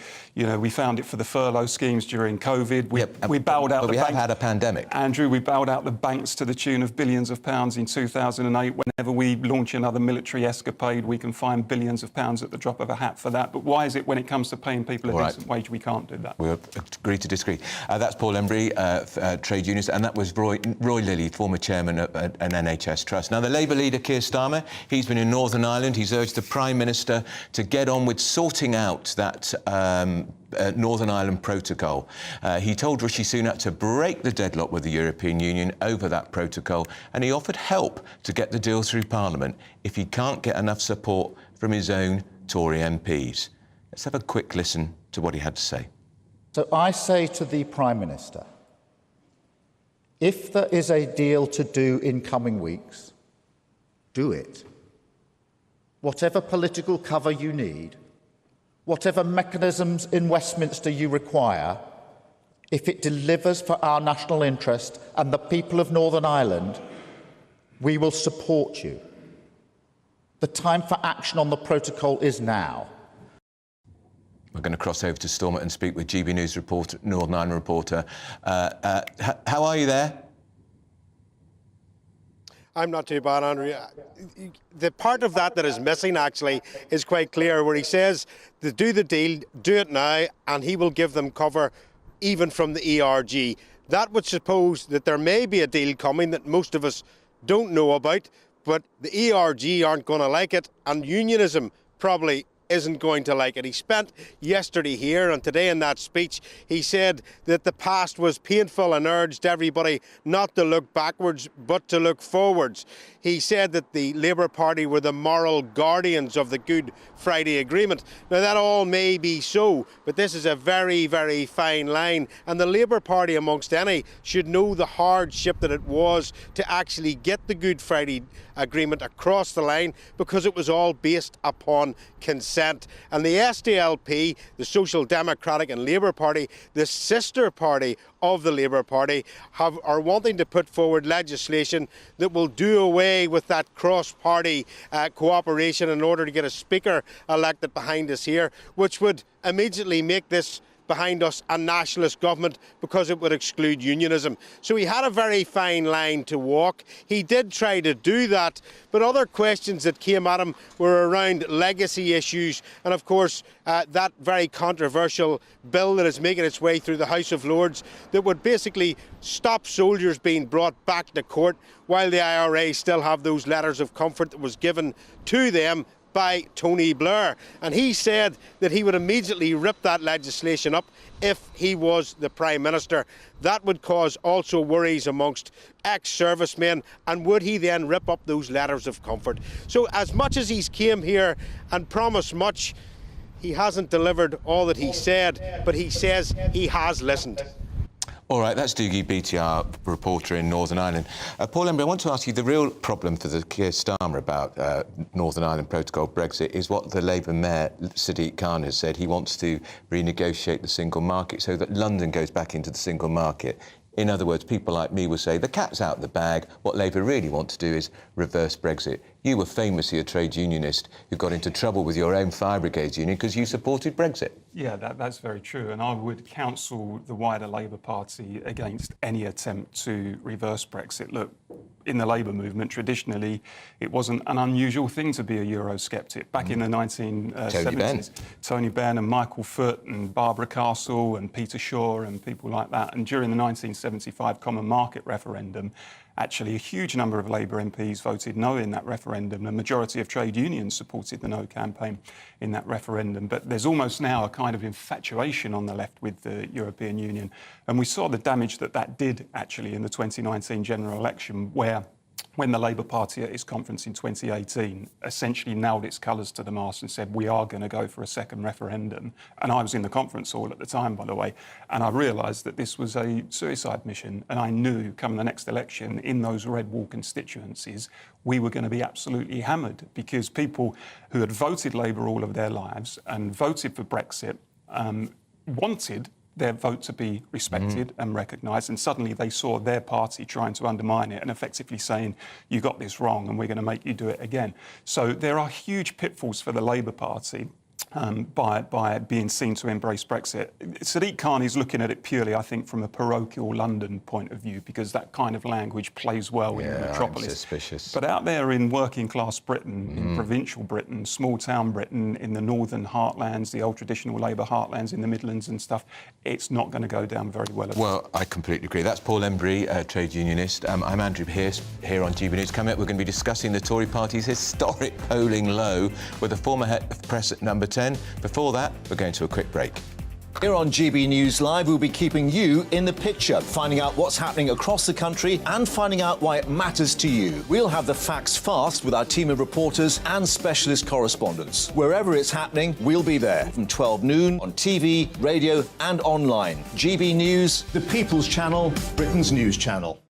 found it for the furlough schemes during COVID. We bailed out. But we have had a pandemic, Andrew. We bailed out the banks to the tune of billions of pounds in 2008. Whenever we launch another military escapade, we can find billions of pounds at the drop of a hat for that. But why is it when it comes to paying people a decent wage, we can't do that? We'll agree to disagree. That's Paul Embry, trade unionist, and that was Roy Lilly, former chairman of an NHS trust. Now, the Labour leader, Keir Starmer, he's been in Northern Ireland. He's urged the Prime Minister to get on with sorting out that Northern Ireland protocol. He told Rishi Sunak to break the deadlock with the European Union over that protocol, and he offered help to get the deal through Parliament if he can't get enough support from his own Tory MPs. Let's have a quick listen to what he had to say. So I say to the Prime Minister, if there is a deal to do in coming weeks, do it. Whatever political cover you need, whatever mechanisms in Westminster you require, if it delivers for our national interest and the people of Northern Ireland, we will support you. The time for action on the protocol is now. We're going to cross over to Stormont and speak with GBNews reporter, Northern Ireland reporter. How are you there? I'm not too bad, Andrew. The part of that is missing, actually, is quite clear, where he says to do the deal, do it now, and he will give them cover even from the ERG. That would suppose that there may be a deal coming that most of us don't know about, but the ERG aren't going to like it, and unionism probably isn't going to like it. He spent yesterday here and today in that speech, he said that the past was painful and urged everybody not to look backwards but to look forwards. He said that the Labour Party were the moral guardians of the Good Friday Agreement. Now that all may be so, but this is a very, very fine line, and the Labour Party amongst any should know the hardship that it was to actually get the Good Friday Agreement across the line, because it was all based upon consent. And the SDLP, the Social Democratic and Labour Party, the sister party of the Labour Party, are wanting to put forward legislation that will do away with that cross-party cooperation in order to get a speaker elected behind us here, which would immediately make this behind us a nationalist government, because it would exclude unionism. So he had a very fine line to walk. He did try to do that, but other questions that came at him were around legacy issues, and of course that very controversial bill that is making its way through the House of Lords that would basically stop soldiers being brought back to court while the IRA still have those letters of comfort that was given to them by Tony Blair. And he said that he would immediately rip that legislation up if he was the Prime Minister. That would cause also worries amongst ex-servicemen, and would he then rip up those letters of comfort? So as much as he's came here and promised much, he hasn't delivered all that he said, but he says he has listened. All right, that's Dougie Beattie, our reporter in Northern Ireland. Paul Embry, I want to ask you, the real problem for the Keir Starmer about Northern Ireland Protocol Brexit is what the Labour Mayor, Sadiq Khan, has said. He wants to renegotiate the single market so that London goes back into the single market. In other words, people like me will say the cat's out of the bag. What Labour really want to do is reverse Brexit. You were famously a trade unionist who got into trouble with your own fire brigades union because you supported Brexit. Yeah, that's very true. And I would counsel the wider Labour Party against any attempt to reverse Brexit. Look, in the Labour movement, traditionally, it wasn't an unusual thing to be a Eurosceptic. Back in the 1970s, Tony Benn and Michael Foot and Barbara Castle and Peter Shaw and people like that. And during the 1975 Common Market referendum, actually, a huge number of Labour MPs voted no in that referendum. The majority of trade unions supported the no campaign in that referendum. But there's almost now a kind of infatuation on the left with the European Union. And we saw the damage that did actually in the 2019 general election, where when the Labour Party at its conference in 2018 essentially nailed its colours to the mast and said, we are going to go for a second referendum. And I was in the conference hall at the time, by the way, and I realised that this was a suicide mission. And I knew, come the next election, in those red wall constituencies, we were going to be absolutely hammered, because people who had voted Labour all of their lives and voted for Brexit wanted their vote to be respected and recognised, and suddenly they saw their party trying to undermine it and effectively saying, you got this wrong and we're going to make you do it again. So there are huge pitfalls for the Labour Party by being seen to embrace Brexit. Sadiq Khan is looking at it purely, I think, from a parochial London point of view, because that kind of language plays well in the metropolis. I'm suspicious. But out there in working class Britain, in provincial Britain, small town Britain, in the northern heartlands, the old traditional Labour heartlands in the Midlands and stuff, it's not going to go down very well at all. Well, I completely agree. That's Paul Embry, trade unionist. I'm Andrew Pearce here on GB News. Coming up, we're going to be discussing the Tory party's historic polling low with the former head of press at number 10. Before that, we're going to a quick break. Here on GB News Live, we'll be keeping you in the picture, finding out what's happening across the country and finding out why it matters to you. We'll have the facts fast with our team of reporters and specialist correspondents. Wherever it's happening, we'll be there from 12 noon on TV, radio and online. GB News, the People's Channel, Britain's news channel.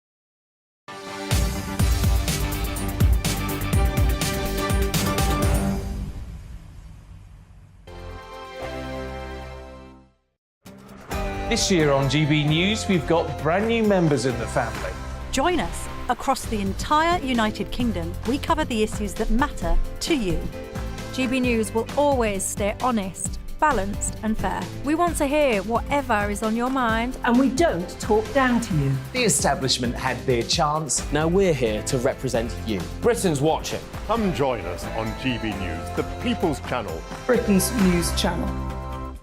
This year on GB News, we've got brand new members in the family. Join us. Across the entire United Kingdom, we cover the issues that matter to you. GB News will always stay honest, balanced and fair. We want to hear whatever is on your mind. And we don't talk down to you. The establishment had their chance. Now we're here to represent you. Britain's watching. Come join us on GB News, the People's Channel, Britain's news channel.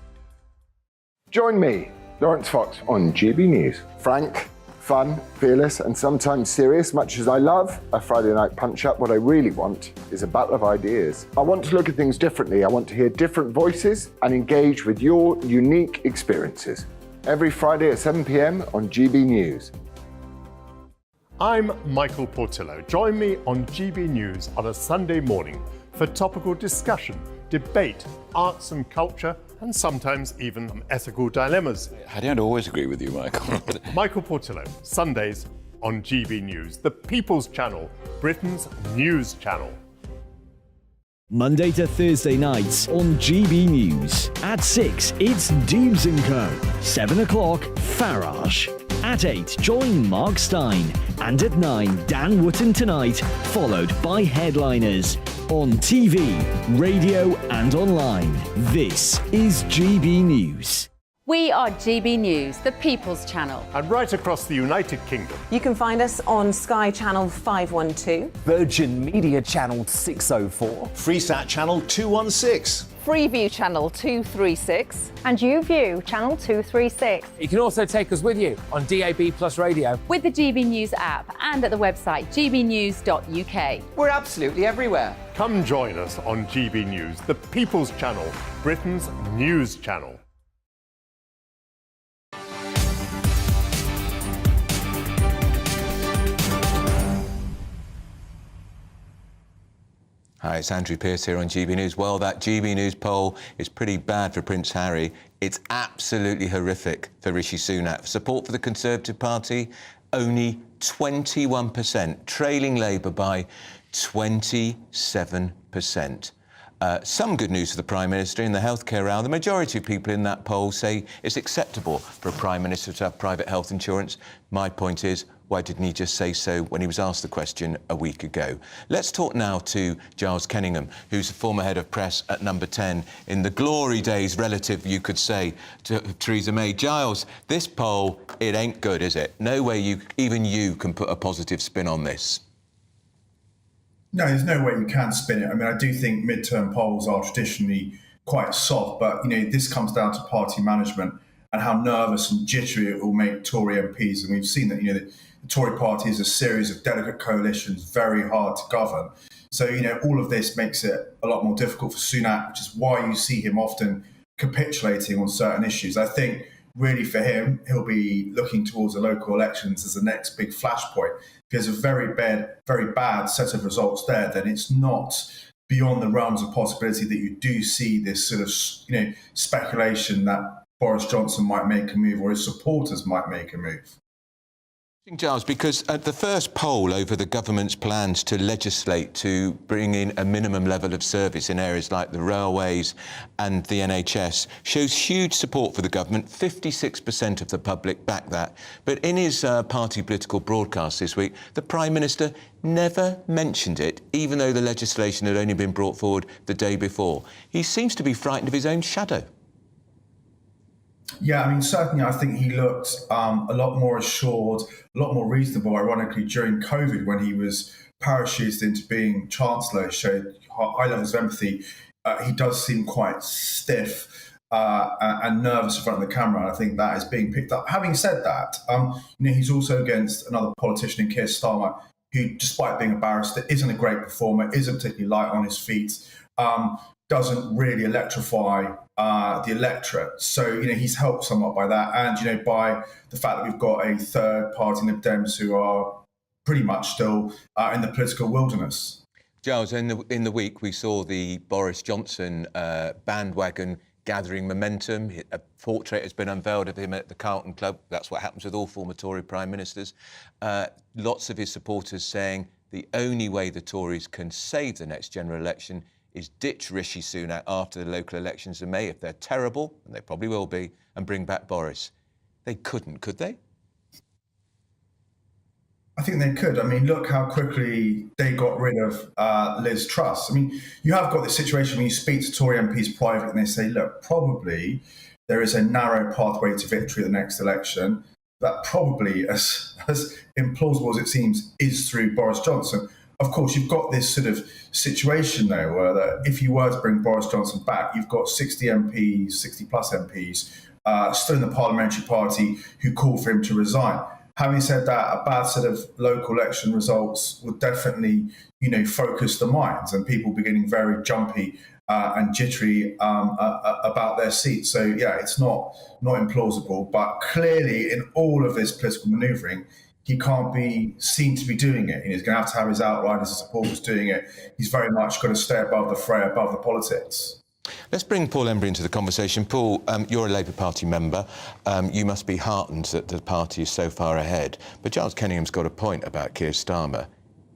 Join me, Lawrence Fox, on GB News. Frank, fun, fearless, and sometimes serious. Much as I love a Friday night punch-up, what I really want is a battle of ideas. I want to look at things differently. I want to hear different voices and engage with your unique experiences. Every Friday at 7 p.m. on GB News. I'm Michael Portillo. Join me on GB News on a Sunday morning for topical discussion, debate, arts and culture, and sometimes even ethical dilemmas. I don't always agree with you, Michael. Michael Portillo, Sundays on GB News, the People's Channel, Britain's news channel. Monday to Thursday nights on GB News. At 6, it's Dubes & Co. 7 o'clock, Farage. At 8, join Mark Stein. And at 9, Dan Wootton Tonight, followed by Headliners. On TV, radio and online. This is GB News. We are GB News, the People's Channel. And right across the United Kingdom. You can find us on Sky Channel 512, Virgin Media Channel 604, Freesat Channel 216. Freeview Channel 236, and YouView Channel 236. You can also take us with you on DAB Plus Radio, with the GB News app and at the website gbnews.uk. We're absolutely everywhere. Come join us on GB News, the People's Channel, Britain's news channel. Hi, it's Andrew Pearce here on GB News. Well, that GB News poll is pretty bad for Prince Harry. It's absolutely horrific for Rishi Sunak. Support for the Conservative Party, only 21%, trailing Labour by 27%. Some good news for the Prime Minister in the healthcare row. The majority of people in that poll say it's acceptable for a Prime Minister to have private health insurance. My point is, why didn't he just say so when he was asked the question a week ago? Let's talk now to Giles Kenningham, who's the former head of press at Number 10 in the glory days relative, you could say, to Theresa May. Giles, this poll, it ain't good, is it? No way even you can put a positive spin on this. No, there's no way you can spin it. I mean, I do think midterm polls are traditionally quite soft, but, this comes down to party management and how nervous and jittery it will make Tory MPs. And we've seen that, the Tory party is a series of delegate coalitions, very hard to govern. So, all of this makes it a lot more difficult for Sunak, which is why you see him often capitulating on certain issues. I think really for him, he'll be looking towards the local elections as the next big flashpoint. If there's a very bad set of results there, then it's not beyond the realms of possibility that you do see this sort of, speculation that Boris Johnson might make a move or his supporters might make a move. Giles, because at the first poll over the government's plans to legislate to bring in a minimum level of service in areas like the railways and the NHS shows huge support for the government. 56% of the public back that. But in his party political broadcast this week, the Prime Minister never mentioned it, even though the legislation had only been brought forward the day before. He seems to be frightened of his own shadow. Yeah, I mean, certainly I think he looked a lot more assured, a lot more reasonable, ironically, during COVID when he was parachuted into being Chancellor. He showed high levels of empathy. He does seem quite stiff and nervous in front of the camera, and I think that is being picked up. Having said that, he's also against another politician in Keir Starmer, who, despite being a barrister, isn't a great performer, isn't particularly light on his feet, doesn't really electrify the electorate. So, he's helped somewhat by that. And, by the fact that we've got a third party, Lib Dems, who are pretty much still in the political wilderness. Giles, in the week, we saw the Boris Johnson bandwagon gathering momentum. A portrait has been unveiled of him at the Carlton Club. That's what happens with all former Tory Prime Ministers. Lots of his supporters saying the only way the Tories can save the next general election is ditch Rishi Sunak after the local elections in May if they're terrible, and they probably will be, and bring back Boris. They couldn't, could they? I think they could. I mean, look how quickly they got rid of Liz Truss. I mean, you have got this situation when you speak to Tory MPs privately and they say, look, probably there is a narrow pathway to victory at the next election that probably, as implausible as it seems, is through Boris Johnson. Of course, you've got this sort of situation, though, where that if you were to bring Boris Johnson back, you've got 60 MPs, 60 plus MPs, still in the parliamentary party who call for him to resign. Having said that, a bad set of local election results would definitely, focus the minds, and people beginning very jumpy and jittery about their seats. So yeah, it's not implausible, but clearly in all of this political manoeuvring, he can't be seen to be doing it. He's going to have his outriders and supporters doing it. He's very much got to stay above the fray, above the politics. Let's bring Paul Embry into the conversation. Paul, you're a Labour Party member. You must be heartened that the party is so far ahead. But Giles Kenningham's got a point about Keir Starmer.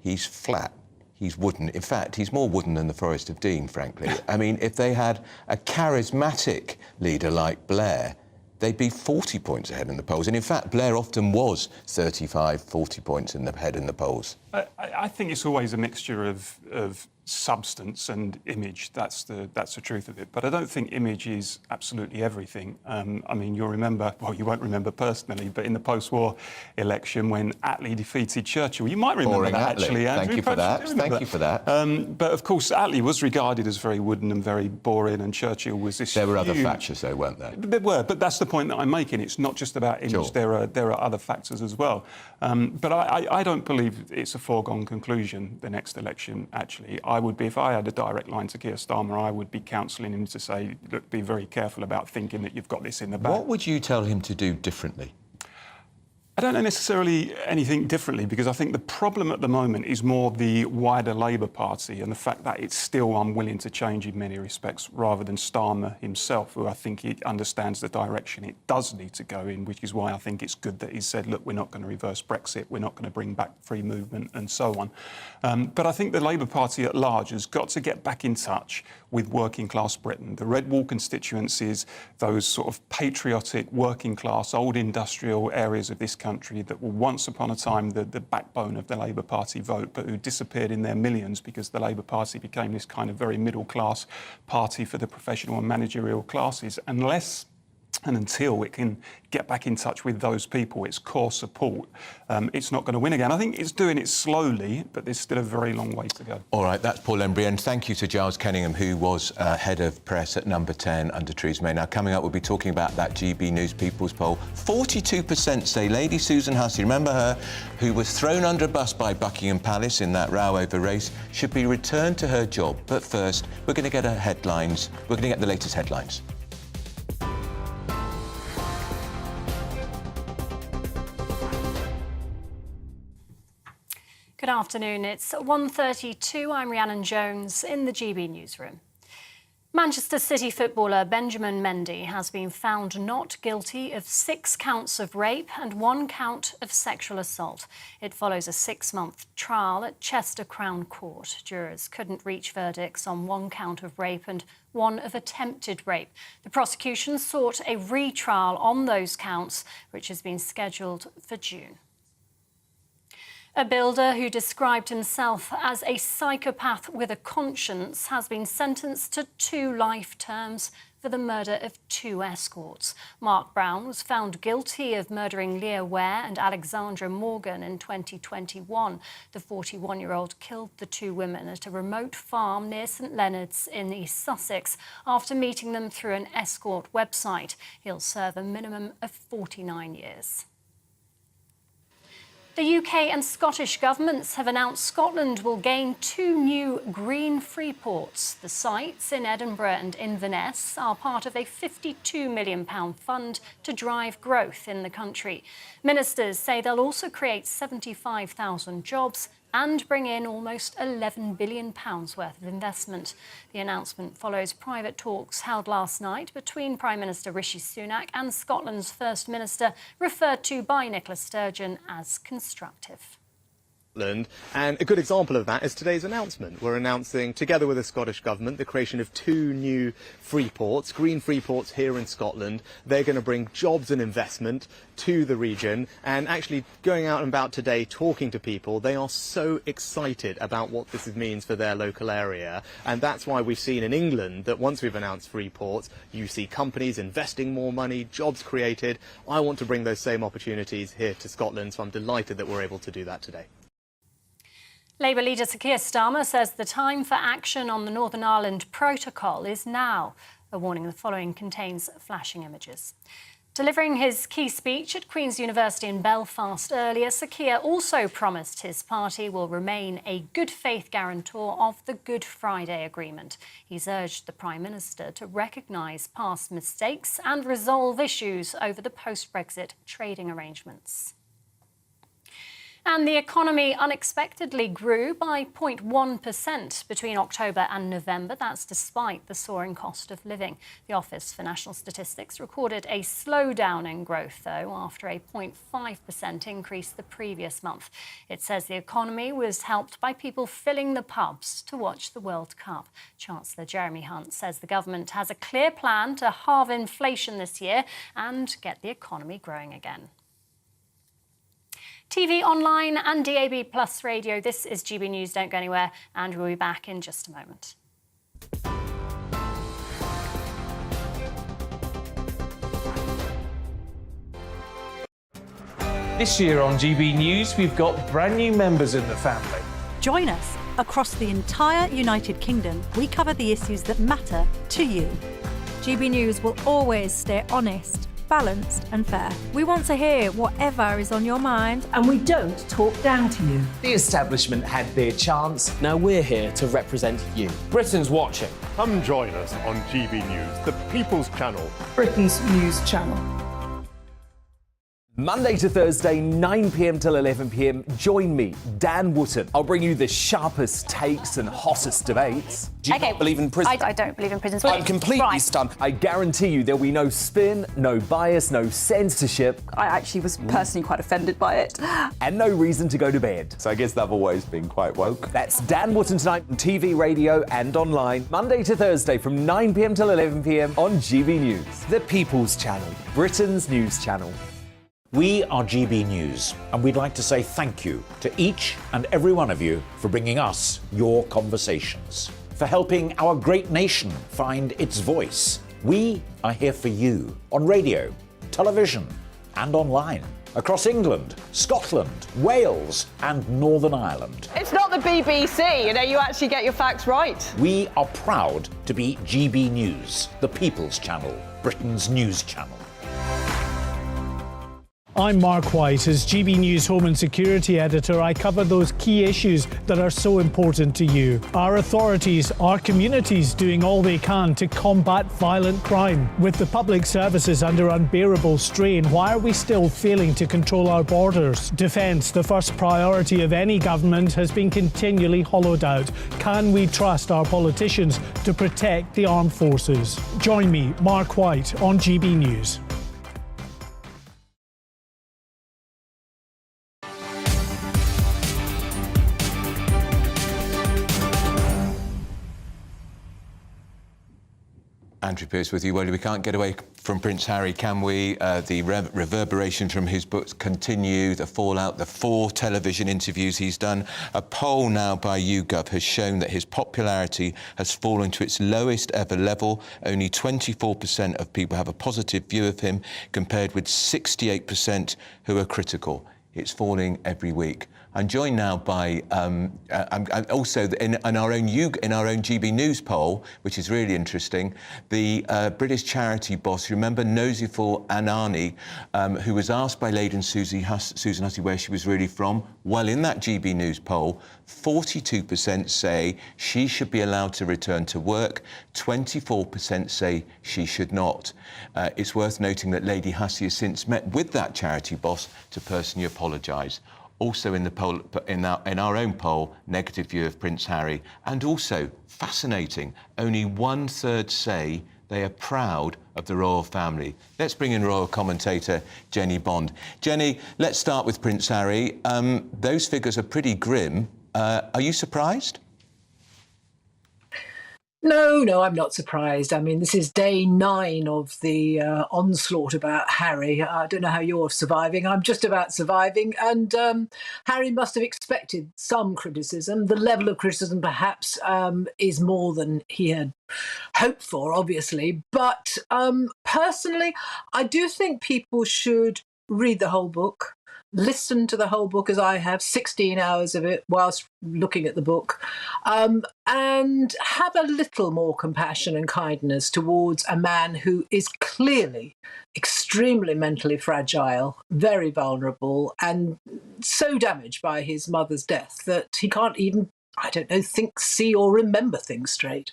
He's flat. He's wooden. In fact, he's more wooden than the Forest of Dean, frankly. I mean, if they had a charismatic leader like Blair, they'd be 40 points ahead in the polls. And in fact, Blair often was 35, 40 points ahead in the polls. I think it's always a mixture of substance and image. That's the truth of it. But I don't think image is absolutely everything. I mean, you'll remember, well, you won't remember personally, but in the post-war election when Attlee defeated Churchill, you might remember that, actually, Andrew. Thank you for that. Thank you for that. But of course, Attlee was regarded as very wooden and very boring, and Churchill was this. There were other factors, though, weren't there? There were, but that's the point that I'm making. It's not just about image. Sure. There are other factors as well. But I don't believe it's a foregone conclusion, the next election, actually. I would be, if I had a direct line to Keir Starmer, I would be counselling him to say, look, be very careful about thinking that you've got this in the bag. What would you tell him to do differently? I don't know necessarily anything differently, because I think the problem at the moment is more the wider Labour Party and the fact that it's still unwilling to change in many respects, rather than Starmer himself, who I think he understands the direction it does need to go in, which is why I think it's good that he said, look, we're not going to reverse Brexit, we're not going to bring back free movement and so on. But I think the Labour Party at large has got to get back in touch with working class Britain. The Red Wall constituencies, those sort of patriotic, working class, old industrial areas of this country that were once upon a time the backbone of the Labour Party vote, but who disappeared in their millions because the Labour Party became this kind of very middle-class party for the professional and managerial classes. Unless and until it can get back in touch with those people, its core support, it's not going to win again. I think it's doing it slowly, but there's still a very long way to go. All right, that's Paul Embry, and thank you to Giles Kenningham, who was head of press at Number 10 under Theresa May. Now, coming up, we'll be talking about that GB News People's Poll. 42% say Lady Susan Hussey, remember her, who was thrown under a bus by Buckingham Palace in that row over race, should be returned to her job. But first, we're going to get her headlines. We're going to get the latest headlines. Good afternoon. It's 1:32. I'm Rhiannon Jones in the GB newsroom. Manchester City footballer Benjamin Mendy has been found not guilty of 6 counts of rape and 1 count of sexual assault. It follows a 6-month trial at Chester Crown Court. Jurors couldn't reach verdicts on 1 count of rape and 1 of attempted rape. The prosecution sought a retrial on those counts, which has been scheduled for June. A builder who described himself as a psychopath with a conscience has been sentenced to 2 life terms for the murder of 2 escorts. Mark Brown was found guilty of murdering Leah Ware and Alexandra Morgan in 2021. The 41-year-old killed the 2 women at a remote farm near St Leonard's in East Sussex after meeting them through an escort website. He'll serve a minimum of 49 years. The UK and Scottish governments have announced Scotland will gain 2 new green free ports. The sites in Edinburgh and Inverness are part of a £52 million fund to drive growth in the country. Ministers say they'll also create 75,000 jobs and bring in almost £11 billion worth of investment. The announcement follows private talks held last night between Prime Minister Rishi Sunak and Scotland's First Minister, referred to by Nicola Sturgeon as constructive. And a good example of that is today's announcement. We're announcing, together with the Scottish Government, the creation of 2 new free ports, green free ports here in Scotland. They're going to bring jobs and investment to the region, and actually going out and about today talking to people, they are so excited about what this means for their local area. And that's why we've seen in England that once we've announced free ports, you see companies investing more money, jobs created. I want to bring those same opportunities here to Scotland, so I'm delighted that we're able to do that today. Labour leader Sir Keir Starmer says the time for action on the Northern Ireland Protocol is now. A warning the following contains flashing images. Delivering his key speech at Queen's University in Belfast earlier, Sir Keir also promised his party will remain a good faith guarantor of the Good Friday Agreement. He's urged the Prime Minister to recognise past mistakes and resolve issues over the post-Brexit trading arrangements. And the economy unexpectedly grew by 0.1% between October and November. That's despite the soaring cost of living. The Office for National Statistics recorded a slowdown in growth, though, after a 0.5% increase the previous month. It says the economy was helped by people filling the pubs to watch the World Cup. Chancellor Jeremy Hunt says the government has a clear plan to halve inflation this year and get the economy growing again. TV, online and DAB Plus radio. This is GB News. Don't go anywhere. And we'll be back in just a moment. This year on GB News, we've got brand new members in the family. Join us. Across the entire United Kingdom, we cover the issues that matter to you. GB News will always stay honest, balanced and fair. We want to hear whatever is on your mind. And we don't talk down to you. The establishment had their chance. Now we're here to represent you. Britain's watching. Come join us on GB News, the People's Channel. Britain's news channel. Monday to Thursday, 9 p.m. till 11 p.m. Join me, Dan Wootton. I'll bring you the sharpest takes and hottest debates. Do you not believe in prisons? I don't believe in prisons. I'm completely stunned. I guarantee you there'll be no spin, no bias, no censorship. I actually was personally quite offended by it. And no reason to go to bed. So I guess they've always been quite woke. That's Dan Wootton tonight on TV, radio and online. Monday to Thursday from 9 p.m. till 11 p.m. on GB News. The People's Channel, Britain's news channel. We are GB News, and we'd like to say thank you to each and every one of you for bringing us your conversations, for helping our great nation find its voice. We are here for you on radio, television, and online, across England, Scotland, Wales, and Northern Ireland. It's not the BBC, you actually get your facts right. We are proud to be GB News, the People's Channel, Britain's news channel. I'm Mark White. As GB News Home and Security Editor, I cover those key issues that are so important to you. Our authorities, our communities doing all they can to combat violent crime. With the public services under unbearable strain, why are we still failing to control our borders? Defence, the first priority of any government, has been continually hollowed out. Can we trust our politicians to protect the armed forces? Join me, Mark White, on GB News. Andrew Pierce with you. Well, we can't get away from Prince Harry, can we? The reverberation from his books continue, the fallout, the 4 television interviews he's done. A poll now by YouGov has shown that his popularity has fallen to its lowest ever level. Only 24% of people have a positive view of him, compared with 68% who are critical. It's falling every week. I'm joined now by also in our own GB News poll, which is really interesting. The British charity boss, you remember Nosiful Anani, who was asked by Lady Susan Hussey where she was really from. Well, in that GB News poll, 42% say she should be allowed to return to work. 24% say she should not. It's worth noting that Lady Hussey has since met with that charity boss to personally apologise. Also in the poll, in our own poll, negative view of Prince Harry. And also, fascinating, only 1/3 say they are proud of the royal family. Let's bring in royal commentator Jenny Bond. Jenny, let's start with Prince Harry. Those figures are pretty grim. Are you surprised? No, I'm not surprised. I mean, this is day 9 of the onslaught about Harry. I don't know how you're surviving. I'm just about surviving. And Harry must have expected some criticism. The level of criticism perhaps is more than he had hoped for, obviously. But personally, I do think people should read the whole book. listened to the whole book as I have, 16 hours of it whilst looking at the book, and have a little more compassion and kindness towards a man who is clearly extremely mentally fragile, very vulnerable, and so damaged by his mother's death that he can't even, I don't know, think, see or remember things straight.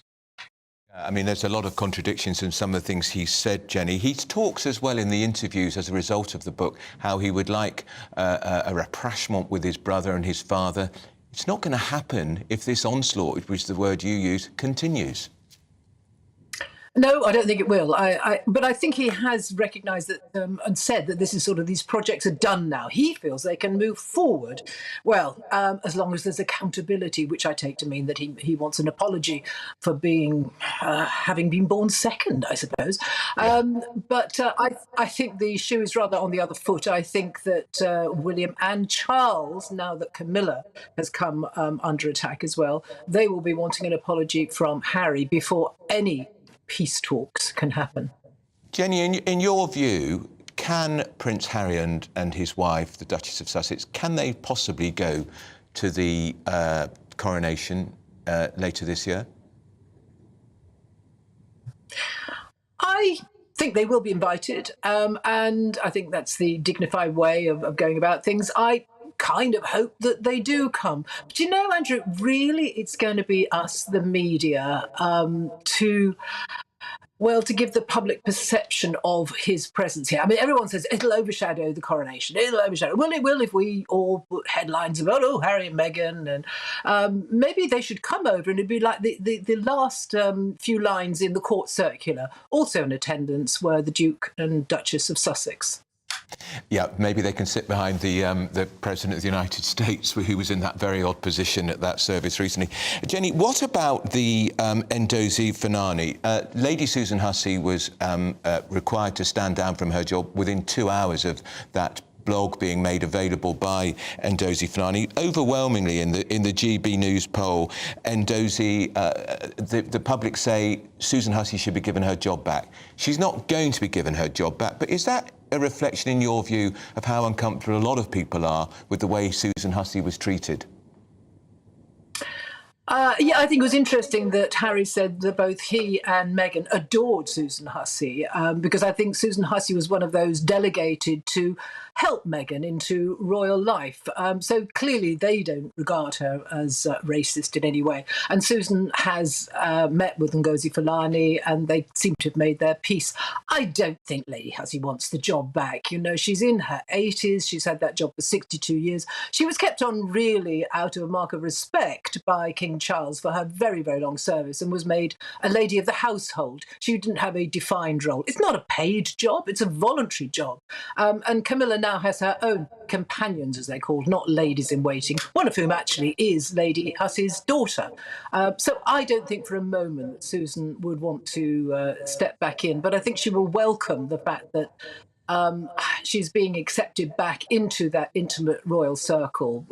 I mean, there's a lot of contradictions in some of the things he said, Jenny. He talks as well in the interviews as a result of the book how he would like a rapprochement with his brother and his father. It's not going to happen if this onslaught, which is the word you use, continues. No, I don't think it will. But I think he has recognised that and said that this is sort of, these projects are done now. He feels they can move forward. Well, as long as there's accountability, which I take to mean that he wants an apology for having been born second, I suppose. But I think the shoe is rather on the other foot. I think that William and Charles, now that Camilla has come under attack as well, they will be wanting an apology from Harry before any peace talks can happen. Jenny, in your view, can Prince Harry and his wife, the Duchess of Sussex, can they possibly go to the coronation later this year? I think they will be invited, and I think that's the dignified way of going about things. I kind of hope that they do come. But you know, Andrew, really it's going to be us, the media, to give the public perception of his presence here. I mean, everyone says it'll overshadow the coronation. It'll overshadow. Well, it will if we all put headlines about, oh, Harry and Meghan. And maybe they should come over and it'd be like the last few lines in the court circular. Also in attendance were the Duke and Duchess of Sussex. Yeah, maybe they can sit behind the President of the United States, who was in that very odd position at that service recently. Jenny, what about the Ndozi Fanani? Lady Susan Hussey was required to stand down from her job within 2 hours of that blog being made available by Ndozi Fanani. Overwhelmingly in the GB News poll, Ndozi, the public say Susan Hussey should be given her job back. She's not going to be given her job back, but is that a reflection, in your view, of how uncomfortable a lot of people are with the way Susan Hussey was treated? Yeah, I think it was interesting that Harry said that both he and Meghan adored Susan Hussey, because I think Susan Hussey was one of those delegated to help Meghan into royal life. So clearly they don't regard her as racist in any way. And Susan has met with Ndozi Fanani and they seem to have made their peace. I don't think Lady Hussey wants the job back. You know, she's in her 80s. She's had that job for 62 years. She was kept on really out of a mark of respect by King Charles for her very, very long service and was made a lady of the household. She didn't have a defined role. It's not a paid job. It's a voluntary job. And Camilla now has her own companions, as they're called, not ladies in waiting, one of whom actually is Lady Hussey's daughter. So I don't think for a moment that Susan would want to step back in, but I think she will welcome the fact that she's being accepted back into that intimate royal circle,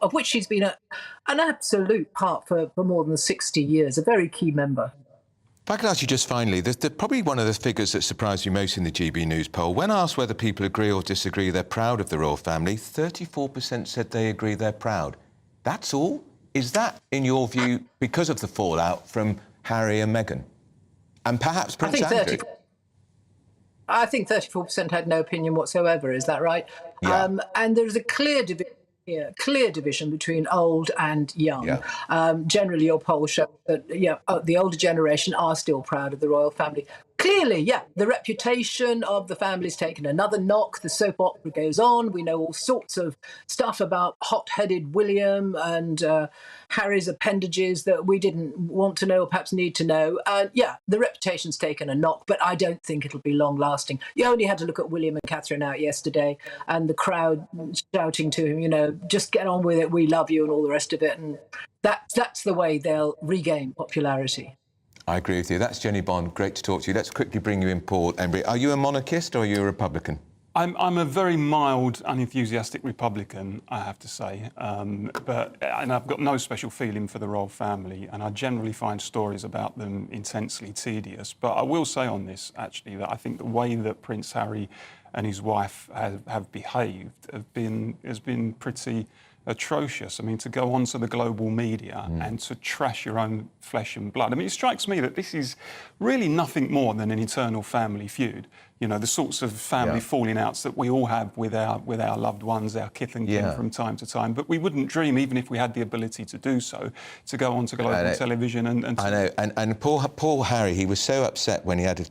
of which she's been an absolute part for more than 60 years, a very key member. If I could ask you just finally, probably one of the figures that surprised you most in the GB News poll, when asked whether people agree or disagree they're proud of the royal family, 34% said they agree they're proud. That's all? Is that, in your view, because of the fallout from Harry and Meghan? And perhaps Prince Andrew? I think 34% had no opinion whatsoever, is that right? Yeah. And there's a clear division between old and young. Yeah. Generally, your poll shows that the older generation are still proud of the royal family. Clearly, the reputation of the family's taken another knock. The soap opera goes on. We know all sorts of stuff about hot-headed William and Harry's appendages that we didn't want to know or perhaps need to know. The reputation's taken a knock, but I don't think it'll be long-lasting. You only had to look at William and Catherine out yesterday and the crowd shouting to him, just get on with it, we love you and all the rest of it. And that's the way they'll regain popularity. I agree with you. That's Jenny Bond. Great to talk to you. Let's quickly bring you in, Paul Embry. Are you a monarchist or are you a Republican? I'm a very mild, unenthusiastic Republican, I have to say, and I've got no special feeling for the royal family, and I generally find stories about them intensely tedious. But I will say on this, actually, that I think the way that Prince Harry and his wife have behaved has been pretty atrocious. I mean, to go onto the global media and to trash your own flesh and blood. I mean, it strikes me that this is really nothing more than an internal family feud. You know, the sorts of family falling outs that we all have with our loved ones, our kith and kin from time to time. But we wouldn't dream, even if we had the ability to do so, to go onto global television and I know. And poor Harry, he was so upset when he had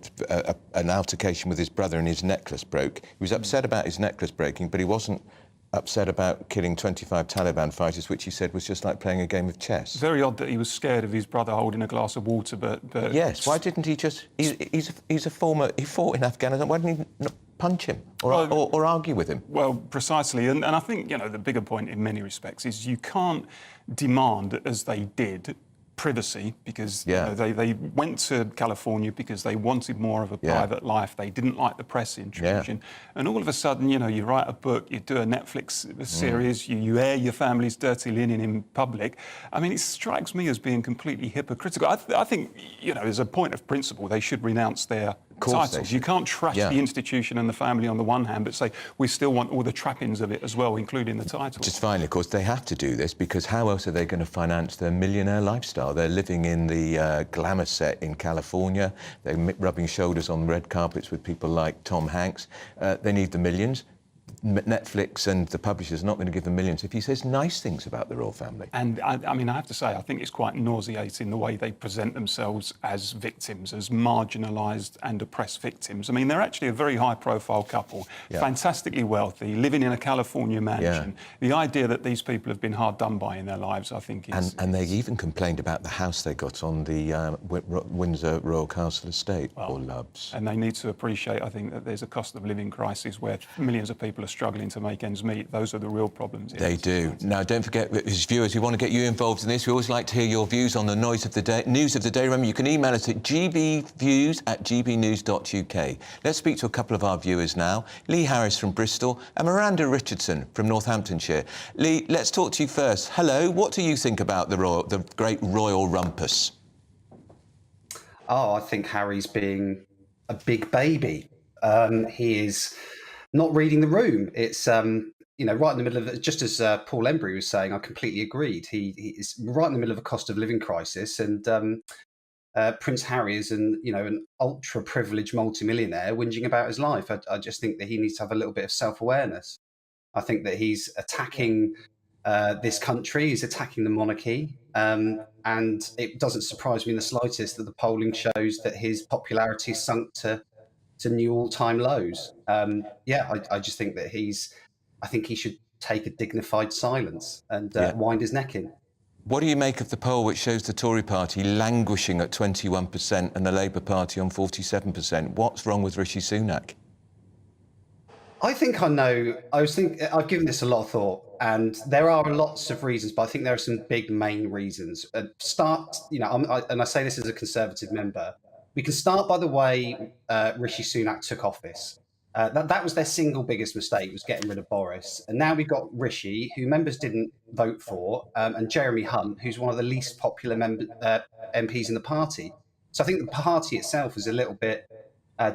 an altercation with his brother and his necklace broke. He was upset about his necklace breaking, but he wasn't upset about killing 25 Taliban fighters, which he said was just like playing a game of chess. Very odd that he was scared of his brother holding a glass of water, but yes, why didn't he just... He's a former... He fought in Afghanistan. Why didn't he not punch him or argue with him? Well, precisely. And I think, you know, the bigger point in many respects is you can't demand, as they did, privacy, because you know, they went to California because they wanted more of a private life. They didn't like the press intrusion. And all of a sudden, you know, you write a book, you do a Netflix series, you air your family's dirty linen in public. I mean, it strikes me as being completely hypocritical. I think, you know, as a point of principle, they should renounce their titles. You can't trash the institution and the family on the one hand, but say we still want all the trappings of it as well, including the title. Just finally, of course, they have to do this because how else are they going to finance their millionaire lifestyle? They're living in the glamour set in California. They're rubbing shoulders on red carpets with people like Tom Hanks. They need the millions. Netflix and the publishers are not going to give them millions if he says nice things about the royal family. And I mean, I have to say, I think it's quite nauseating the way they present themselves as victims, as marginalised and oppressed victims. I mean, they're actually a very high-profile couple, fantastically wealthy, living in a California mansion. The idea that these people have been hard done by in their lives, I think, is... And they even complained about the house they got on the Windsor Royal Castle estate, or Lubs. And they need to appreciate, I think, that there's a cost of living crisis where millions of people are struggling to make ends meet. Those are the real problems. They do. Now, don't forget, as viewers, we want to get you involved in this. We always like to hear your views on the news of the day. Remember, you can email us at gbviews@gbnews.uk. Let's speak to a couple of our viewers now. Lee Harris from Bristol and Miranda Richardson from Northamptonshire. Lee, let's talk to you first. Hello, what do you think about the great royal rumpus? Oh, I think Harry's being a big baby. He is not reading the room. It's, you know, right in the middle of it, just as Paul Embry was saying, I completely agreed. He is right in the middle of a cost of living crisis, and Prince Harry is an ultra-privileged multimillionaire whinging about his life. I just think that he needs to have a little bit of self-awareness. I think that he's attacking this country, he's attacking the monarchy, and it doesn't surprise me in the slightest that the polling shows that his popularity sunk to new all-time lows. I just think that I think he should take a dignified silence and wind his neck in. What do you make of the poll which shows the Tory party languishing at 21% and the Labour Party on 47%? What's wrong with Rishi Sunak? I think I know. I've given this a lot of thought, and there are lots of reasons, but I think there are some big main reasons. I say this as a Conservative member. We can start by the way Rishi Sunak took office. That was their single biggest mistake, was getting rid of Boris. And now we've got Rishi, who members didn't vote for, and Jeremy Hunt, who's one of the least popular MPs in the party. So I think the party itself is a little bit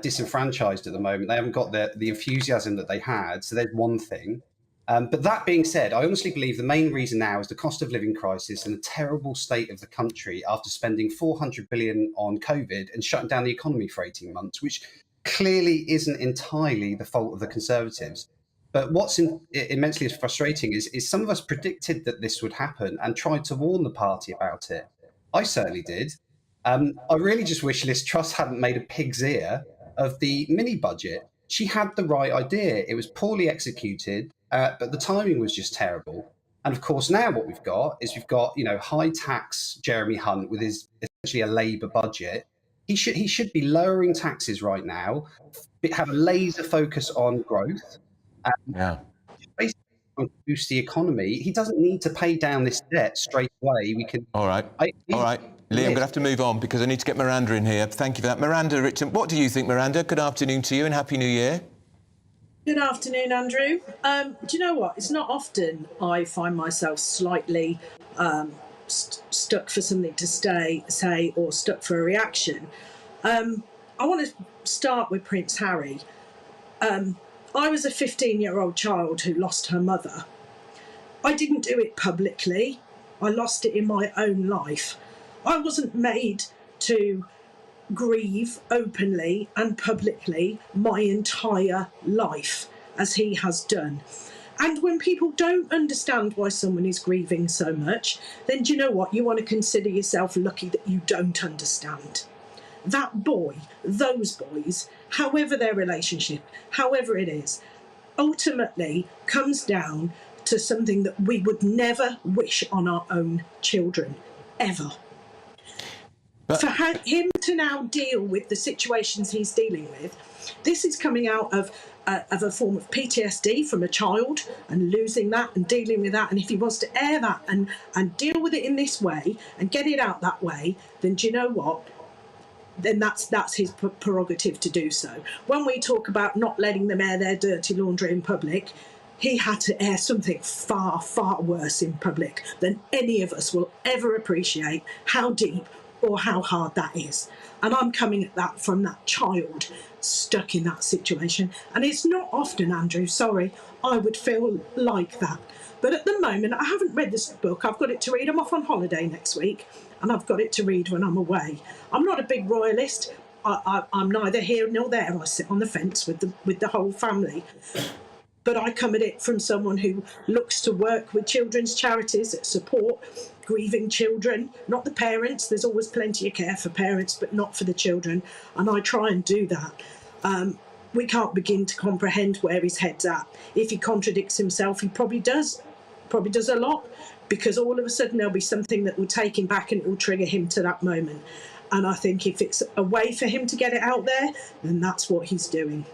disenfranchised at the moment. They haven't got the enthusiasm that they had. So there's one thing. But that being said, I honestly believe the main reason now is the cost of living crisis and the terrible state of the country after spending $400 billion on COVID and shutting down the economy for 18 months, which clearly isn't entirely the fault of the Conservatives. But what's immensely frustrating is some of us predicted that this would happen and tried to warn the party about it. I certainly did. I really just wish Liz Truss hadn't made a pig's ear of the mini budget. She had the right idea. It was poorly executed. But the timing was just terrible. And of course, now what we've got, high tax Jeremy Hunt with his essentially a Labour budget. He should be lowering taxes right now, have a laser focus on growth, basically boost the economy. He doesn't need to pay down this debt straight away. We can. All right. Lee, I'm going to have to move on because I need to get Miranda in here. Thank you for that. Miranda Richardson, what do you think, Miranda? Good afternoon to you and Happy New Year. Good afternoon, Andrew. Do you know what? It's not often I find myself slightly stuck for something to say or stuck for a reaction. I want to start with Prince Harry. I was a 15-year-old child who lost her mother. I didn't do it publicly. I lost it in my own life. I wasn't made to grieve openly and publicly my entire life, as he has done. And when people don't understand why someone is grieving so much, then do you know what? You want to consider yourself lucky that you don't understand. That boy, those boys, however their relationship, however it is, ultimately comes down to something that we would never wish on our own children, ever. For him to now deal with the situations he's dealing with, this is coming out of a form of PTSD from a child and losing that and dealing with that. And if he wants to air that and deal with it in this way and get it out that way, then do you know what? Then that's his prerogative to do so. When we talk about not letting them air their dirty laundry in public, he had to air something far, far worse in public than any of us will ever appreciate how deep or how hard that is. And I'm coming at that from that child stuck in that situation. And it's not often, Andrew, sorry, I would feel like that. But at the moment, I haven't read this book. I've got it to read. I'm off on holiday next week, and I've got it to read when I'm away. I'm not a big royalist. I'm neither here nor there. I sit on the fence with the whole family. But I come at it from someone who looks to work with children's charities that support grieving children, not the parents. There's always plenty of care for parents, but not for the children. And I try and do that. We can't begin to comprehend where his head's at. If he contradicts himself, he probably does a lot, because all of a sudden there'll be something that will take him back and it will trigger him to that moment. And I think if it's a way for him to get it out there, then that's what he's doing.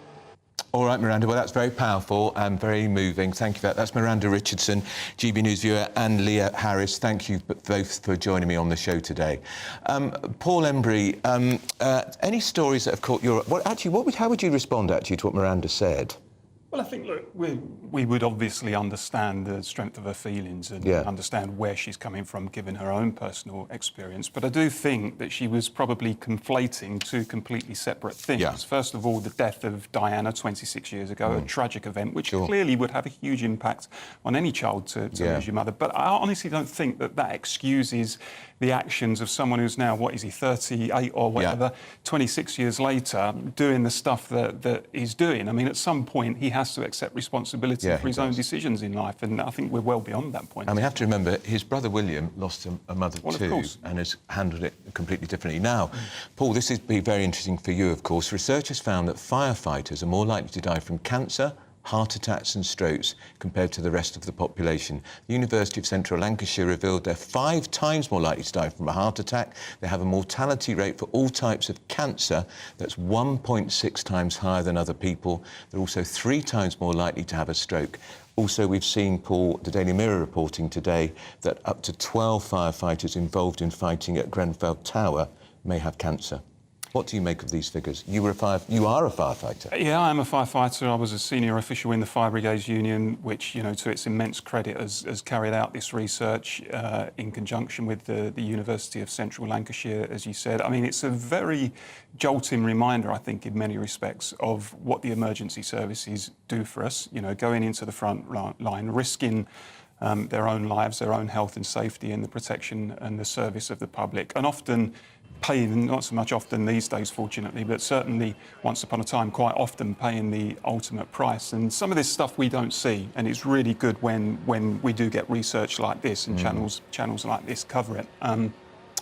All right, Miranda, well, that's very powerful and very moving. Thank you for that. That's Miranda Richardson, GB News viewer, and Leah Harris. Thank you both for joining me on the show today. Paul Embry, any stories that have caught your... Well, actually, how would you respond, actually, to what Miranda said? Well, I think, look, we would obviously understand the strength of her feelings and understand where she's coming from, given her own personal experience. But I do think that she was probably conflating two completely separate things. Yeah. First of all, the death of Diana 26 years ago, a tragic event, which clearly would have a huge impact on any child to lose your mother. But I honestly don't think that excuses the actions of someone who's now, 38 or whatever, 26 years later, doing the stuff that he's doing. I mean, at some point, he has to accept responsibility for his own decisions in life, and I think we're well beyond that point. And we have to remember, his brother William lost a mother too, and has handled it completely differently. Now, Paul, this would be very interesting for you, of course. Researchers found that firefighters are more likely to die from cancer, heart attacks and strokes compared to the rest of the population. The University of Central Lancashire revealed they're 5 times more likely to die from a heart attack. They have a mortality rate for all types of cancer that's 1.6 times higher than other people. They're also 3 times more likely to have a stroke. Also, we've seen, Paul, the Daily Mirror reporting today that up to 12 firefighters involved in fighting at Grenfell Tower may have cancer. What do you make of these figures? You are a firefighter. Yeah, I'm a firefighter. I was a senior official in the Fire Brigades Union, which, you know, to its immense credit, has carried out this research in conjunction with the University of Central Lancashire, as you said. I mean, it's a very jolting reminder, I think, in many respects, of what the emergency services do for us. You know, going into the front line, risking their own lives, their own health and safety, and the protection and the service of the public, and often paying, not so much often these days, fortunately, but certainly once upon a time, quite often paying the ultimate price. And some of this stuff we don't see, and it's really good when we do get research like this and channels like this cover it.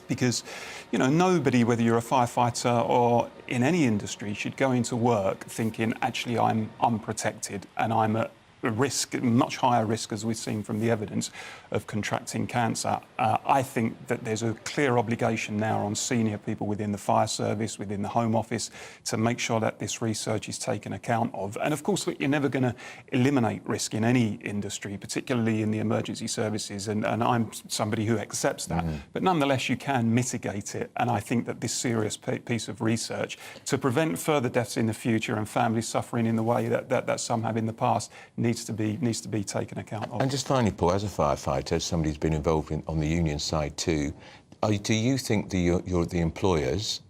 Because, you know, nobody, whether you're a firefighter or in any industry, should go into work thinking, actually, I'm unprotected and I'm at risk, much higher risk, as we've seen from the evidence, of contracting cancer. I think that there's a clear obligation now on senior people within the fire service, within the Home Office, to make sure that this research is taken account of. And of course, you're never going to eliminate risk in any industry, particularly in the emergency services, and I'm somebody who accepts that. But nonetheless, you can mitigate it. And I think that this serious piece of research to prevent further deaths in the future and families suffering in the way that some have in the past needs to be taken account of. And just finally, Paul, as a firefighter, as somebody who's been involved on the union side too, do you think the employers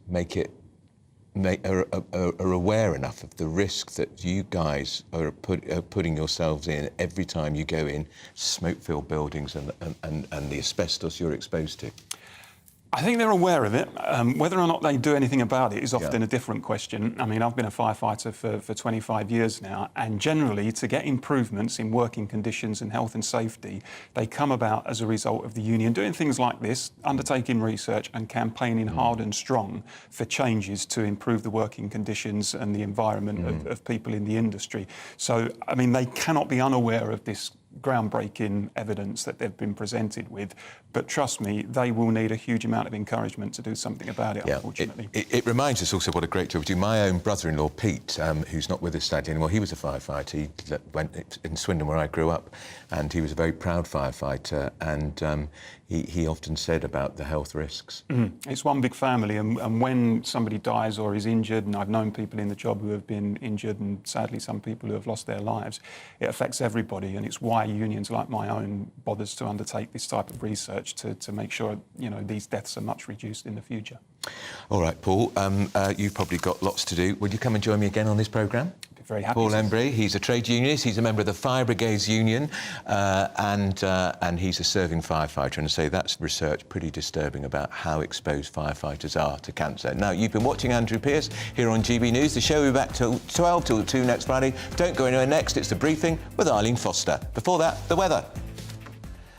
are aware enough of the risk that you guys are putting yourselves in every time you go in smoke-filled buildings and the asbestos you're exposed to? I think they're aware of it. Whether or not they do anything about it is often a different question. I mean, I've been a firefighter for 25 years now, and generally, to get improvements in working conditions and health and safety, they come about as a result of the union doing things like this, undertaking research and campaigning hard and strong for changes to improve the working conditions and the environment of people in the industry. So, I mean, they cannot be unaware of this groundbreaking evidence that they've been presented with, but trust me, they will need a huge amount of encouragement to do something about it, unfortunately. It reminds us also what a great job we do. My own brother-in-law, Pete, who's not with us sadly anymore, he was a firefighter. He went in Swindon, where I grew up, and he was a very proud firefighter, and he often said about the health risks. It's one big family, and when somebody dies or is injured, and I've known people in the job who have been injured, and sadly some people who have lost their lives, it affects everybody, and it's why unions like my own bothers to undertake this type of research to make sure, you know, these deaths are much reduced in the future. All right, Paul, you've probably got lots to do. Would you come and join me again on this programme? Very happy. Paul Embry, he's a trade unionist, he's a member of the Fire Brigades Union, and he's a serving firefighter. And I say that's research pretty disturbing about how exposed firefighters are to cancer. Now, you've been watching Andrew Pearce here on GB News. The show will be back till 12 till 2 next Friday. Don't go anywhere next. It's The Briefing with Eileen Foster. Before that, the weather.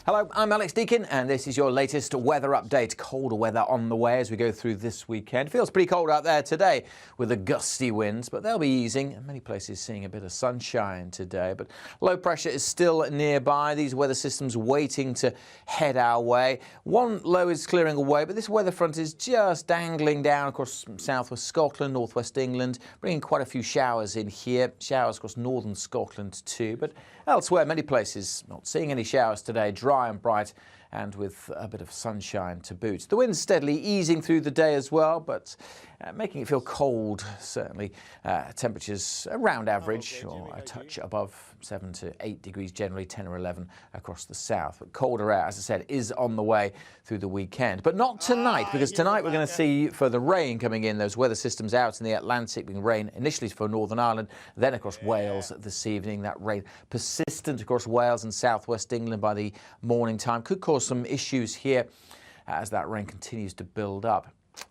Hello, I'm Alex Deakin, and this is your latest weather update. Colder weather on the way as we go through this weekend. Feels pretty cold out there today with the gusty winds, but they'll be easing. And many places seeing a bit of sunshine today, but low pressure is still nearby. These weather systems waiting to head our way. One low is clearing away, but this weather front is just dangling down across southwest Scotland, northwest England, bringing quite a few showers in here. Showers across northern Scotland too, but elsewhere, many places not seeing any showers today. Dry and bright, and with a bit of sunshine to boot. The wind's steadily easing through the day as well, but making it feel cold, certainly. Temperatures around average, or a touch above 7 to 8 degrees generally, 10 or 11 across the south. But colder air, as I said, is on the way through the weekend. But not tonight, because tonight we're going to see further rain coming in. Those weather systems out in the Atlantic bringing rain initially for Northern Ireland, then across Wales this evening. That rain persistent across Wales and southwest England by the morning time. Could cause some issues here as that rain continues to build up.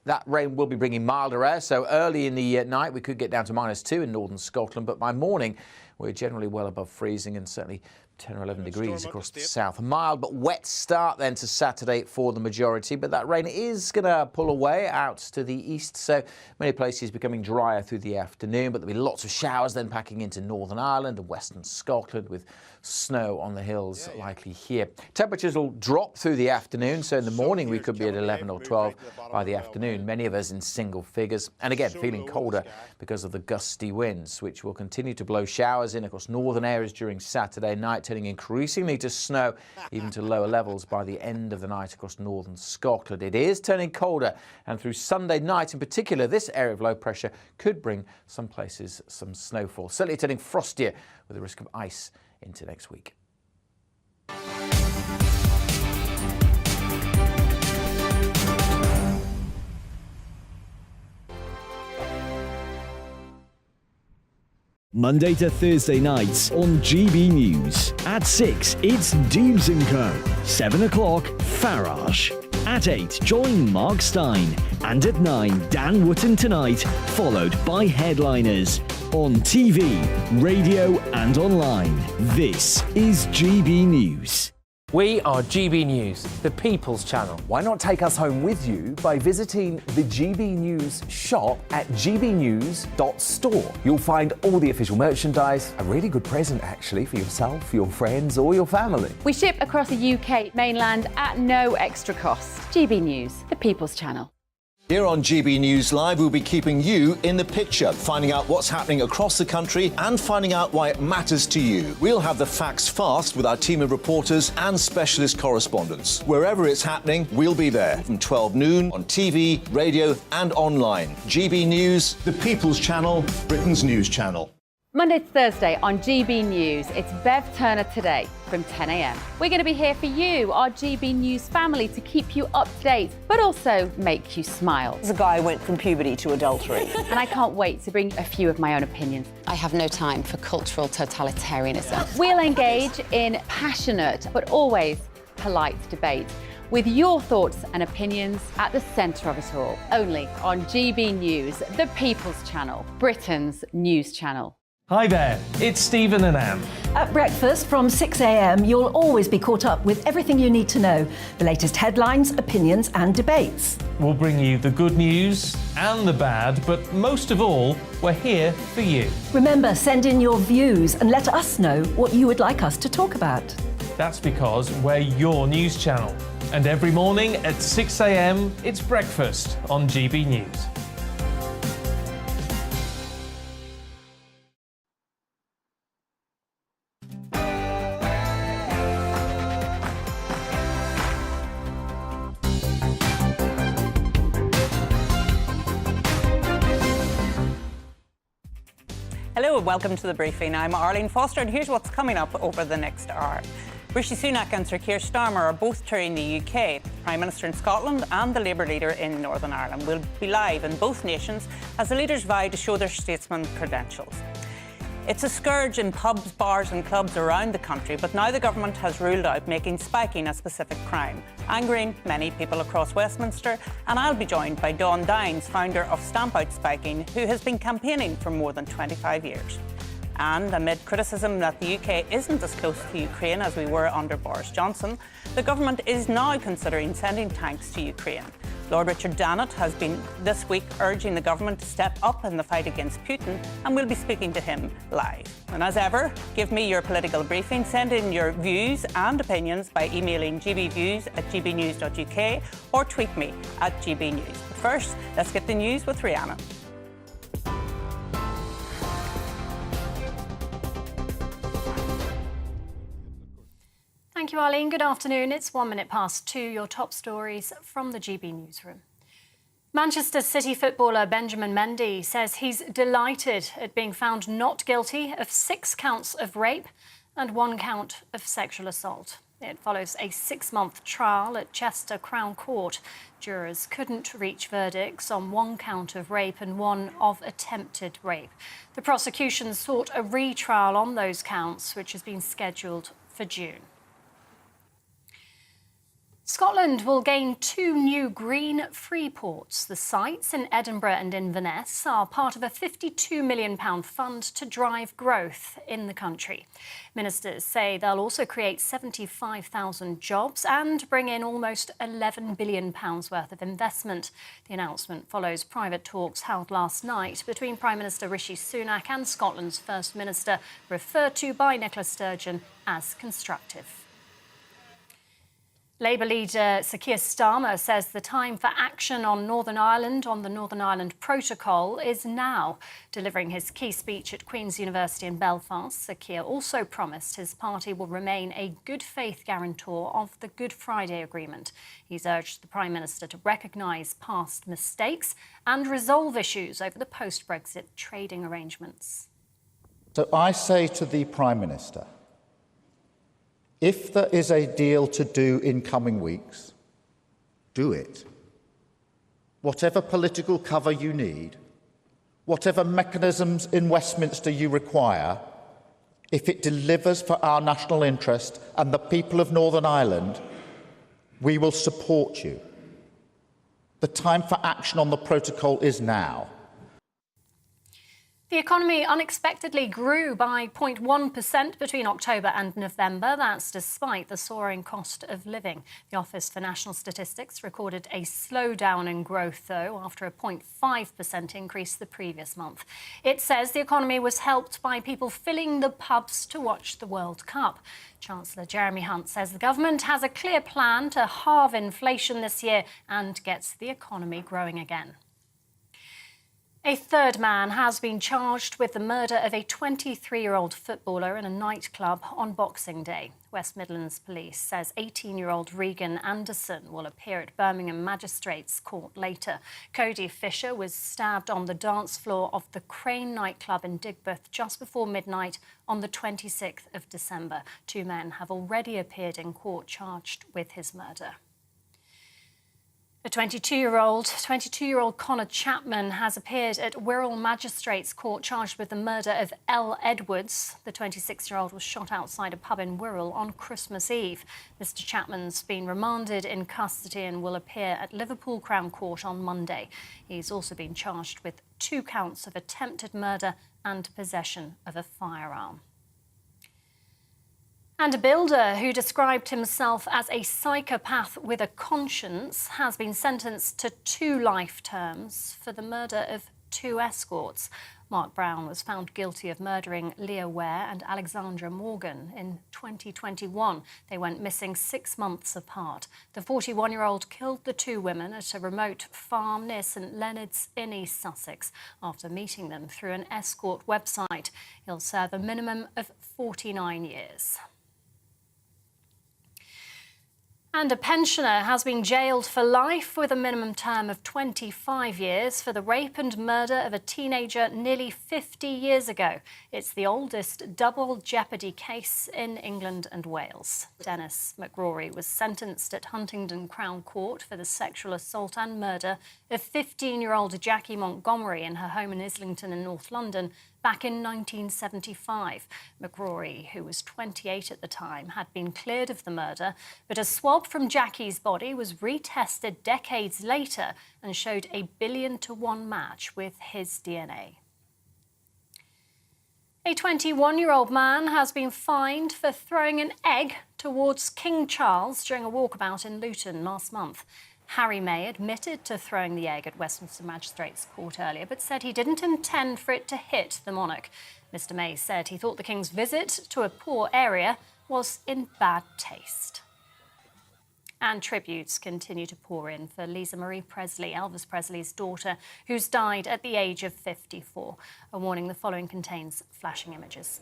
That rain will be bringing milder air, so early in the night we could get down to -2 in northern Scotland, but by morning we're generally well above freezing and certainly 10 or 11 degrees across the south. A mild but wet start then to Saturday for the majority, but that rain is going to pull away out to the east, so many places becoming drier through the afternoon, but there'll be lots of showers then packing into Northern Ireland and western Scotland with snow on the hills likely here. Temperatures will drop through the afternoon, so in the morning we could be at 11 or 12 by the afternoon, many of us in single figures, and again feeling colder because of the gusty winds, which will continue to blow showers in across northern areas during Saturday night, turning increasingly to snow, even to lower levels by the end of the night across northern Scotland. It is turning colder, and through Sunday night in particular, this area of low pressure could bring some places some snowfall, certainly turning frostier with the risk of ice into next week. Monday to Thursday nights on GB News. At 6, it's Dubes & Co. 7 o'clock, Farage. At 8, join Mark Stein. And at 9, Dan Wootton Tonight, followed by Headliners. On TV, radio and online. This is GB News. We are GB News, the People's Channel. Why not take us home with you by visiting the GB News shop at gbnews.store? You'll find all the official merchandise, a really good present actually for yourself, your friends or your family. We ship across the UK mainland at no extra cost. GB News, the People's Channel. Here on GB News Live, we'll be keeping you in the picture, finding out what's happening across the country and finding out why it matters to you. We'll have the facts fast with our team of reporters and specialist correspondents. Wherever it's happening, we'll be there from 12 noon on TV, radio and online. GB News, the People's Channel, Britain's news channel. Monday to Thursday on GB News, it's Bev Turner Today from 10 a.m. We're going to be here for you, our GB News family, to keep you up to date, but also make you smile. The guy went from puberty to adultery. And I can't wait to bring a few of my own opinions. I have no time for cultural totalitarianism. We'll engage in passionate, but always polite debate, with your thoughts and opinions at the centre of it all. Only on GB News, the People's Channel, Britain's news channel. Hi there, it's Stephen and Anne. At breakfast from 6 a.m, you'll always be caught up with everything you need to know, the latest headlines, opinions and debates. We'll bring you the good news and the bad, but most of all, we're here for you. Remember, send in your views and let us know what you would like us to talk about. That's because we're your news channel. And every morning at 6 a.m, it's breakfast on GB News. Hello and welcome to the briefing. I'm Arlene Foster and here's what's coming up over the next hour. Rishi Sunak and Sir Keir Starmer are both touring the UK. Prime Minister in Scotland and the Labour leader in Northern Ireland will be live in both nations as the leaders vie to show their statesman credentials. It's a scourge in pubs, bars and clubs around the country, but now the government has ruled out making spiking a specific crime, angering many people across Westminster, and I'll be joined by Dawn Dines, founder of Stamp Out Spiking, who has been campaigning for more than 25 years. And amid criticism that the UK isn't as close to Ukraine as we were under Boris Johnson, the government is now considering sending tanks to Ukraine. Lord Richard Dannett has been this week urging the government to step up in the fight against Putin, and we'll be speaking to him live. And as ever, give me your political briefing. Send in your views and opinions by emailing gbviews@gbnews.uk or tweet me at gbnews. But first, let's get the news with Rihanna. Thank you, Arlene. Good afternoon. It's 1 minute past 2. Your top stories from the GB newsroom. Manchester City footballer Benjamin Mendy says he's delighted at being found not guilty of 6 counts of rape and 1 count of sexual assault. It follows a 6-month trial at Chester Crown Court. Jurors couldn't reach verdicts on 1 count of rape and 1 of attempted rape. The prosecution sought a retrial on those counts, which has been scheduled for June. Scotland will gain 2 new green free ports. The sites in Edinburgh and Inverness are part of a £52 million fund to drive growth in the country. Ministers say they'll also create 75,000 jobs and bring in almost £11 billion worth of investment. The announcement follows private talks held last night between Prime Minister Rishi Sunak and Scotland's First Minister, referred to by Nicola Sturgeon as constructive. Labour leader Sir Keir Starmer says the time for action on Northern Ireland, on the Northern Ireland Protocol, is now. Delivering his key speech at Queen's University in Belfast, Sir Keir also promised his party will remain a good faith guarantor of the Good Friday Agreement. He's urged the Prime Minister to recognise past mistakes and resolve issues over the post-Brexit trading arrangements. So I say to the Prime Minister, if there is a deal to do in coming weeks, do it. Whatever political cover you need, whatever mechanisms in Westminster you require, if it delivers for our national interest and the people of Northern Ireland, we will support you. The time for action on the protocol is now. The economy unexpectedly grew by 0.1% between October and November. That's despite the soaring cost of living. The Office for National Statistics recorded a slowdown in growth, though, after a 0.5% increase the previous month. It says the economy was helped by people filling the pubs to watch the World Cup. Chancellor Jeremy Hunt says the government has a clear plan to halve inflation this year and gets the economy growing again. A third man has been charged with the murder of a 23-year-old footballer in a nightclub on Boxing Day. West Midlands Police says 18-year-old Regan Anderson will appear at Birmingham Magistrates Court later. Cody Fisher was stabbed on the dance floor of the Crane nightclub in Digbeth just before midnight on the 26th of December. Two men have already appeared in court charged with his murder. A 22-year-old Connor Chapman has appeared at Wirral Magistrates Court charged with the murder of Elle Edwards. The 26-year-old was shot outside a pub in Wirral on Christmas Eve. Mr Chapman's been remanded in custody and will appear at Liverpool Crown Court on Monday. He's also been charged with 2 counts of attempted murder and possession of a firearm. And a builder who described himself as a psychopath with a conscience has been sentenced to 2 life terms for the murder of 2 escorts. Mark Brown was found guilty of murdering Leah Ware and Alexandra Morgan in 2021. They went missing 6 months apart. The 41-year-old killed the 2 women at a remote farm near St Leonard's in East Sussex after meeting them through an escort website. He'll serve a minimum of 49 years. And a pensioner has been jailed for life with a minimum term of 25 years for the rape and murder of a teenager nearly 50 years ago. It's the oldest double jeopardy case in England and Wales. Dennis McGrory was sentenced at Huntingdon Crown Court for the sexual assault and murder of 15-year-old Jackie Montgomery in her home in Islington in North London back in 1975. McGrory, who was 28 at the time, had been cleared of the murder, but a swab from Jackie's body was retested decades later and showed a 1,000,000,000-to-1 match with his DNA. A 21-year-old man has been fined for throwing an egg towards King Charles during a walkabout in Luton last month. Harry May admitted to throwing the egg at Westminster Magistrates Court earlier, but said he didn't intend for it to hit the monarch. Mr May said he thought the King's visit to a poor area was in bad taste. And tributes continue to pour in for Lisa Marie Presley, Elvis Presley's daughter, who's died at the age of 54. A warning: the following contains flashing images.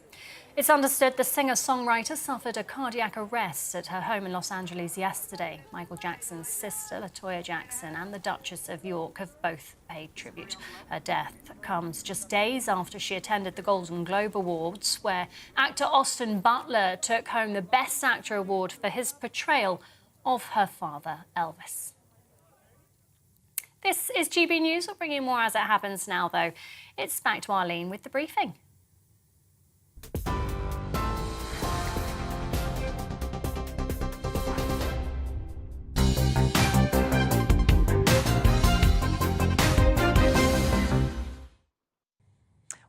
It's understood the singer-songwriter suffered a cardiac arrest at her home in Los Angeles yesterday. Michael Jackson's sister, LaToya Jackson, and the Duchess of York have both paid tribute. Her death comes just days after she attended the Golden Globe Awards, where actor Austin Butler took home the Best Actor award for his portrayal of her father, Elvis. This is GB News. We'll bring you more as it happens now, though. It's back to Arlene with the briefing.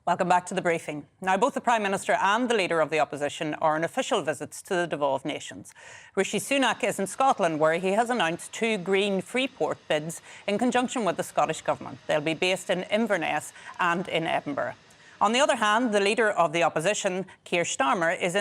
Welcome back to the briefing. Now, both the Prime Minister and the Leader of the Opposition are on official visits to the devolved nations. Rishi Sunak is in Scotland, where he has announced 2 green Freeport bids in conjunction with the Scottish Government. They'll be based in Inverness and in Edinburgh. On the other hand, the Leader of the Opposition, Keir Starmer, is in